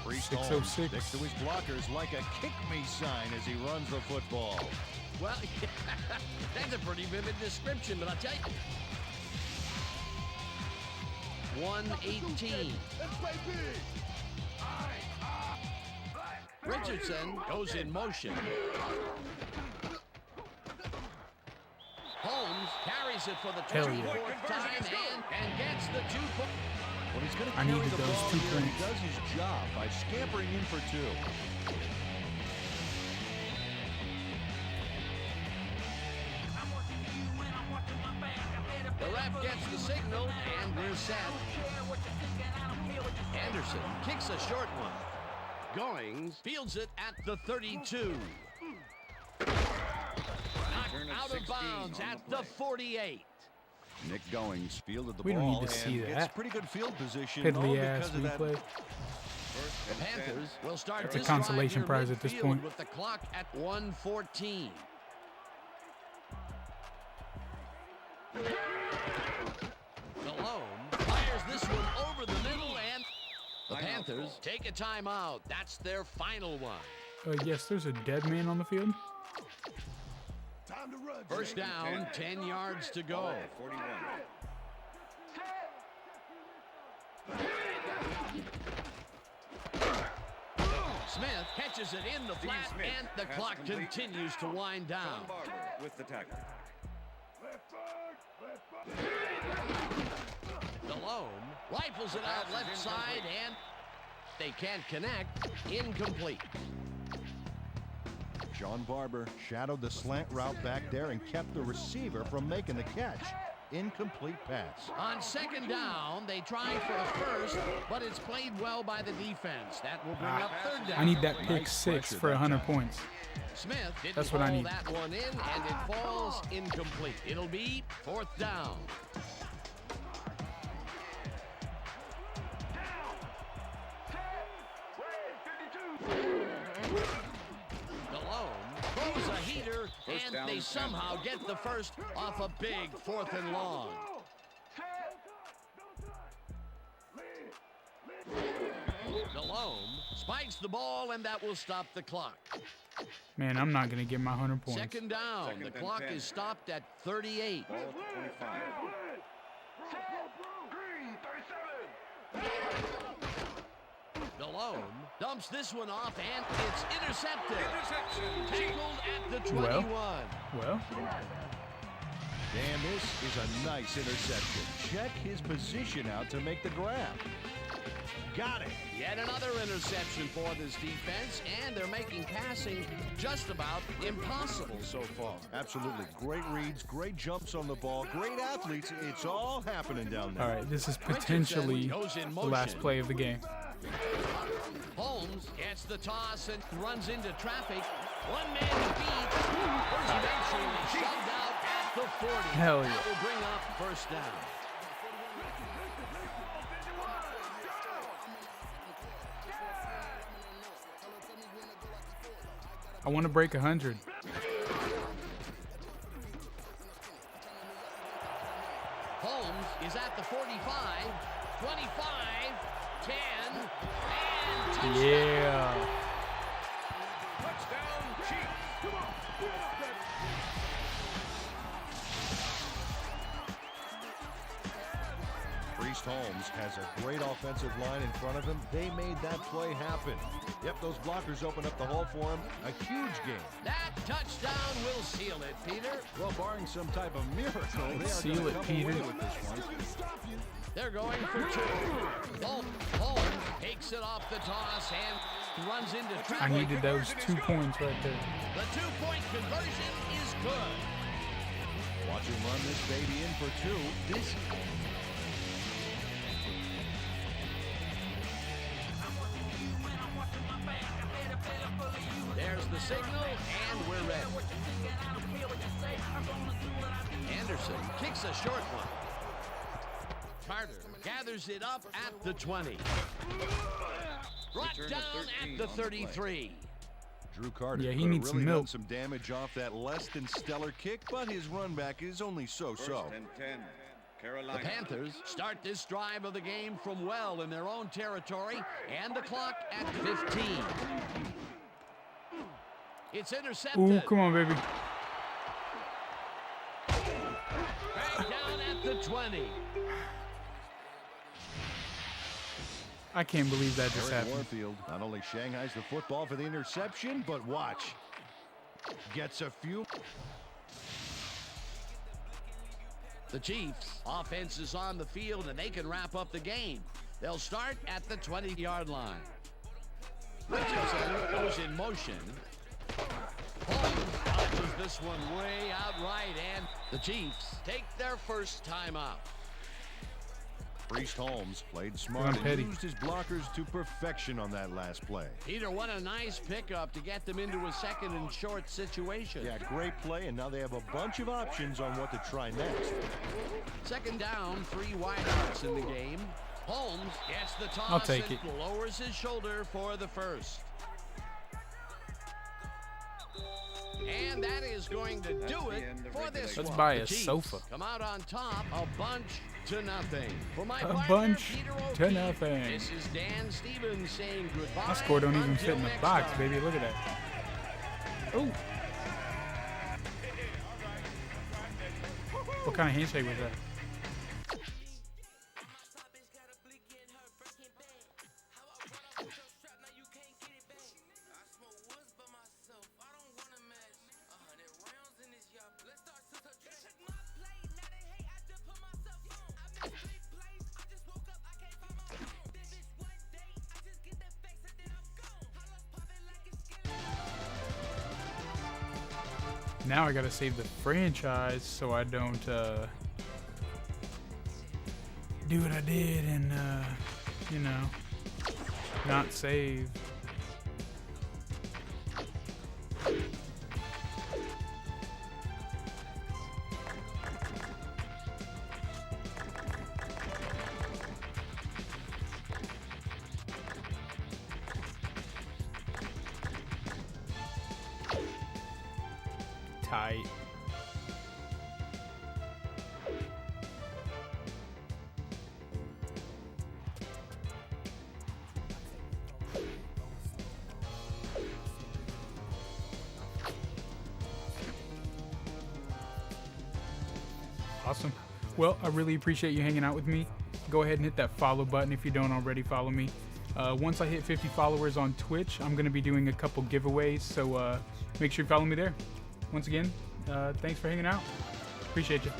Priest 606. sticks to his blockers like a kick-me sign as he runs the football. Well, that's a pretty vivid description, but I'll tell you. 118. Richardson goes in motion. Holmes carries it for the 24th time and gets the 2 points. Well, he's going to I carry needed the those ball 2 here, and he points. does his job by scampering in for 2. The ref gets the signal, and we're set. Anderson kicks a short one. Goings fields it at the 32. Knocked out of bounds at the 48. Nick Goings fielded the We don't ball need to see and that. gets pretty good field position. Piddly all ass because of that. replay. The Panthers will start It's a this consolation drive prize near at this midfield point. with the clock at 1:14. Delone fires this one over the middle, and the Panthers take a timeout. That's their final one. Yes, there's a dead man on the field. First down, 10 yards to go. 41. Smith catches it in the flat, and the clock continues to wind down. Barber with the tackle. Delone rifles it out left side, and they can't connect. Incomplete. John Barber shadowed the slant route back there and kept the receiver from making the catch. Incomplete pass. On second down, they try for a first, but it's played well by the defense. That will bring up third down. I need that pick Nice 6 pressure for that 100 time. points. Smith didn't That's what I haul need. that one in, and it falls incomplete. It'll be fourth down. Delone throws a heater, and they somehow get the first off a big 4th and long. Delone spikes the ball, and that will stop the clock. Man, I'm not gonna get my 100 points. Second down. Second The and clock 10. is stopped at 38. Ball at the 25. Delone Dumps this one off, and it's intercepted. Tackled at the 21. Well. And this is a nice interception. Check his position out to make the grab. Got it. Yet another interception for this defense, and they're making passing just about impossible so far. Absolutely. Great reads, great jumps on the ball, great athletes. It's all happening down there. All right, this is potentially the last play of the game. Holmes gets the toss and runs into traffic. One man to beat. Eventually shoved out at the 40. Hell yeah. That will bring up first down. I want to break 100. Holmes is at the 45, 25, 10, and touchdown. Yeah. Touchdown, Chiefs. Priest Holmes has a great offensive line in front of him. They made that play happen. Yep, those blockers open up the hole for him. A huge game. That touchdown will seal it, Peter. Well, barring some type of miracle, they are Seal going it, to come Peter. away with this one. They're going for two. Holmes takes it off the toss and runs into traffic. I needed those 2 points right there. The 2-point conversion is good. Watch him run this baby in for two. There's the signal, and we're ready. Anderson kicks a short one. Carter gathers it up at the 20. Brought down at the 33. Drew Carter Yeah, he could have needs some really milk. done some damage off that less than stellar kick, but his run back is only so-so. First and 10. Carolina. The Panthers start this drive of the game from well in their own territory, and the clock at 15. It's intercepted. Ooh, come on, baby. Back down at the 20. I can't believe that just Eric happened. Warfield not only shanghais the football for the interception, but watch. Gets a few. The Chiefs' offense is on the field, and they can wrap up the game. They'll start at the 20-yard line. Richardson goes in motion. Holmes dodges this one way out right, and the Chiefs take their first time out. Priest Holmes played smart and used his blockers to perfection on that last play. Peter, what a nice pickup to get them into a second and short situation. Yeah, great play, and now they have a bunch of options on what to try next. Second down, 3 wideouts in the game. Holmes gets the toss. I'll take it. Lowers his shoulder for the first. And that is going to do it for this one. Let's buy a The Chiefs sofa. come out on top, a bunch to nothing. For my A partner, bunch Peter to O'Keefe, nothing. This is Dan Stevens saying goodbye. My score don't even until fit in the next box, time. baby. Look at that. Oh. What kind of handshake was that? Now I gotta save the franchise so I don't do what I did and you know, not save. Tight. Awesome. Well, I really appreciate you hanging out with me. Go ahead and hit that follow button if you don't already follow me. Once I hit 50 followers on Twitch, I'm going to be doing a couple giveaways, so make sure you follow me there. Once again, thanks for hanging out. Appreciate you.